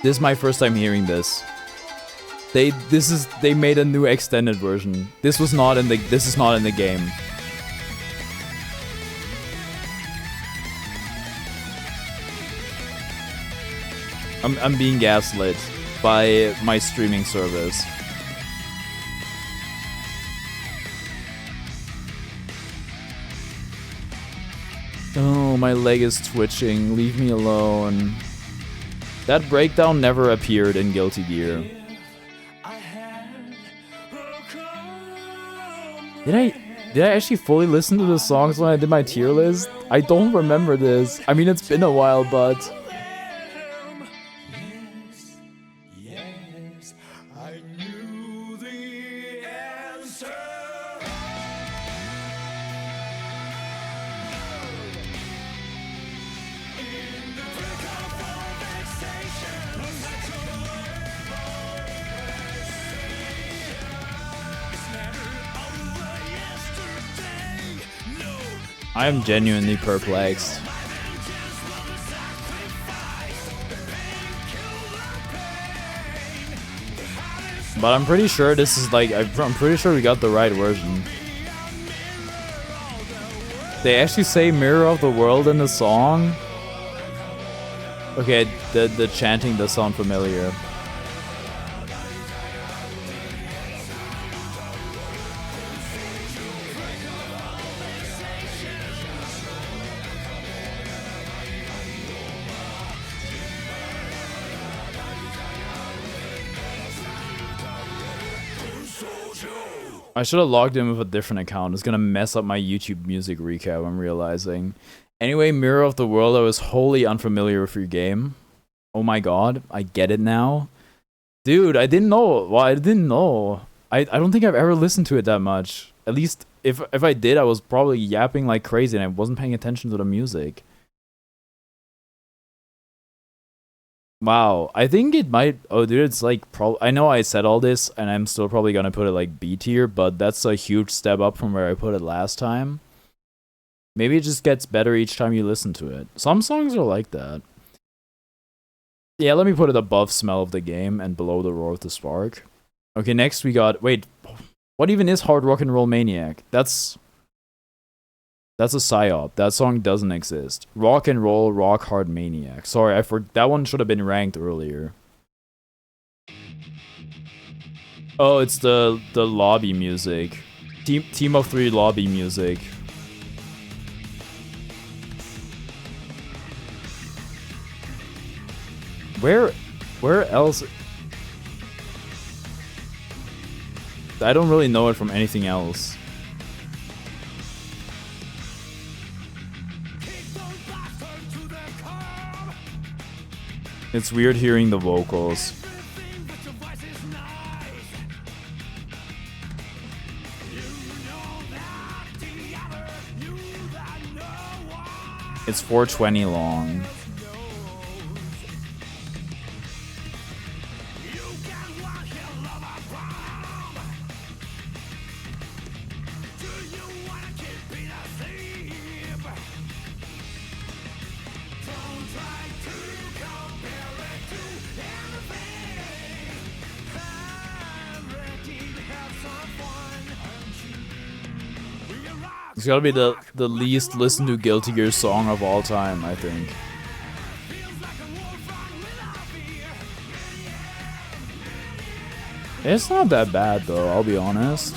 This is my first time hearing this. They made a new extended version. This is not in the game. I'm being gaslit by my streaming service. Oh, my leg is twitching. Leave me alone. That breakdown never appeared in Guilty Gear. Did I? Did I actually fully listen to the songs when I did my tier list? I don't remember this. I mean, it's been a while, but... Yes, I knew the answer. In the break of all vexation, unnatural it's never over yesterday. No, I am genuinely perplexed. But I'm pretty sure this is like, I'm pretty sure we got the right version. They actually say Mirror of the World in the song? Okay, the chanting does sound familiar. I should have logged in with a different account. It's gonna mess up my YouTube music recap, I'm realizing. Anyway, Mirror of the World, I was wholly unfamiliar with your game. Oh my god, I get it now. Dude, I didn't know. Well, I didn't know. I don't think I've ever listened to it that much. At least, if I did, I was probably yapping like crazy and I wasn't paying attention to the music. Wow, I think it might... Oh, dude, it's like... I know I said all this, and I'm still probably gonna put it like B tier, but that's a huge step up from where I put it last time. Maybe it just gets better each time you listen to it. Some songs are like that. Yeah, let me put it above Smell of the Game and below The Roar of the Spark. Okay, next we got... Wait, what even is Hard Rock and Roll Maniac? That's a psyop. That song doesn't exist. Rock and Roll Rock Hard Maniac. Sorry, that one should have been ranked earlier. Oh, it's the lobby music. Team of 3 lobby music. Where else? I don't really know it from anything else. It's weird hearing the vocals. It's 4:20 long. It's gotta be the least listened to Guilty Gear song of all time, I think. It's not that bad though, I'll be honest.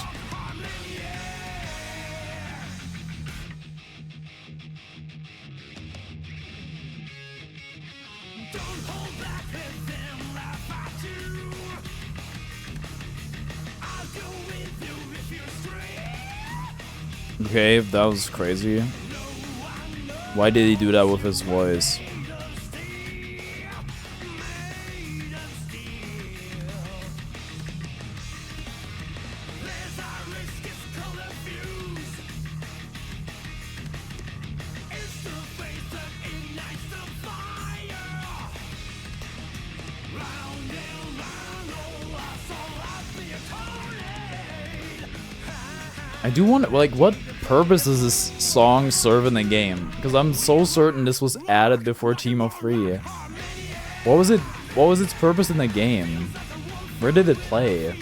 Okay, that was crazy. Why did he do that with his voice? I do wonder, like, what purpose does this song serve in the game? Because I'm so certain this was added before Team of 3. What was its purpose in the game? Where did it play?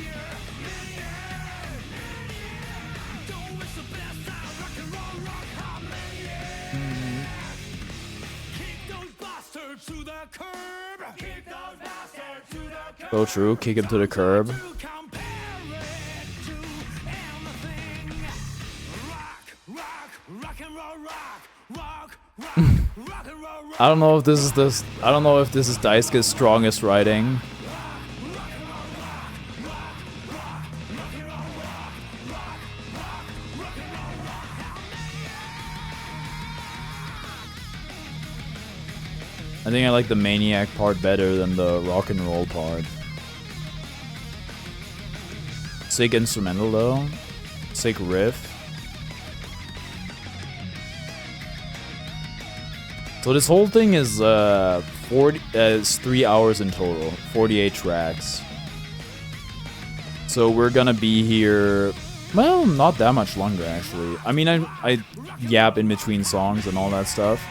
So true, kick him to the curb. I don't know if this is Daisuke's strongest writing. I think I like the Maniac part better than the rock and roll part. Sick instrumental though. Sick riff. So this whole thing is 3 hours in total, 48 tracks. So we're gonna be here, well, not that much longer actually. I mean, I yap in between songs and all that stuff.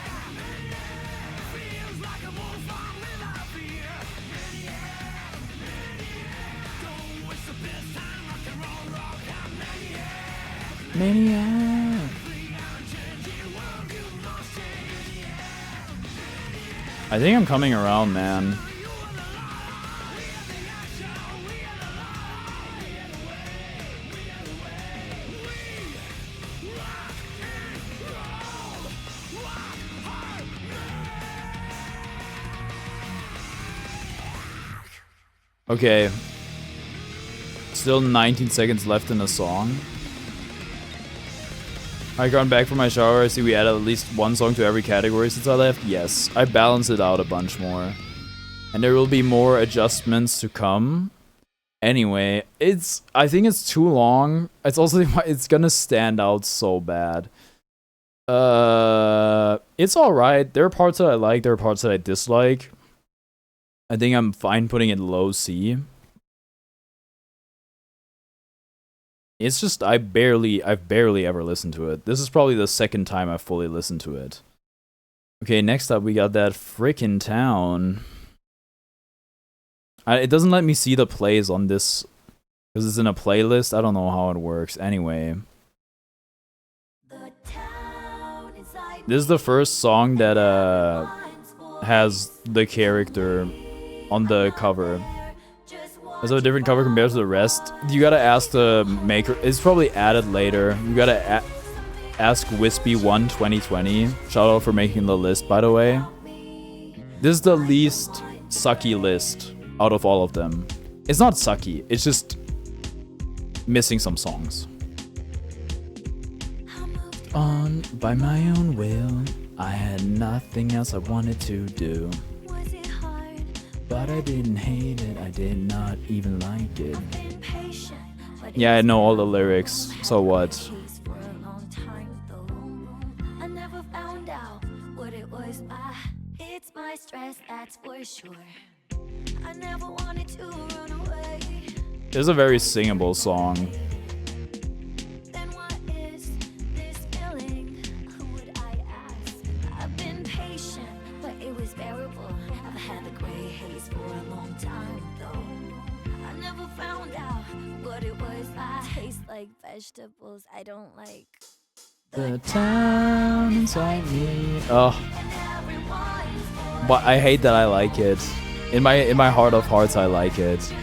Maniac. I think I'm coming around, man. Okay. Still 19 seconds left in the song. I got back from my shower. I see we added at least one song to every category since I left. Yes, I balanced it out a bunch more. And there will be more adjustments to come. Anyway, I think it's too long. It's also, it's gonna stand out so bad. It's alright. There are parts that I like, there are parts that I dislike. I think I'm fine putting it low C. It's just, I've barely ever listened to it. This is probably the second time I've fully listened to it. Okay, next up we got that frickin' town. It doesn't let me see the plays on this, because it's in a playlist. I don't know how it works. Anyway. This is the first song that has the character on the cover. It's a different cover compared to the rest. You gotta ask the maker. It's probably added later. You gotta ask Wispy1 2020. Shout out for making the list, by the way. This is the least sucky list out of all of them. It's not sucky. It's just missing some songs. On by my own will, I had nothing else I wanted to do. But I didn't hate it, I did not even like it. Yeah, I know all the lyrics, so what? I never found out what it was. It's my stress, that's for sure. I never wanted to run away. It's a very singable song. Then what is this feeling? Who would I ask? I've been patient, but it was bearable. I've had the gray haze for a long time though. I never found out what it was. I taste like vegetables I don't like. The town inside me. Oh. But I hate that I like it. In my heart of hearts, I like it.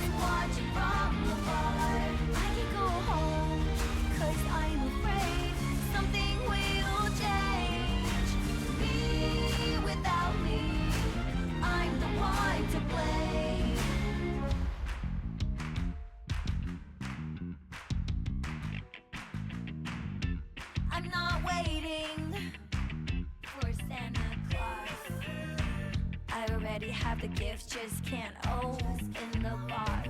I'm not waiting for Santa Claus. I already have the gifts, just can't open the box.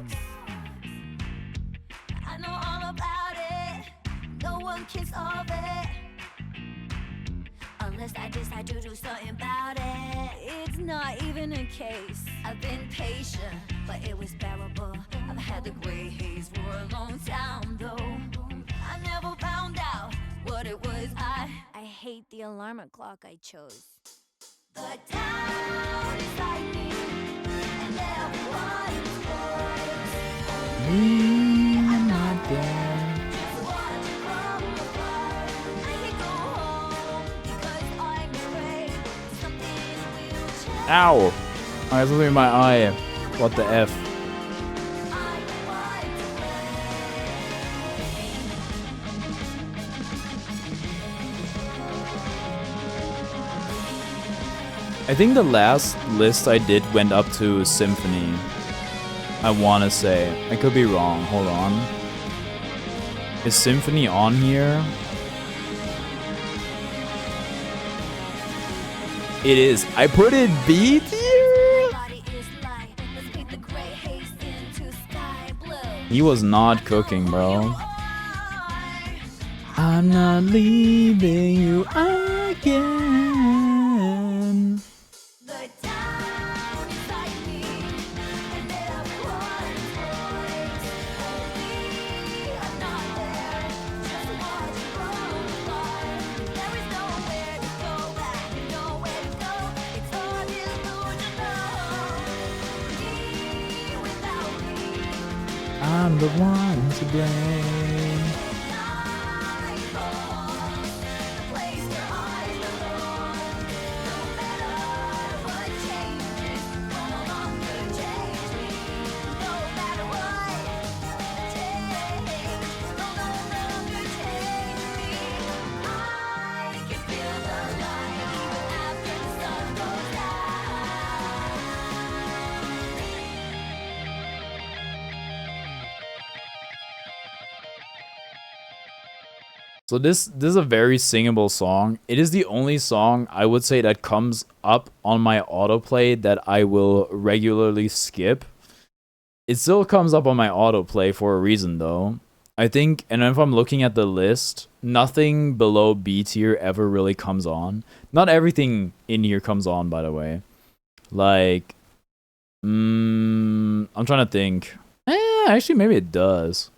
I know all about it, no one can solve it unless I decide to do something about it. It's not even a case. I've been patient, but it was bearable. I've had the gray haze for a long time though. I never found out what it was. I hate the alarm clock I chose. The town is like me, and everyone's voice. Me, I'm not there. Just watching from afar. I can go home because I'm afraid something will change. Ow! I was looking in my eye. What the F? I think the last list I did went up to Symphony. I wanna say. I could be wrong. Hold on. Is Symphony on here? It is. I put it B tier. He was not cooking, bro. I'm not leaving you again. I'm the one to blame. So this is a very singable song. It is the only song I would say that comes up on my autoplay that I will regularly skip. It still comes up on my autoplay for a reason though. I think, and if I'm looking at the list, nothing below B tier ever really comes on. Not everything in here comes on, by the way. Like, I'm trying to think. Actually, maybe it does.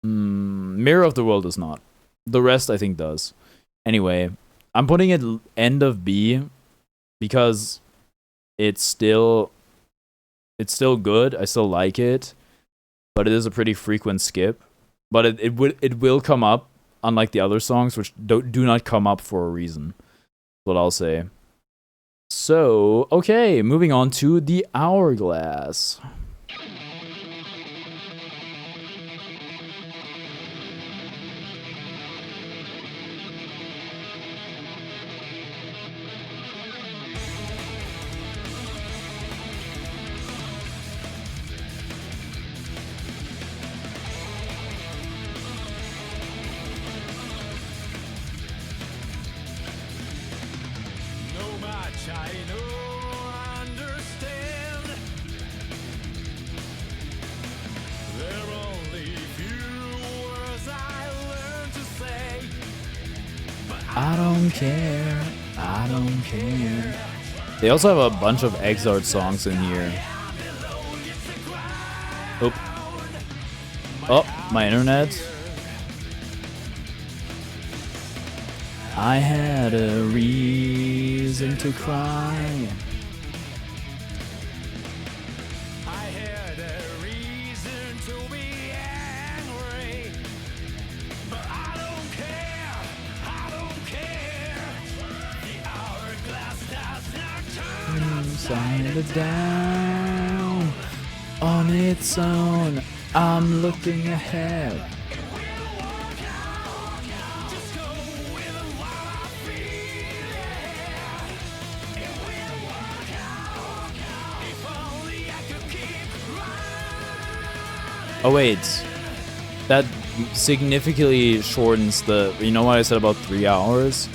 Mirror of the World does not. The rest, I think, does. Anyway, I'm putting it end of B because it's still good. I still like it, but it is a pretty frequent skip. But it will come up, unlike the other songs, which do not come up for a reason. That's what I'll say. So, okay, moving on to the Hourglass. I don't care. I don't care. They also have a bunch of Exart songs in here. Oop. Oh, my internet. I had a reason to cry. It down on its own. I'm looking ahead. Oh wait, that significantly shortens the. You know what I said about 3 hours?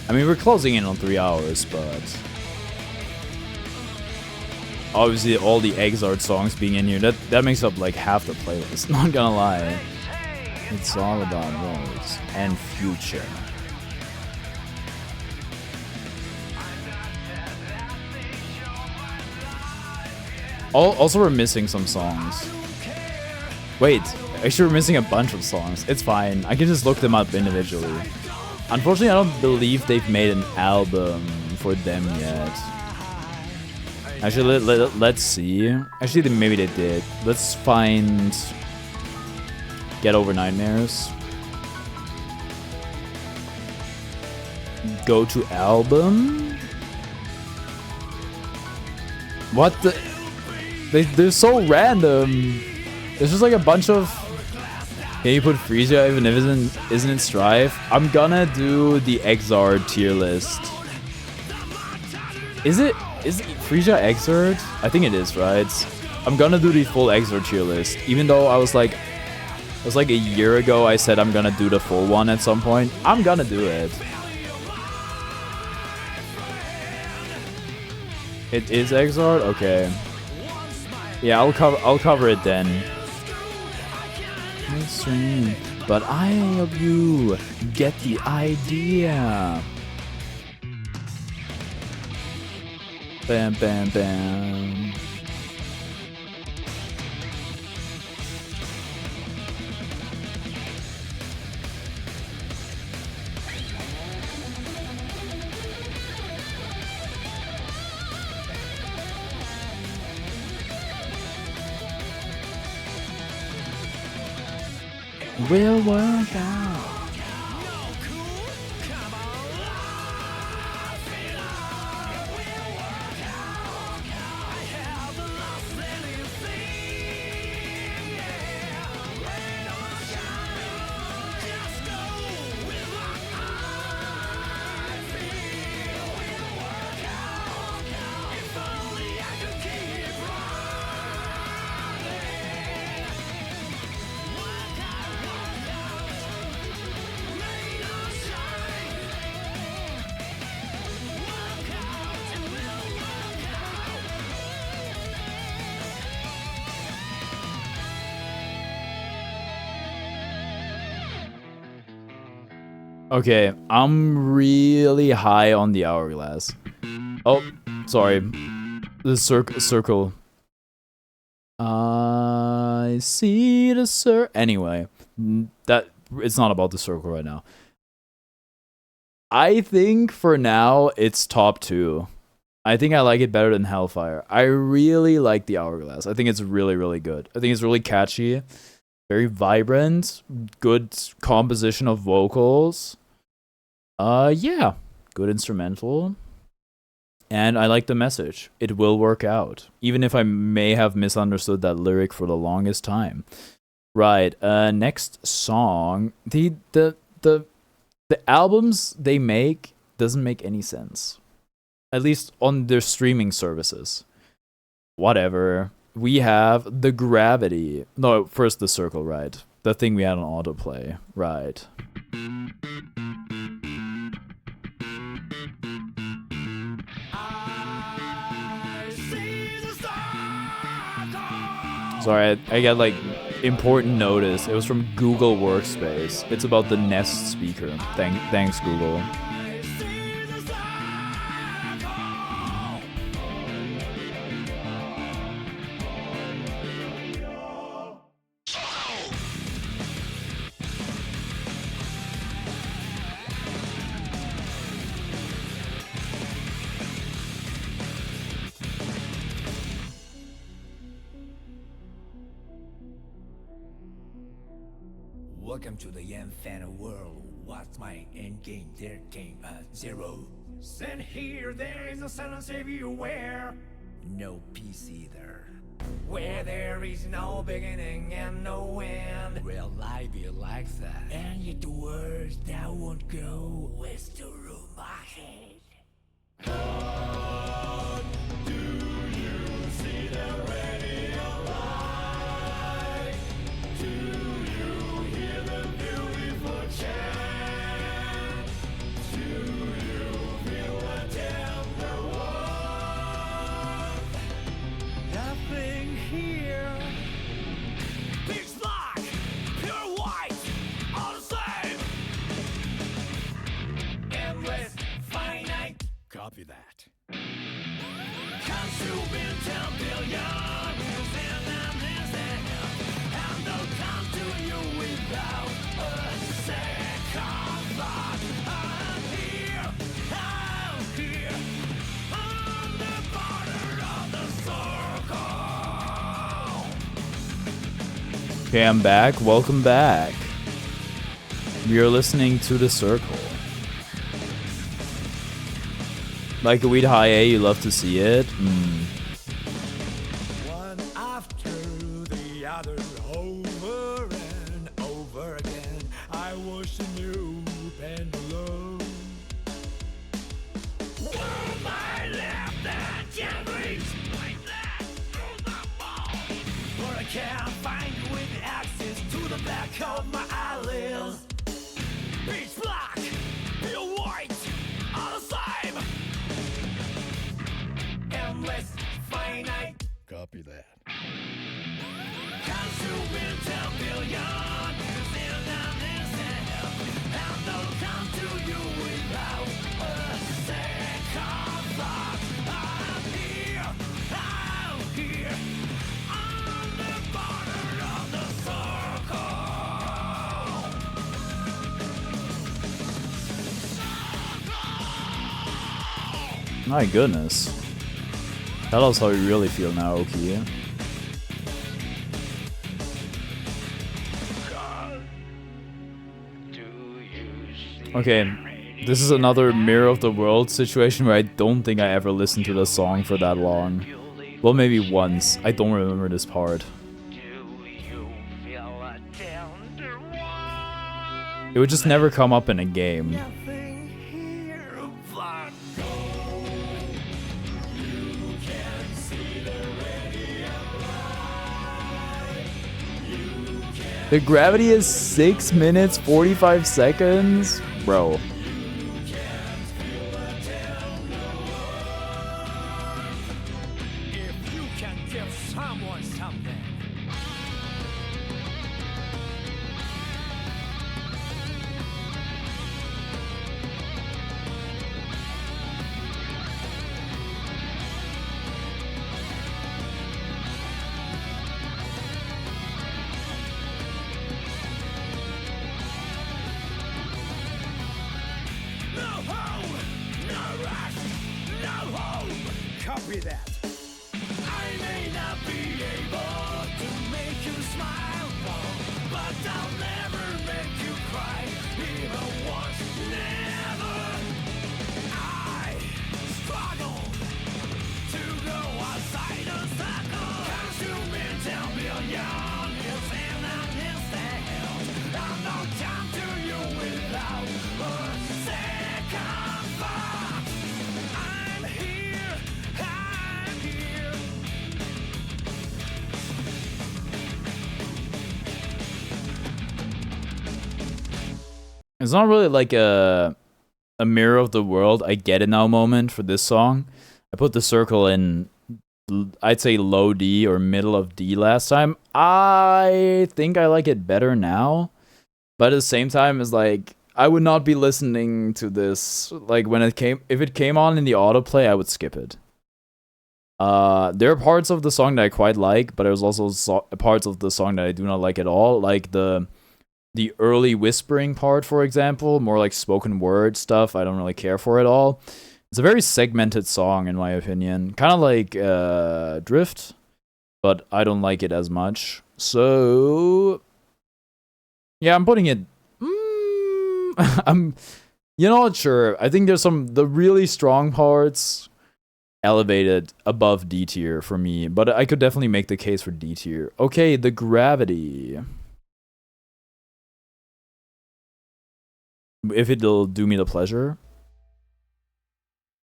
I mean, we're closing in on 3 hours, but. Obviously, all the Exart songs being in here, that makes up like half the playlist, not gonna lie. It's all about roads and future. Also, we're missing some songs. Wait, actually we're missing a bunch of songs. It's fine, I can just look them up individually. Unfortunately, I don't believe they've made an album for them yet. Actually, let's see. Actually, maybe they did. Let's find Get Over Nightmares. Go to album. What the? They're so random. There's just like a bunch of. Can you put Frisia even if it isn't in Strife? I'm gonna do the Exart tier list. Is it Frisia Exart? I think it is, right? I'm gonna do the full Exart tier list, even though it was like a year ago I said I'm gonna do the full one at some point. I'm gonna do it. It is Exart? Okay. Yeah, I'll cover it then. But I hope you get the idea. Bam, bam, bam. Will work out. Okay, I'm really high on the hourglass. Oh, sorry. The circle. I see the Anyway, that it's not about the circle right now. I think for now it's top 2. I think I like it better than Hellfire. I really like the hourglass. I think it's really, really good. I think it's really catchy, very vibrant, good composition of vocals. Yeah, good instrumental. And I like the message. It will work out. Even if I may have misunderstood that lyric for the longest time. Right, next song. The albums they make doesn't make any sense. At least on their streaming services. Whatever. We have the Gravity. No, first the Circle, right? The thing we had on autoplay. Right. Sorry, I got like important notice. It was from Google Workspace. It's about the Nest speaker. Thanks, Google. Welcome to the infinite world. What's my end game? There came a zero. Send here, there is a silence everywhere. No peace either. Where there is no beginning and no end. Will I be like that? And yet the words that won't go with the room my head. Oh, do you see the radio light? Do you hear the beautiful chant? Do you feel a tender warmth? Nothing here. Pitch black, pure white, all the same. Endless, finite. Copy that. Comes to be 10 billion, and they'll come to you without a second thought. I'm here, on the border of the circle. Okay, I'm back. Welcome back. You're listening to The Circle. Like a weed high A, you love to see it. One after the other, over and over again, I was a new pendulum. World I left that can't reach like that through the ball. For I can't find you with access to the back of my eyelids. Pitch black, pure white, all the same. Copy that. My goodness. Tell us how you really feel now, Oki. Okay, this is another Mirror of the World situation where I don't think I ever listened to the song for that long. Well, maybe once. I don't remember this part. It would just never come up in a game. The gravity is 6 minutes, 45 seconds? Bro. If you can give someone something. Copy that. I may not be able to make you smile, no, but I'll never make you cry, even once, never. I struggle to go outside the circle. Consuming 10 billion is in an instant. I'm not come to you without a second thought. I'm here, I'm here. It's not really like a Mirror of the World, I get it now moment for this song. I put the circle in, I'd say low D or middle of D last time. I think I like it better now. But at the same time, it's like, I would not be listening to this. Like, when it came, if it came on in the autoplay, I would skip it. There are parts of the song that I quite like, but there's also parts of the song that I do not like at all. Like the early whispering part, for example, more like spoken word stuff, I don't really care for at all. It's a very segmented song, in my opinion. Kind of like Drift, but I don't like it as much. So, yeah, I'm putting it... I'm, you know what, sure. I think there's the really strong parts elevated above D tier for me, but I could definitely make the case for D tier. Okay, the gravity. If it'll do me the pleasure.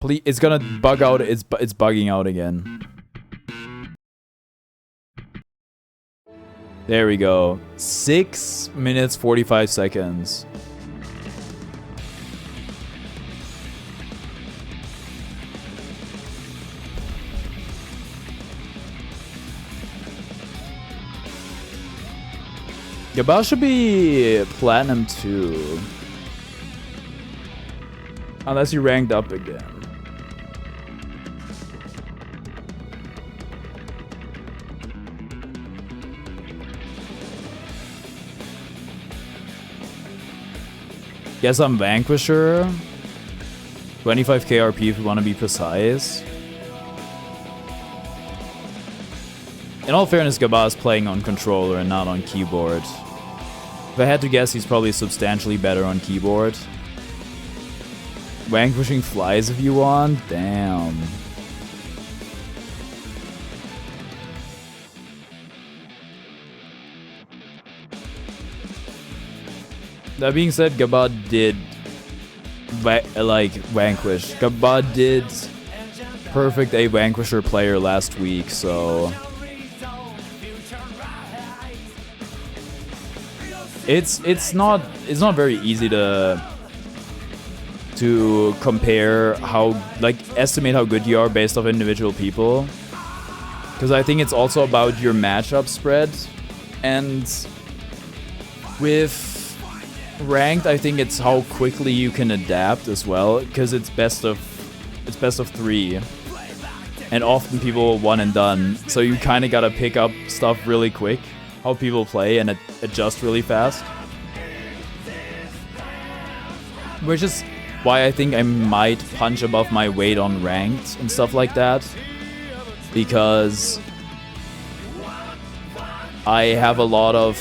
Please, it's gonna bug out. It's bugging out again. There we go. 6 minutes 45 seconds. Gabal should be platinum 2. Unless you ranked up again. Guess I'm Vanquisher. 25k RP if you want to be precise. In all fairness, Gabba is playing on controller and not on keyboard. If I had to guess, he's probably substantially better on keyboard. Vanquishing flies if you want? Damn. That being said, Gabba did Vanquish. Gabba did perfect a Vanquisher player last week, so it's not very easy to compare how, like, estimate how good you are based off individual people. Because I think it's also about your matchup spread. And with ranked, I think it's how quickly you can adapt as well. Because it's best of 3. And often people one and done. So you kind of gotta pick up stuff really quick. How people play and adjust really fast. Which is why I think I might punch above my weight on ranked and stuff like that. Because I have a lot of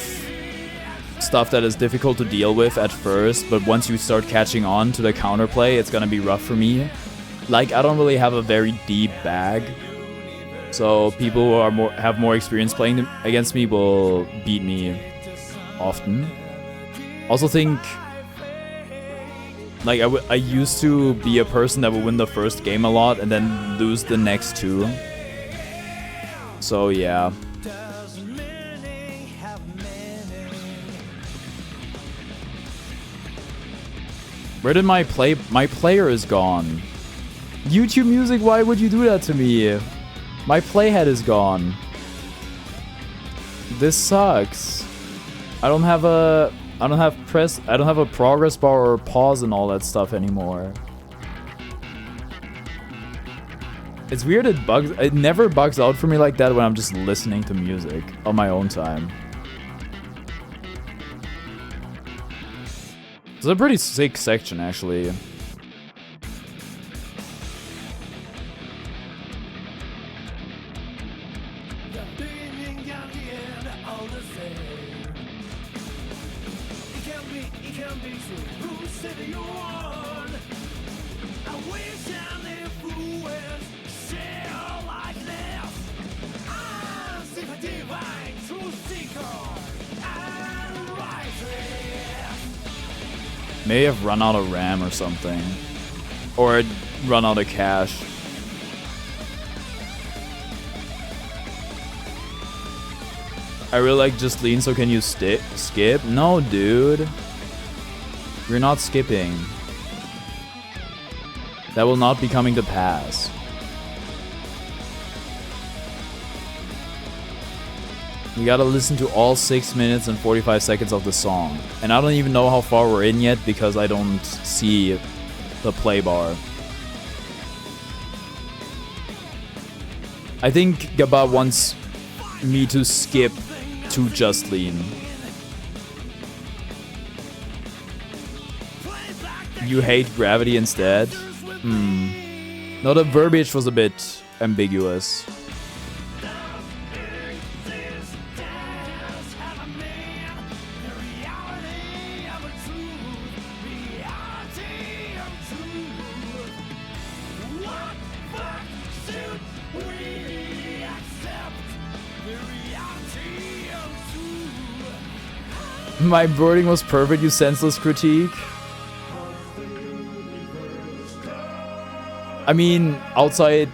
stuff that is difficult to deal with at first, but once you start catching on to the counterplay, it's gonna be rough for me. Like, I don't really have a very deep bag, so people who are have more experience playing against me will beat me often. Also think, like, I used to be a person that would win the first game a lot and then lose the next 2. So yeah. Where did my player is gone? YouTube Music, why would you do that to me? My playhead is gone. This sucks. I don't have a progress bar or pause and all that stuff anymore. It's weird it never bugs out for me like that when I'm just listening to music on my own time. It's a pretty sick section actually. May have run out of RAM or something. Or run out of cache. I really like Just Lean, so can you skip? No, dude. You're not skipping. That will not be coming to pass. You gotta listen to all 6 minutes and 45 seconds of the song. And I don't even know how far we're in yet because I don't see the play bar. I think Gaba wants me to skip to Just Lean. You hate Gravity instead? No, the verbiage was a bit ambiguous. My wording was perfect, you senseless critique. I mean, outside...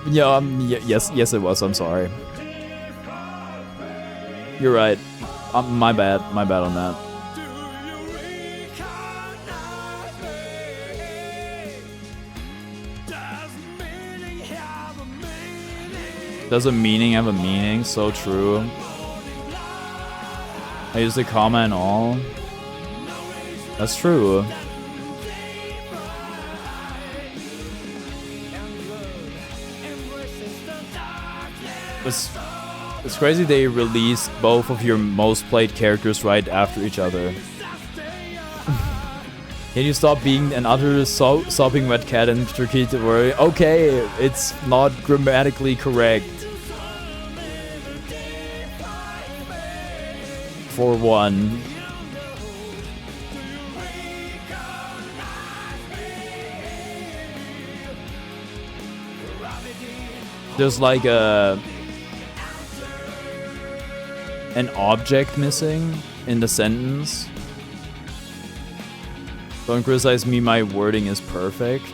Yeah, yes it was, I'm sorry. You're right. My bad on that. Does a meaning have a meaning? So true. I use the comma and all. That's true. It's crazy they released both of your most played characters right after each other. Can you stop being an utter sopping wet cat and Turkey to worry? Okay, it's not grammatically correct. For one. There's like an object missing in the sentence. Don't criticize me, my wording is perfect.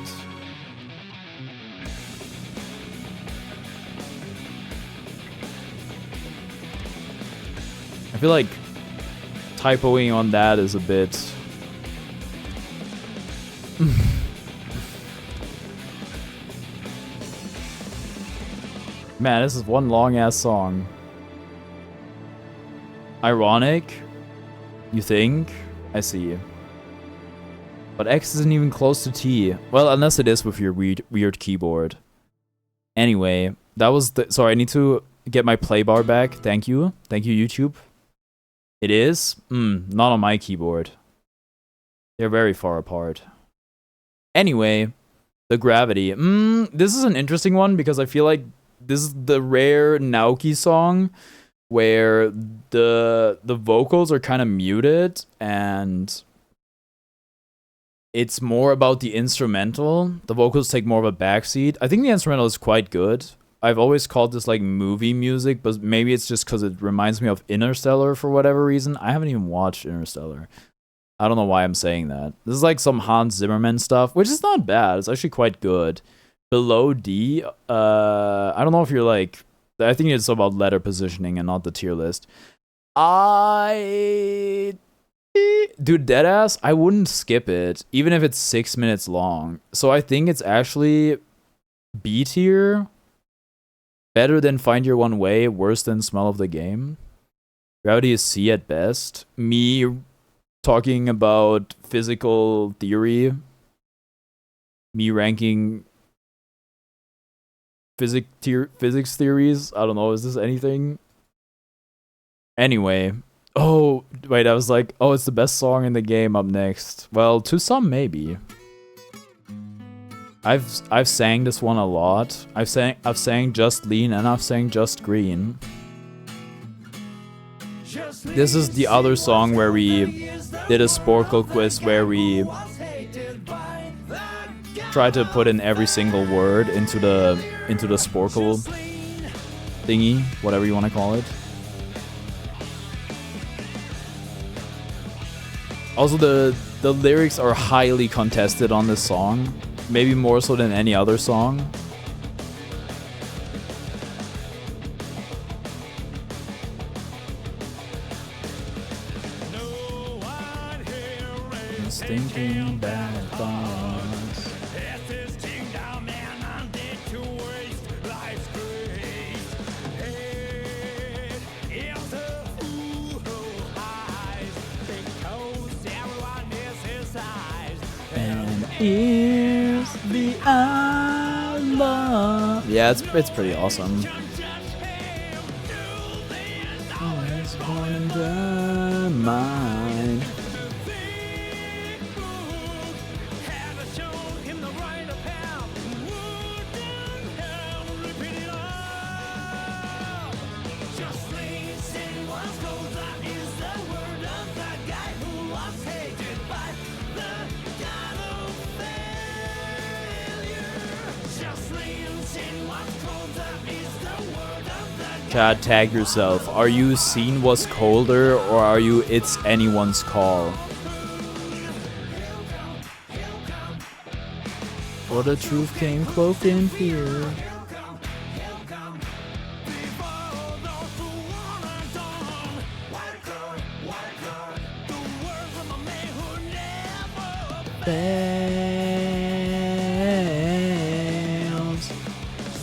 I feel like typoing on that is a bit... Man, this is one long-ass song. Ironic? You think? I see. But X isn't even close to T. Well, unless it is with your weird keyboard. Anyway, that was the... Sorry, I need to get my play bar back. Thank you. Thank you, YouTube. It is? Not on my keyboard. They're very far apart. Anyway, the gravity. This is an interesting one because I feel like this is the rare Naoki song where the vocals are kind of muted and it's more about the instrumental. The vocals take more of a backseat. I think the instrumental is quite good. I've always called this like movie music, but maybe it's just because it reminds me of Interstellar for whatever reason. I haven't even watched Interstellar. I don't know why I'm saying that. This is like some Hans Zimmerman stuff, which is not bad. It's actually quite good. Below D, I don't know if you're like... I think it's about letter positioning and not the tier list. Dude, deadass, I wouldn't skip it, even if it's 6 minutes long. So I think it's actually B tier. Better than Find Your One Way, worse than Smell of the Game. Gravity is C at best. Me talking about physical theory. Me ranking physics theories. I don't know, is this anything? Anyway. Oh, wait, I was like, oh, it's the best song in the game up next. Well, to some, maybe. I've sang this one a lot. I've sang Just Lean and I've sang Just Green. This is the other song where we did a Sporkle quiz where we tried to put in every single word into the Sporkle thingy, whatever you want to call it. Also, the lyrics are highly contested on this song. Maybe more so than any other song. Thinking bad thoughts. And here's the I love. Yeah, it's pretty awesome. Always wonder mine. God, tag yourself. Are you Scene Was Colder or are you It's Anyone's Call? For the truth came cloaked in fear. Fails.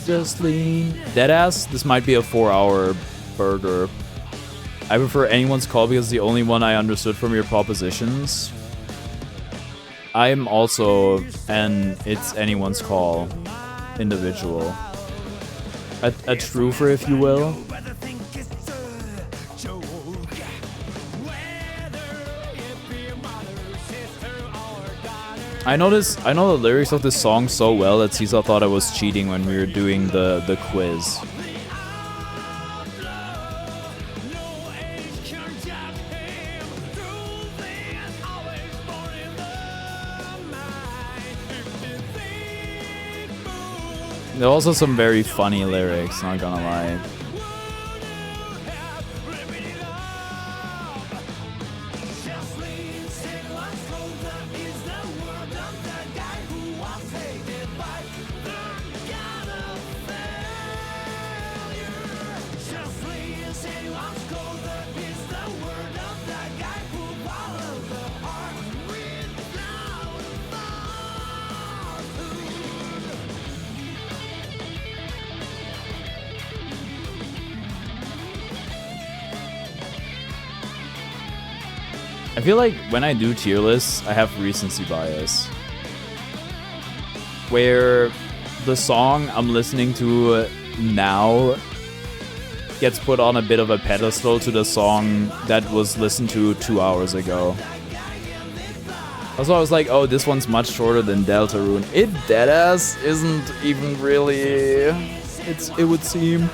Just lean. Deadass, this might be a 4-hour burger. I prefer Anyone's Call because it's the only one I understood from your propositions. I'm also an It's Anyone's Call individual. A truther, if you will. I know the lyrics of this song so well that Caesar thought I was cheating when we were doing the quiz. There are also some very funny lyrics, not gonna lie. I feel like when I do tier lists, I have recency bias. Where the song I'm listening to now gets put on a bit of a pedestal to the song that was listened to 2 hours ago. Also, I was like, oh, this one's much shorter than Deltarune. It deadass isn't even really... it would seem.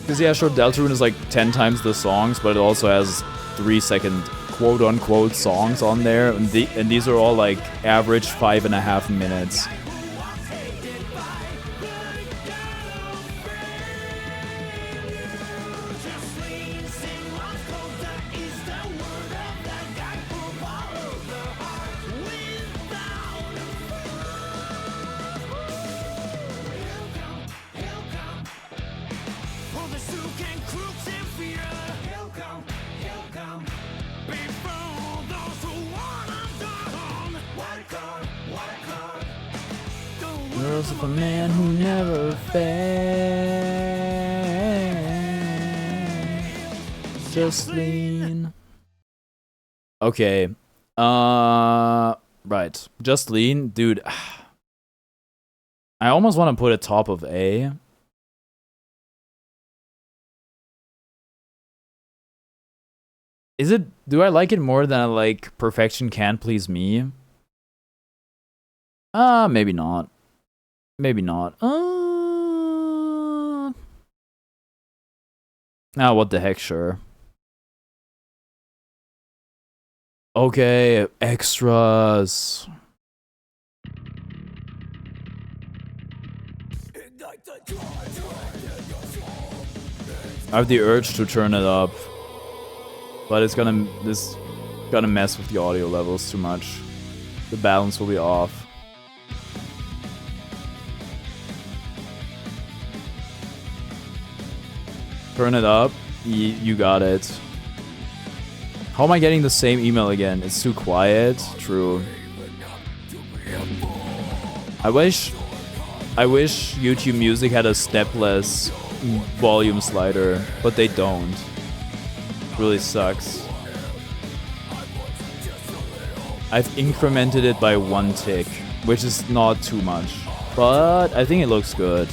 Because yeah, sure, Deltarune is like 10 times the songs, but it also has 3-second quote-unquote songs on there. And these are all like average 5.5 minutes. Girls of a man who never fails. Just lean. Okay. Right. Just lean, dude. I almost want to put it top of A. Is it? Do I like it more than I like Perfection Can't Please Me? Maybe not. Maybe not. What the heck, sure. Okay, extras. I have the urge to turn it up, but this gonna mess with the audio levels too much. The balance will be off. Turn it up. You got it. How am I getting the same email again? It's too quiet. True. I wish YouTube Music had a stepless volume slider, but they don't. Really sucks. I've incremented it by 1 tick, which is not too much, but I think it looks good.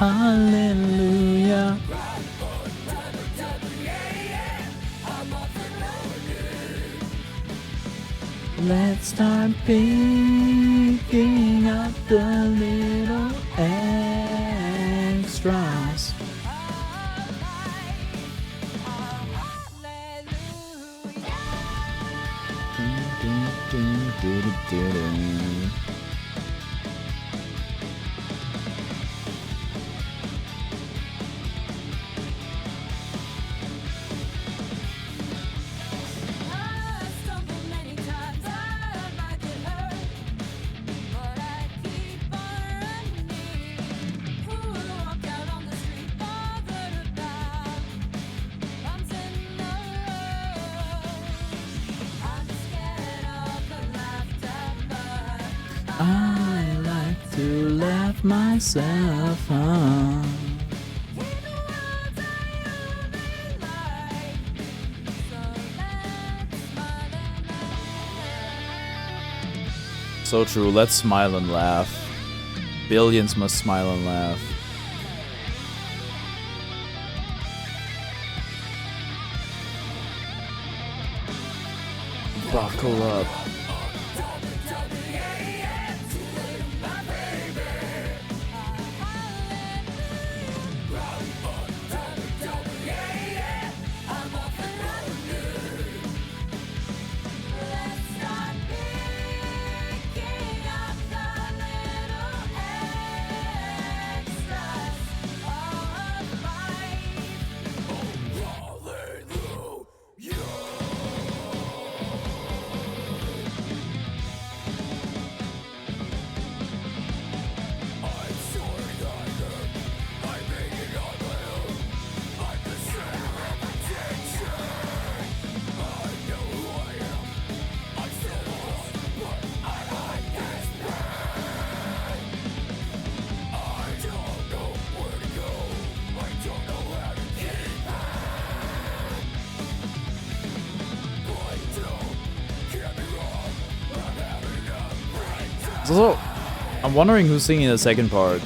Hallelujah. Let's start picking up the little extras. I like to laugh myself on. So true, let's smile and laugh. Billions must smile and laugh. Buckle up. So, I'm wondering who's singing the second part.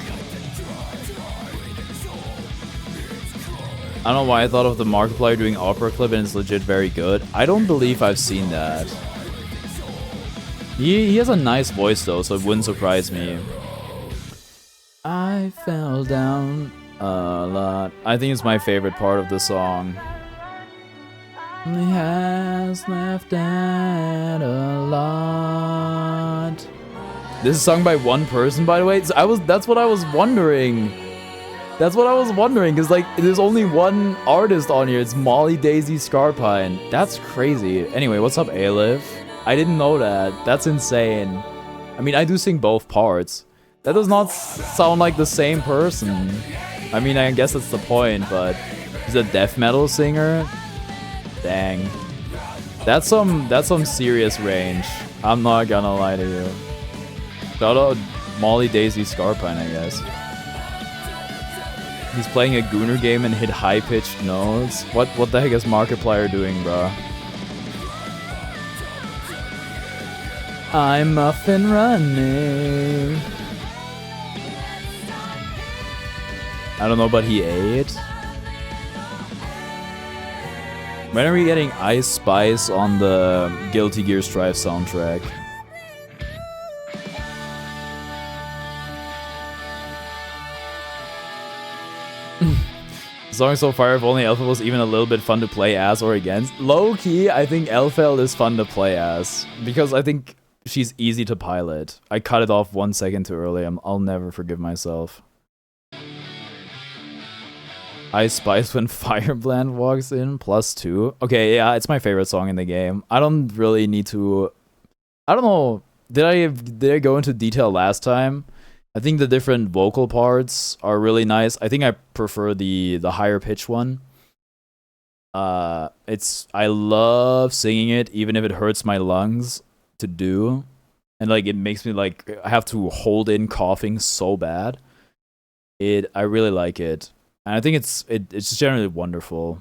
I don't know why I thought of the Markiplier doing opera clip and it's legit very good. I don't believe I've seen that. He has a nice voice though, so it wouldn't surprise me. I fell down a lot. I think it's my favorite part of the song. He has left at a lot. This is sung by one person, by the way. So that's what I was wondering. That's what I was wondering, because like there's only one artist on here. It's Molly Daisy Scarpine. That's crazy. Anyway, what's up, Alif? I didn't know that. That's insane. I mean, I do sing both parts. That does not sound like the same person. I mean, I guess that's the point, but he's a death metal singer? Dang. That's some serious range. I'm not gonna lie to you. Shout out Molly Daisy Scarpine, I guess. He's playing a Gooner game and hit high-pitched notes. What the heck is Markiplier doing, bro? I'm off and running. I don't know, but he ate. When are we getting Ice Spice on the Guilty Gear Strive soundtrack? The song so far, if only Elfel was even a little bit fun to play as or against. Low-key, I think Elfel is fun to play as, because I think she's easy to pilot. I cut it off 1 second too early. I'll never forgive myself. Ice Spice when Firebrand walks in, +2. Okay, yeah, it's my favorite song in the game. I don't really need to... I don't know. Did I go into detail last time? I think the different vocal parts are really nice. I think I prefer the higher pitch one. I love singing it, even if it hurts my lungs to do. And like it makes me like I have to hold in coughing so bad. I really like it. And I think it's just generally wonderful.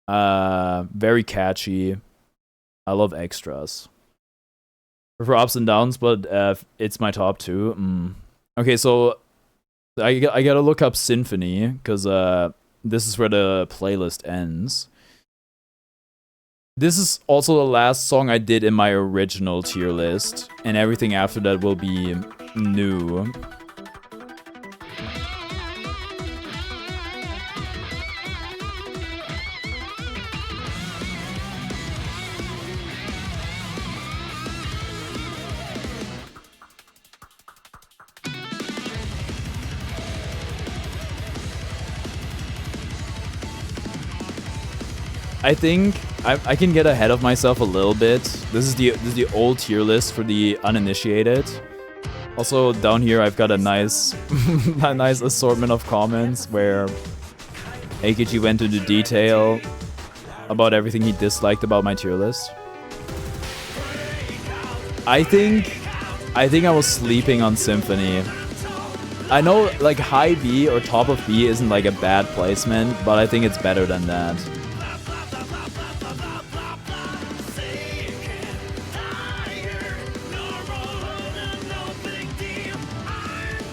Very catchy. I love extras. For ups and downs, but it's my top 2. Okay, so I gotta look up Symphony, because this is where the playlist ends. This is also the last song I did in my original tier list, and everything after that will be new. I think I can get ahead of myself a little bit. This is the old tier list for the uninitiated. Also down here I've got a nice a nice assortment of comments where AKG went into detail about everything he disliked about my tier list. I think I was sleeping on Symphony. I know like high B or top of B isn't like a bad placement, but I think it's better than that.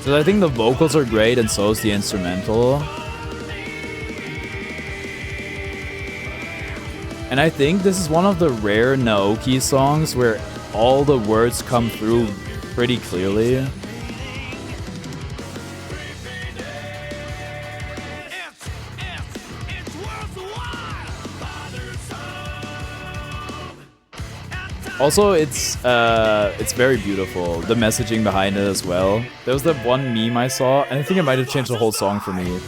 So I think the vocals are great and so is the instrumental. And I think this is one of the rare Naoki songs where all the words come through pretty clearly. Also, it's very beautiful. The messaging behind it as well. There was that one meme I saw, and I think it might have changed the whole song for me.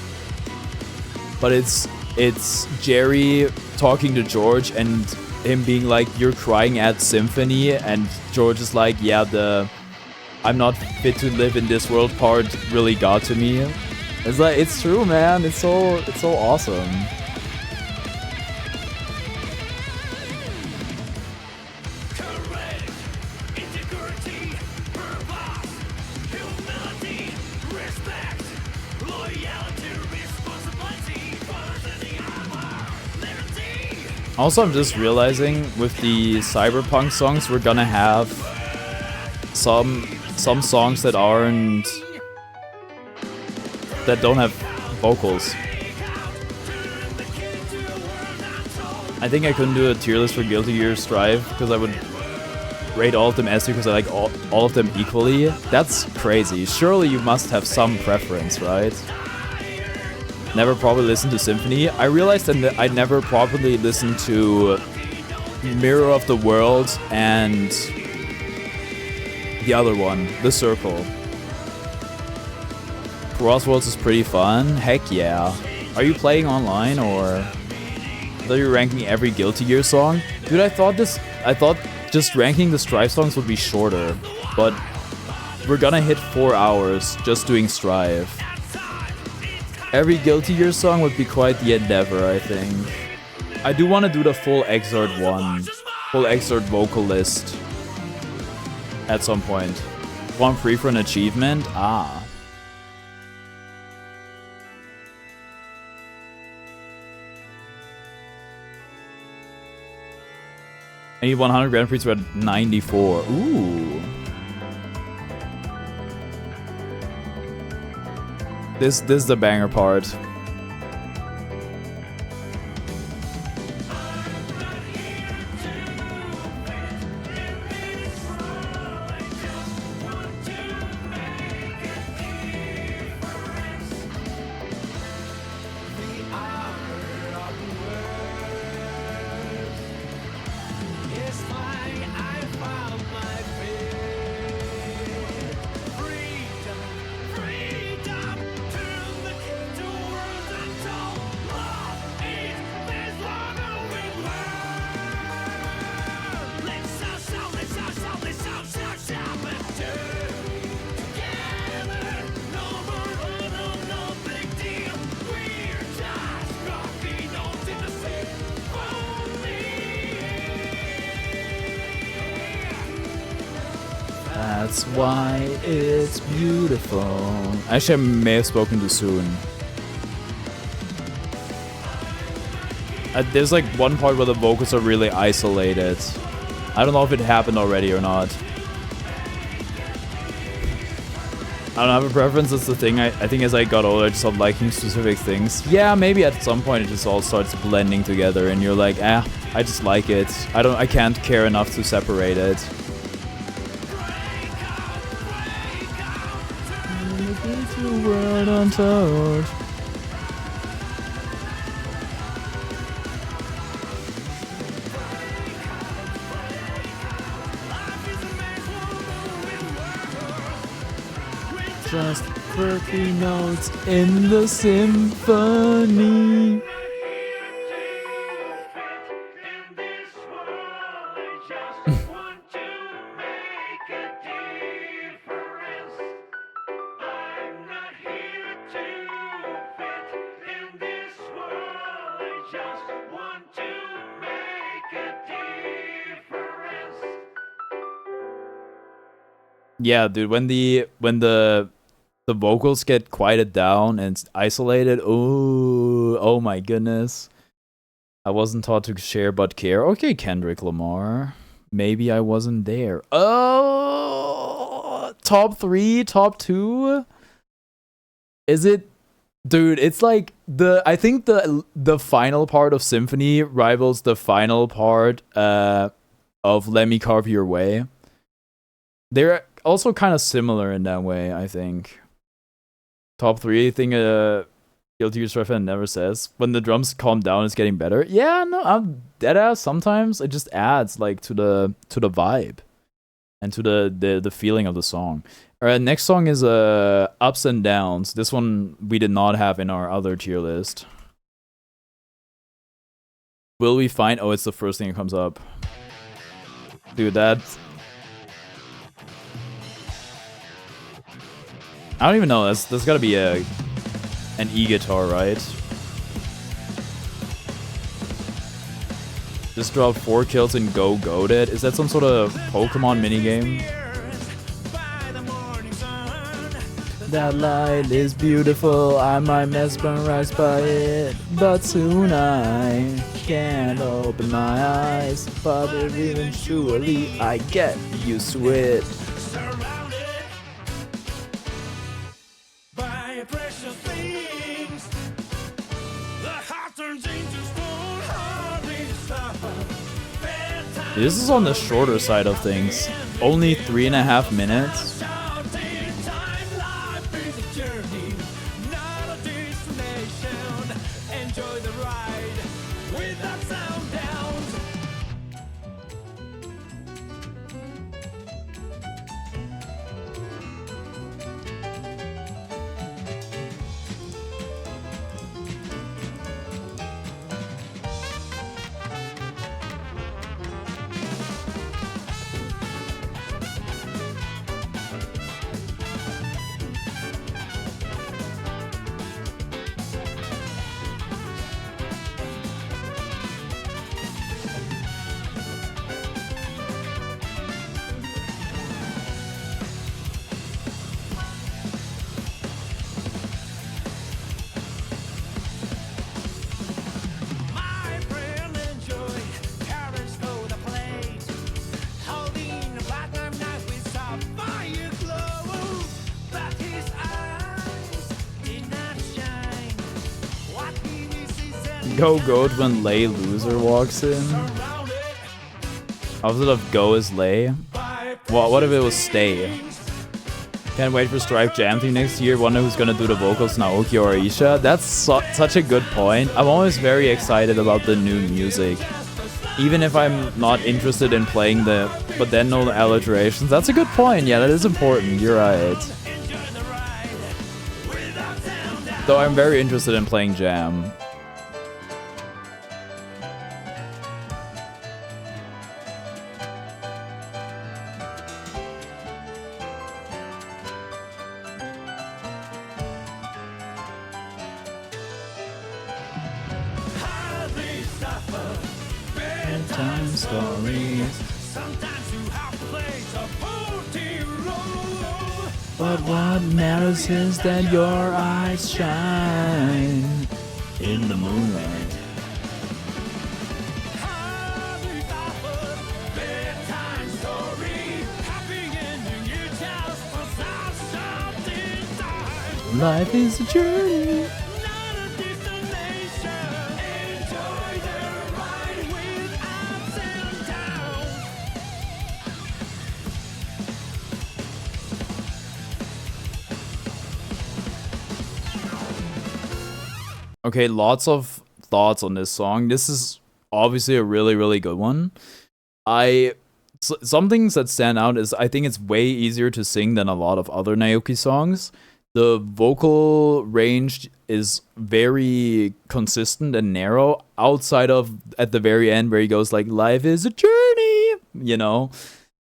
But it's Jerry talking to George and him being like, "You're crying at Symphony," and George is like, "Yeah, the I'm not fit to live in this world part really got to me." It's like it's true, man. It's so awesome. Also, I'm just realizing with the cyberpunk songs, we're gonna have some some songs that don't have vocals. I think I couldn't do a tier list for Guilty Gear Strive because I would rate all of them S because I like all of them equally. That's crazy. Surely you must have some preference, right? Never probably listened to Symphony. I realized that I never properly listened to Mirror of the World and the other one, The Circle. Crossworlds is pretty fun. Heck yeah. Are you playing online or? I thought you were ranking every Guilty Gear song. Dude, I thought just ranking the Strive songs would be shorter, but we're gonna hit 4 hours just doing Strive. Every Guilty Gear song would be quite the endeavor, I think. I do want to do the full Exort one, full Exort vocal list at some point. One free for an achievement? Ah. I need 100 Grand Prix, we're at 94. Ooh. This is the banger part. That's why it's beautiful. Actually, I may have spoken too soon. There's like one part where the vocals are really isolated. I don't know if it happened already or not. I don't have a preference, that's the thing. I think as I got older, I just stopped liking specific things. Yeah, maybe at some point it just all starts blending together and you're like, I just like it. I can't care enough to separate it. World untold. Just 30 notes in the symphony. Yeah, dude, when the vocals get quieted down and isolated, oh my goodness. I wasn't taught to share but care. Okay, Kendrick Lamar. Maybe I wasn't there. Oh, top 3, top 2? Is it? Dude, it's like I think the final part of Symphony rivals the final part of Let Me Carve Your Way. They're also kind of similar in that way, I think. Top 3, I think Guilty Gear Strive never says. When the drums calm down, it's getting better. Yeah, no, I'm deadass. Sometimes it just adds like to the vibe and to the feeling of the song. Alright, next song is Ups and Downs. This one we did not have in our other tier list. Will we find? Oh, it's the first thing that comes up. Dude, that's... I don't even know. That's gotta be an e-guitar, right? Just dropped 4 kills in Go Goated. Is that some sort of Pokemon minigame? That light is beautiful. I might mesmerized by it, but soon I can't open my eyes. But eventually I get used to it. This is on the shorter side of things. Only 3.5 minutes. Go Goat when Lay Loser walks in. Opposite of Go is Lay. Well, what if it was Stay? Can't wait for Stripe Jam Team next year. Wonder who's gonna do the vocals, Naoki or Aisha. That's such a good point. I'm always very excited about the new music. Even if I'm not interested in playing but then know the alliterations. That's a good point. Yeah, that is important. You're right. Though I'm very interested in playing Jam. But what matters is that your eyes shine in the moonlight. Life is a journey. Okay, lots of thoughts on this song. This is obviously a really, really good one. Some things that stand out is I think it's way easier to sing than a lot of other Naoki songs. The vocal range is very consistent and narrow outside of at the very end where he goes like, life is a journey, you know?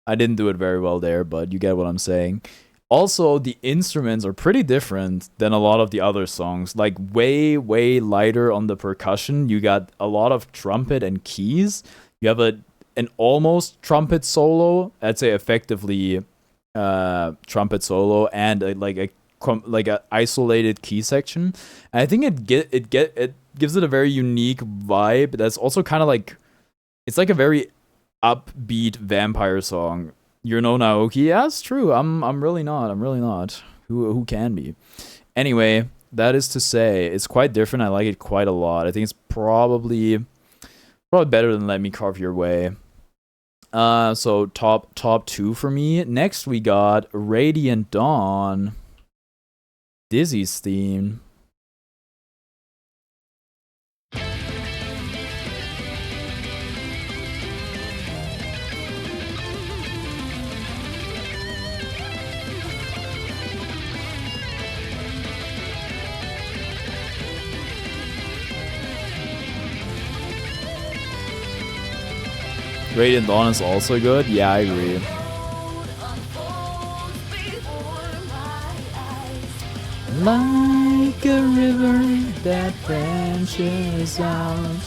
I didn't do it very well there, but you get what I'm saying. Also, the instruments are pretty different than a lot of the other songs. Like, way, way lighter on the percussion. You got a lot of trumpet and keys. You have an almost trumpet solo. I'd say effectively trumpet solo and a isolated key section. And I think it gives it a very unique vibe. That's also kind of like, it's like a very upbeat vampire song. You're no Naoki? Yeah, it's true. I'm really not. I'm really not. Who can be? Anyway, that is to say, it's quite different. I like it quite a lot. I think it's probably better than Let Me Carve Your Way. So top 2 for me. Next we got Radiant Dawn. Dizzy's theme. Radiant Dawn is also good. Yeah, I agree. Like a river that branches out,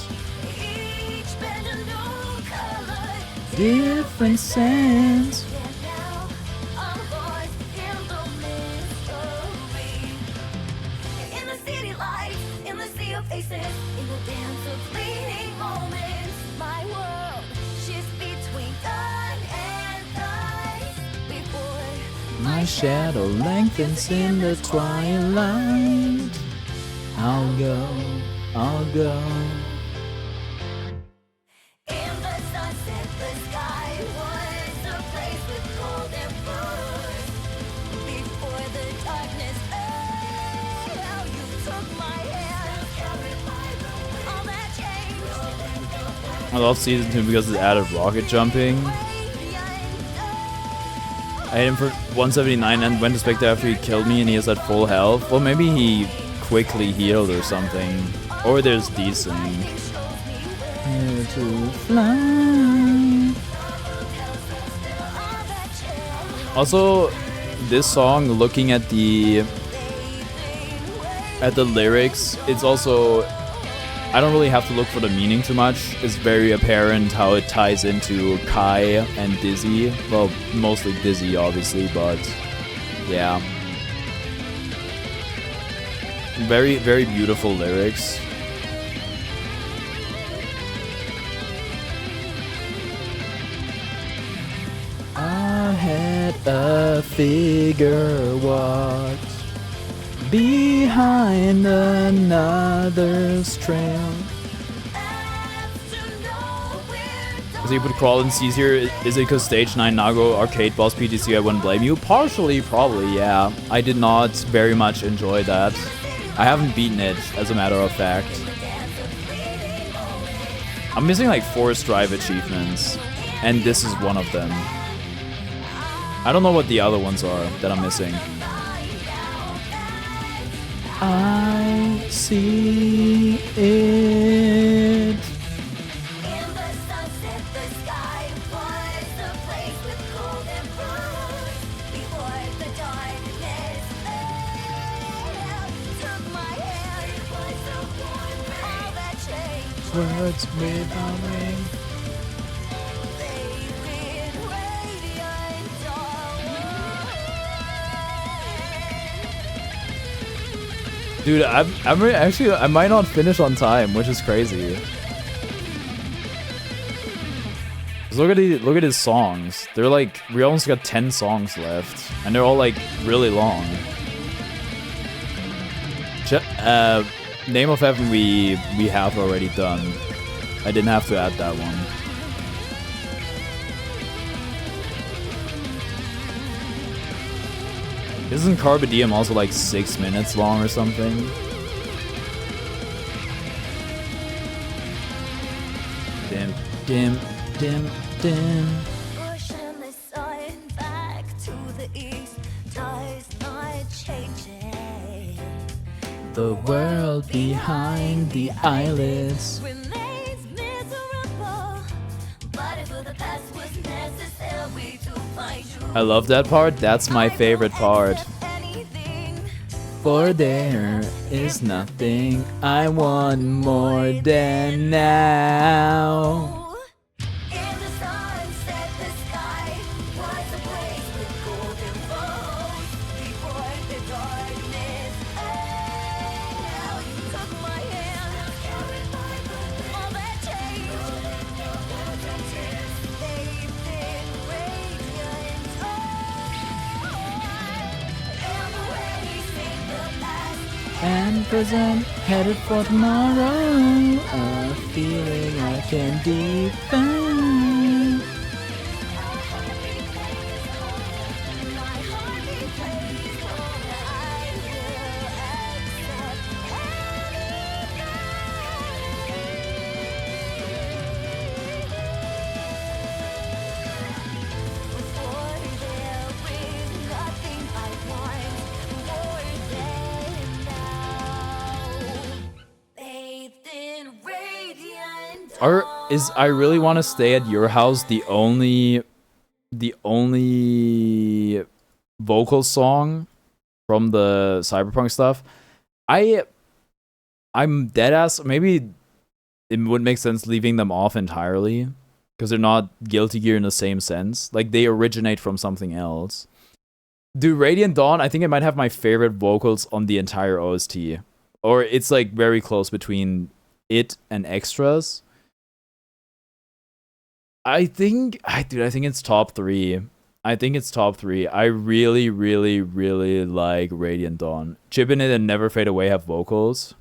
different sands. In the city lights, in the sea of faces, in the dance of fleeting moments, my world shifts between dawn and ice. Before my shadow lengthens in the twilight, I'll go. In the sunset, the sky I love Season 2 because it added rocket jumping. I hit him for 179 and went to Spectre after he killed me and he has at full health. Well, maybe he quickly healed or something. Or there's desync. Here to fly. Also, this song, looking at the lyrics, it's also, I don't really have to look for the meaning too much. It's very apparent how it ties into Kai and Dizzy. Well, mostly Dizzy, obviously, but yeah. Very, very beautiful lyrics. I had a figure what's behind another's trail. So you put Crawl and Seize here. Is it because Stage 9 Nago arcade boss PTC I wouldn't blame you? Partially, probably, yeah. I did not very much enjoy that. I haven't beaten it, as a matter of fact. I'm missing like 4 Strive achievements, and this is one of them. I don't know what the other ones are that I'm missing. I see it. Words without ring. Dude, actually, I might not finish on time, which is crazy. Just look at his songs. They're like, we almost got 10 songs left, and they're all like really long. Name of Heaven we have already done. I didn't have to add that one. Isn't Carpe Diem also like 6 minutes long or something? Dim, dim, dim, dim. Pushing the sun back to the east, tide's not changing. The world behind the eyelids. Remains miserable, but if the past was necessary to find you. I love that part. That's my favorite part. For there is nothing I want more than now. In the sunset, the sky was a place with golden rose. Before the darkness fell, you took my hand, carried my breath. All that changed, they've been radiant. Embracing the past. And present, headed for tomorrow. A feeling I can define. I really want to stay at your house the only vocal song from the Cyberpunk stuff? I'm dead ass. Maybe it would make sense leaving them off entirely because they're not Guilty Gear in the same sense. Like they originate from something else. Dude, Radiant Dawn, I think it might have my favorite vocals on the entire OST. Or it's like very close between it and Extras. I think it's top 3. I think it's top 3. I really, really, really like Radiant Dawn. Chip in It and Never Fade Away have vocals.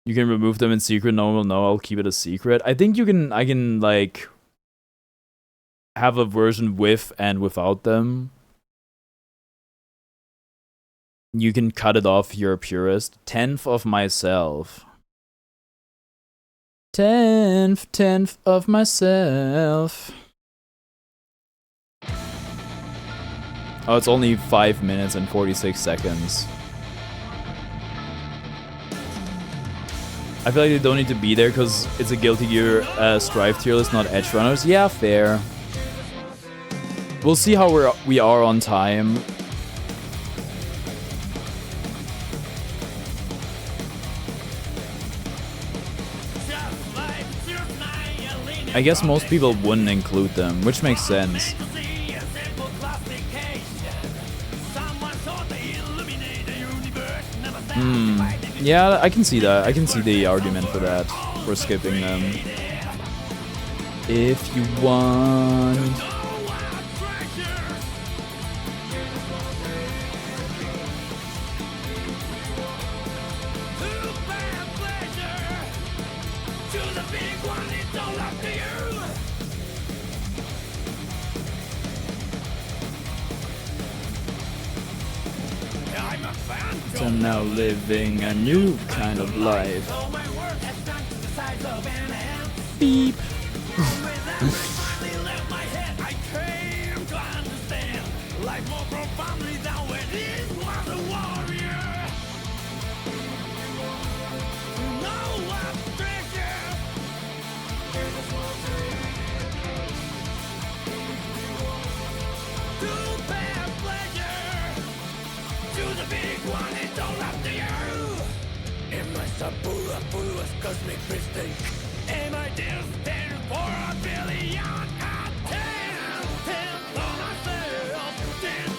You can remove them in secret. No one will know. I'll keep it a secret. I think I can like have a version with and without them. You can cut it off if you're a purist. 10th of Myself. 10th of myself. Oh, it's only 5 minutes and 46 seconds. I feel like they don't need to be there because it's a Guilty Gear Strive tier list, not Edge Runners. Yeah, fair. We'll see how we are on time. I guess most people wouldn't include them, which makes sense. Yeah, I can see that. I can see the argument for that, for skipping them. If you want. I'm now living a new kind of life. Beep.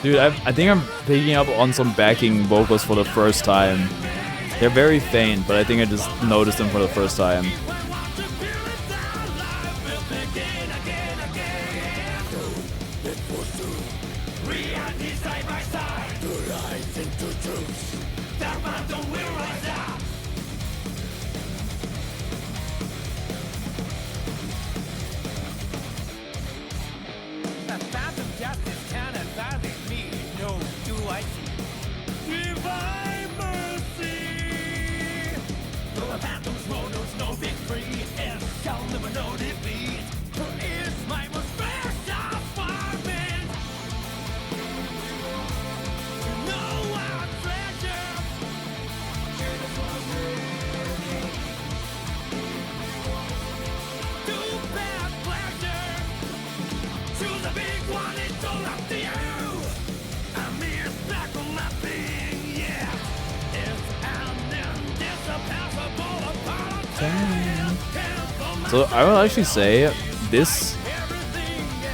Dude, I think I'm picking up on some backing vocals for the first time. They're very faint, but I think I just noticed them for the first time. So I will actually say this,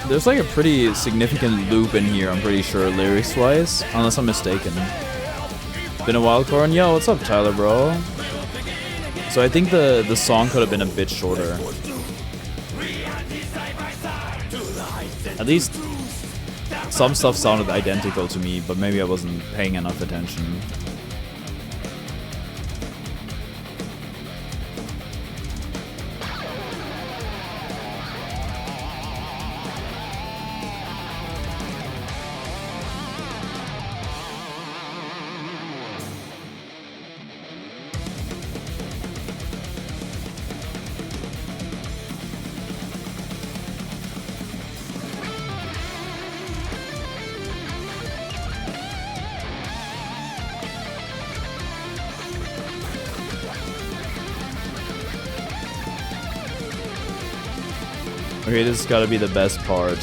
there's like a pretty significant loop in here, I'm pretty sure, lyrics wise, unless I'm mistaken. Been a while, Corin. Yo, what's up, Tyler, bro? So I think the song could have been a bit shorter. At least some stuff sounded identical to me, but maybe I wasn't paying enough attention. Okay, this has got to be the best part.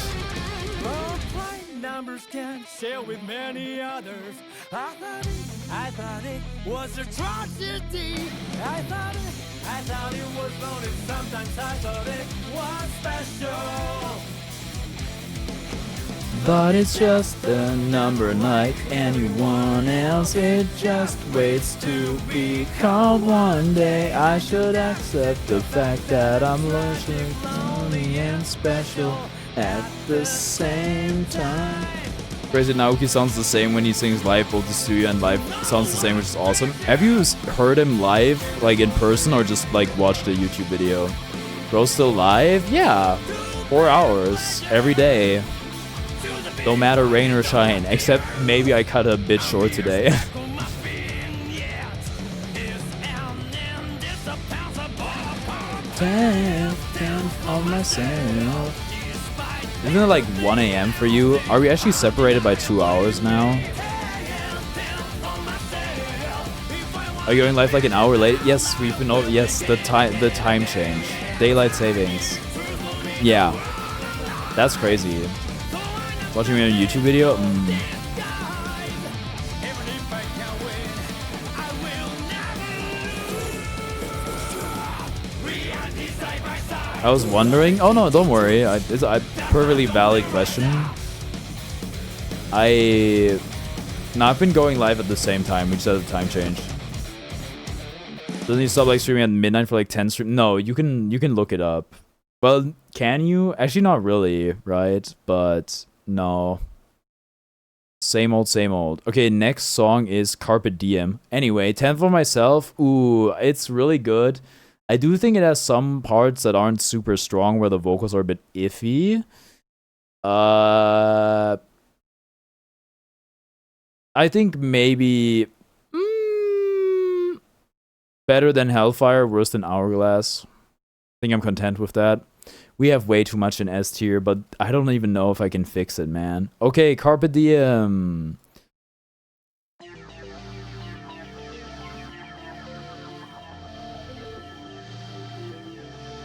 Numbers can share with many others. I thought it was a tragedy. I thought it was loaded. Sometimes I thought it was special. But it's just a number like anyone else. It just waits to be called one day. I should accept the fact that I'm lonely and special at the same time. Crazy Naoki sounds the same when he sings live, both the studio and live sounds the same, which is awesome. Have you heard him live, like in person, or just like watched a YouTube video? Bro's still live? Yeah, 4 hours every day. No matter rain or shine, except maybe I cut a bit short today. 10th of myself. Isn't it like 1 a.m. for you? Are we actually separated by 2 hours now? Are you going live like an hour late? Yes, we've been over. Yes, the time change, daylight savings. Yeah, that's crazy. Watching me on a YouTube video. I was wondering. Oh no, don't worry. It's a perfectly valid question. I've been going live at the same time. We just had a time change. Doesn't he stop like streaming at midnight for like 10 streams? No, you can look it up. Well, can you? Actually, not really, right? But no. Same old, same old. Okay, next song is Carpe Diem. Anyway, 10 for myself. Ooh, it's really good. I do think it has some parts that aren't super strong where the vocals are a bit iffy. I think maybe better than Hellfire, worse than Hourglass. I think I'm content with that. We have way too much in S tier, but I don't even know if I can fix it, man. Okay, Carpe Diem.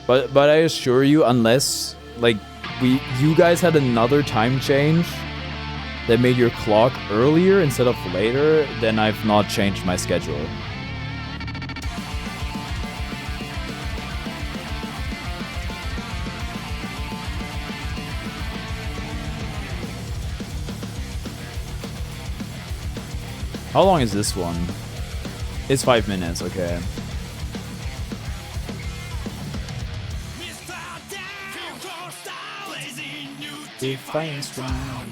But I assure you, unless like you guys had another time change that made your clock earlier instead of later, then I've not changed my schedule. How long is this one? It's 5 minutes, okay. Defiance round.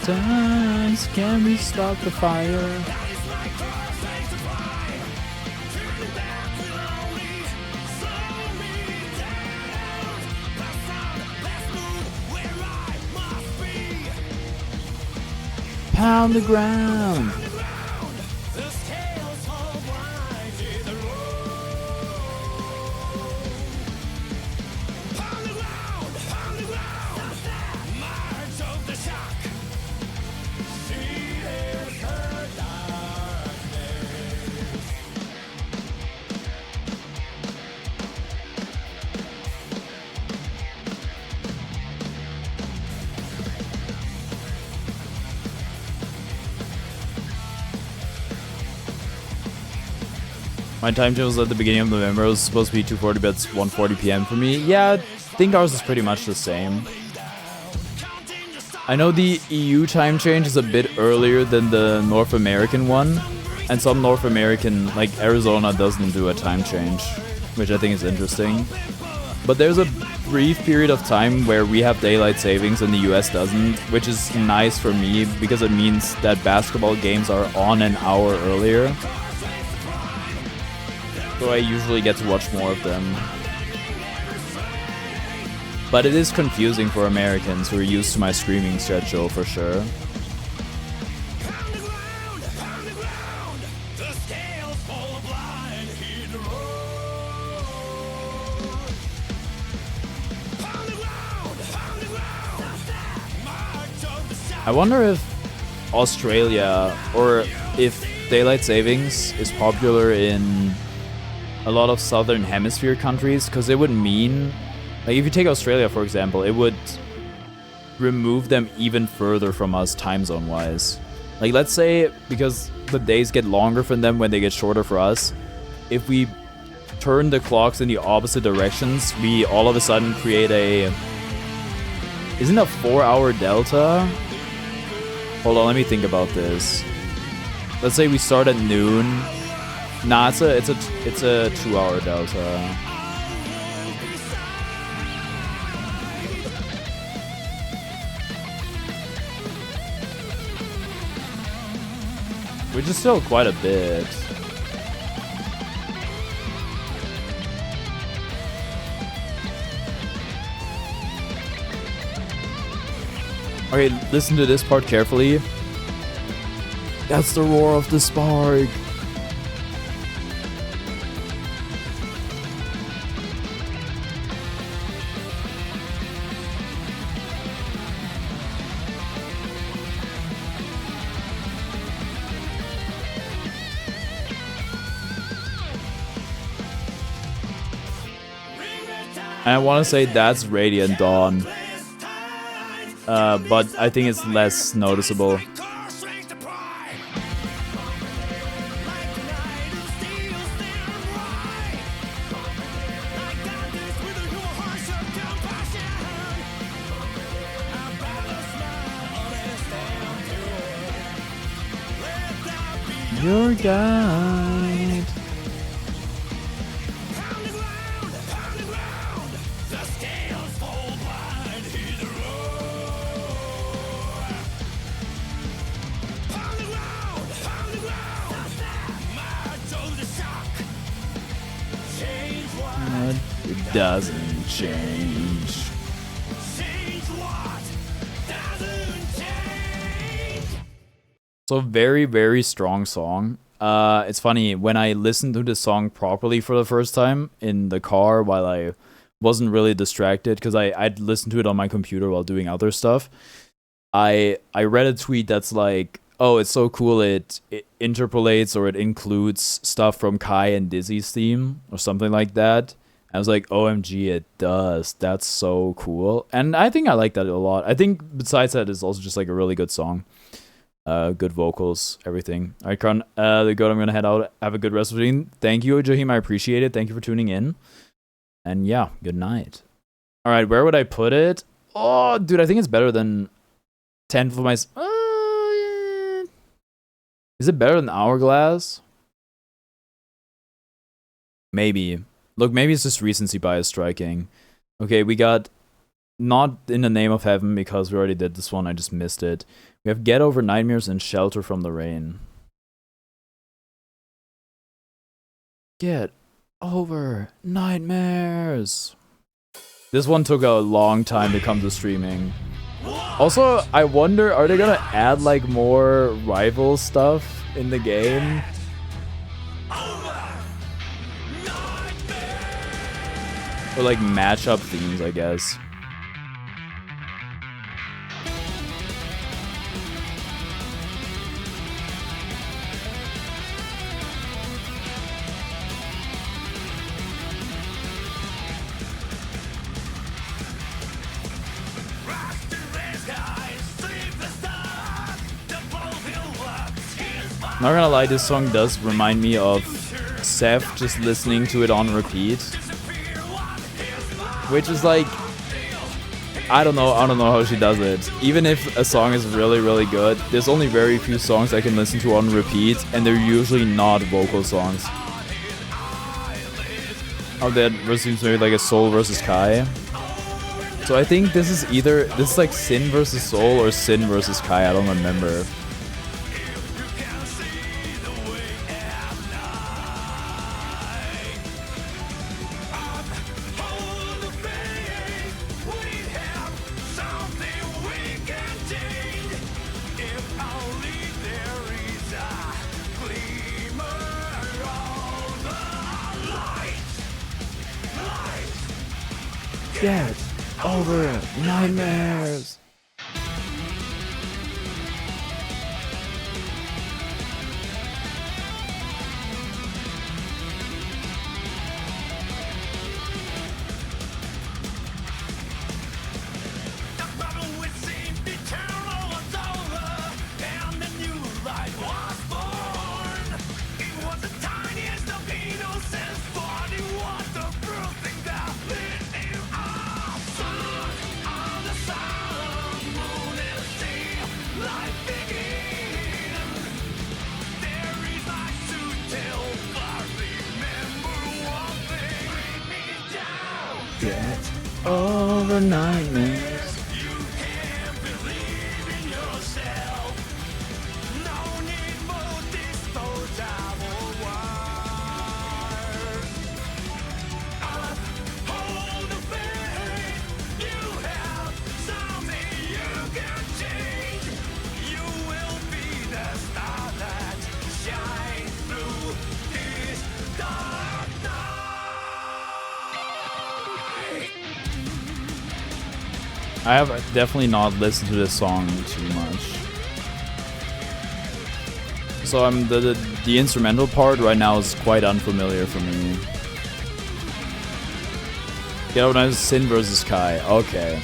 Times, can we stop the fire? Pound the ground. My time change was at the beginning of November. It was supposed to be 2:40, but it's 1:40 p.m. for me. Yeah, I think ours is pretty much the same. I know the EU time change is a bit earlier than the North American one, and some North American, like Arizona, doesn't do a time change, which I think is interesting. But there's a brief period of time where we have daylight savings and the US doesn't, which is nice for me because it means that basketball games are on an hour earlier. So I usually get to watch more of them. But it is confusing for Americans who are used to my streaming schedule for sure. I wonder if Australia, or if daylight savings is popular in a lot of southern hemisphere countries, because it would mean, like if you take Australia for example, it would remove them even further from us time zone wise. Like let's say, because the days get longer for them when they get shorter for us, if we turn the clocks in the opposite directions, we all of a sudden create a, isn't a 4-hour delta? Hold on, let me think about this. Let's say we start at noon. Nah, it's a 2-hour delta. Which is still quite a bit. Okay, listen to this part carefully. That's the roar of the spark. And I want to say that's Radiant Dawn. But I think it's less noticeable. Your guide. It doesn't change. So very, very strong song. It's funny, when I listened to the song properly for the first time in the car while I wasn't really distracted, because I'd listened to it on my computer while doing other stuff, I read a tweet that's like, oh, it's so cool, it interpolates or it includes stuff from Kai and Dizzy's theme or something like that. I was like, OMG, it does. That's so cool. And I think I like that a lot. I think besides that, it's also just like a really good song. Good vocals, everything. All right, Kron, I'm going to head out. Have a good rest of the evening. Thank you, Jahim. I appreciate it. Thank you for tuning in. And yeah, good night. All right, where would I put it? Oh, dude, I think it's better than 10 for my... yeah. Is it better than Hourglass? Maybe. Look, maybe it's just recency bias striking. Okay, we got Not in the Name of Heaven because we already did this one. I just missed it. We have Get Over Nightmares and Shelter from the Rain. Get Over Nightmares. This one took a long time to come to streaming. Also, I wonder, are they gonna add like more rival stuff in the game? Or like matchup themes, I guess. Not gonna lie, this song does remind me of Seth just listening to it on repeat. Which is like, I don't know how she does it. Even if a song is really, really good, there's only very few songs I can listen to on repeat, and they're usually not vocal songs. Oh, that seems maybe like a Soul versus Kai. So I think this is like Sin versus Soul or Sin versus Kai, I don't remember. Get over nightmares. Get over nightmares. Hold the faith, you have something you can change. I have definitely not listened to this song too much. So I'm the instrumental part right now is quite unfamiliar for me. Yeah, when I was Sin versus Kai. Okay.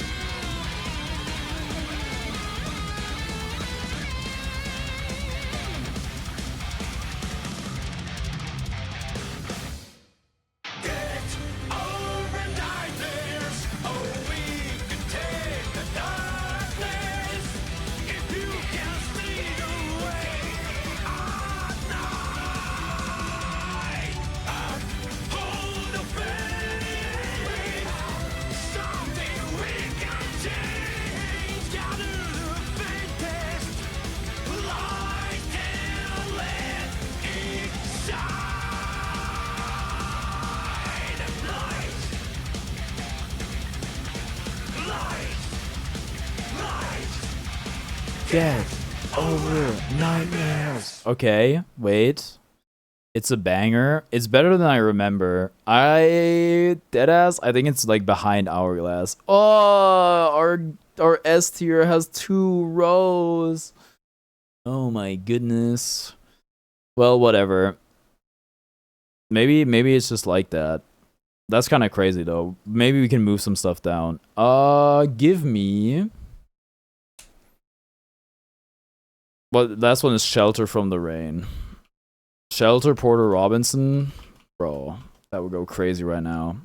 Get over nightmares. Okay, wait. It's a banger. It's better than I remember. Deadass, I think it's like behind Hourglass. Oh, our S tier has 2 rows. Oh my goodness. Well, whatever. Maybe it's just like that. That's kind of crazy though. Maybe we can move some stuff down. Give me. Well, last one is Shelter from the Rain. Shelter, Porter Robinson. Bro, that would go crazy right now.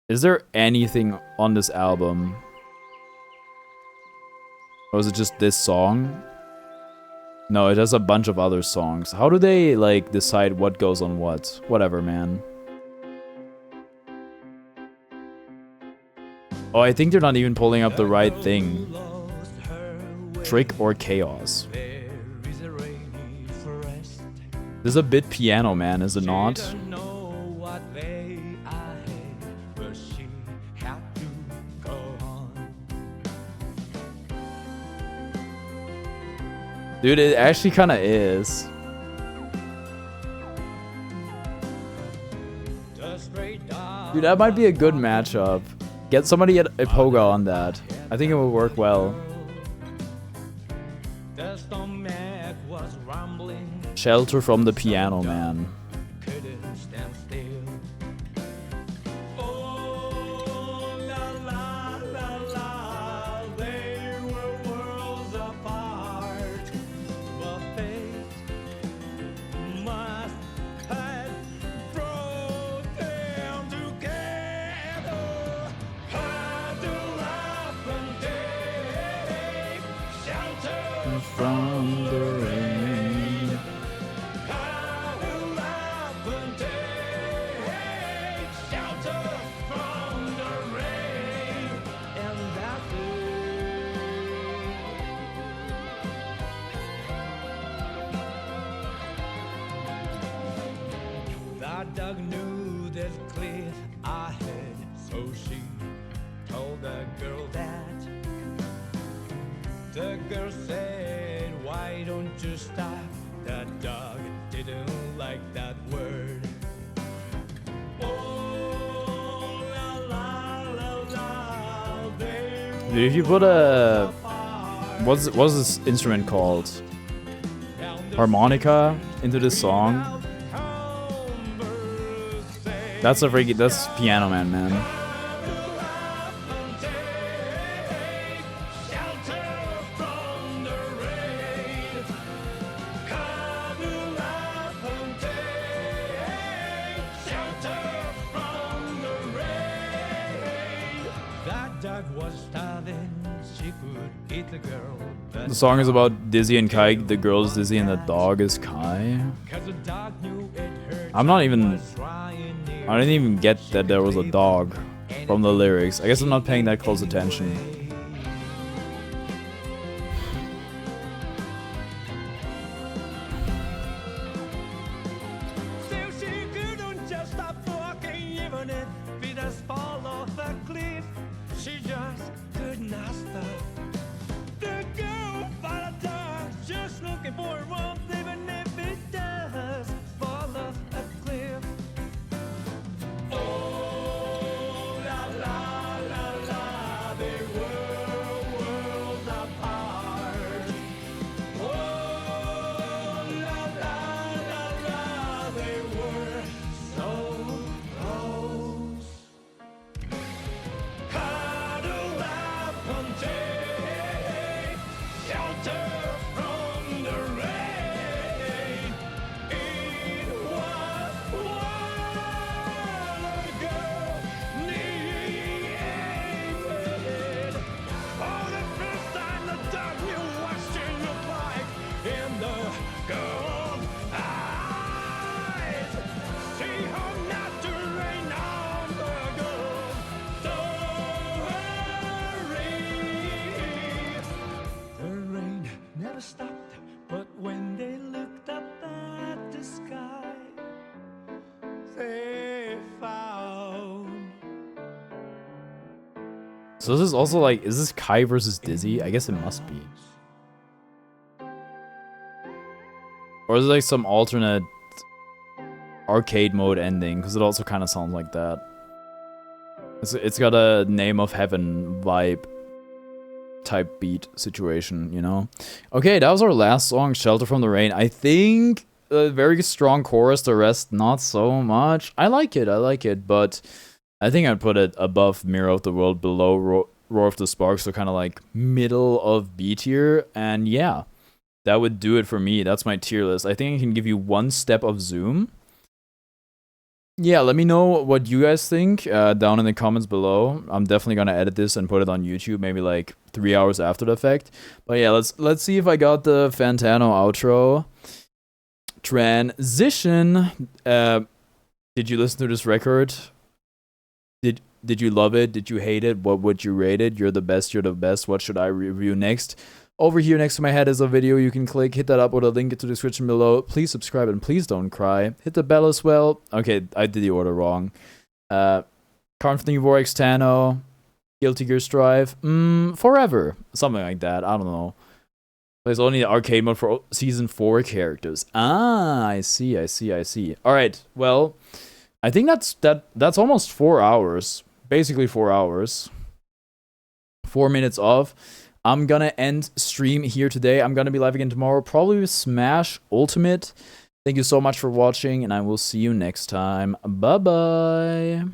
Is there anything on this album? Or is it just this song? No, it has a bunch of other songs. How do they, like, decide what goes on what? Whatever, man. Oh, I think they're not even pulling up the right thing. Trick or Chaos. This is a bit piano, man, is it not? Dude, it actually kind of is. Dude, that might be a good matchup. Get somebody at Ipoga on that. I think it would work well. Shelter from the Piano Man. From the rain. Shelter from the rain. And that's it. That dog knew this cliff ahead, so she told the girl that. The girl said, why don't you stop? That dog didn't like that word. Oh, la, la, la, la, dude, if you put a... What's this instrument called? Harmonica into this song? That's Piano Man, man. The song is about Dizzy and Kai. The girl is Dizzy and the dog is Kai. I didn't even get that there was a dog from the lyrics. I guess I'm not paying that close attention. So this is also like, is this Kai versus Dizzy? I guess it must be. Or is it like some alternate arcade mode ending? Because it also kind of sounds like that. It's got a Name of Heaven vibe type beat situation, you know? Okay, that was our last song, Shelter from the Rain. I think a very strong chorus, the rest not so much. I like it, but I think I'd put it above Mirror of the World, below Roar of the Sparks, so kind of like middle of B tier. And yeah, that would do it for me. That's my tier list. I think I can give you one step of zoom. Yeah, let me know what you guys think down in the comments below. I'm definitely gonna edit this and put it on YouTube, maybe like 3 hours after the fact. But yeah, let's see if I got the Fantano outro transition. Did you listen to this record? Did you love it? Did you hate it? What would you rate it? You're the best. You're the best. What should I review next? Over here next to my head is a video you can click. Hit that up with a link into the description below. Please subscribe and please don't cry. Hit the bell as well. Okay, I did the order wrong. CarniVoreX Tano. Guilty Gear Strive. Forever. Something like that. I don't know. There's only arcade mode for season 4 characters. Ah, I see. Alright, well, I think that's almost 4 hours. Basically 4 hours. 4 minutes off. I'm gonna end stream here today. I'm gonna be live again tomorrow, probably with Smash Ultimate. Thank you so much for watching, and I will see you next time. Bye-bye.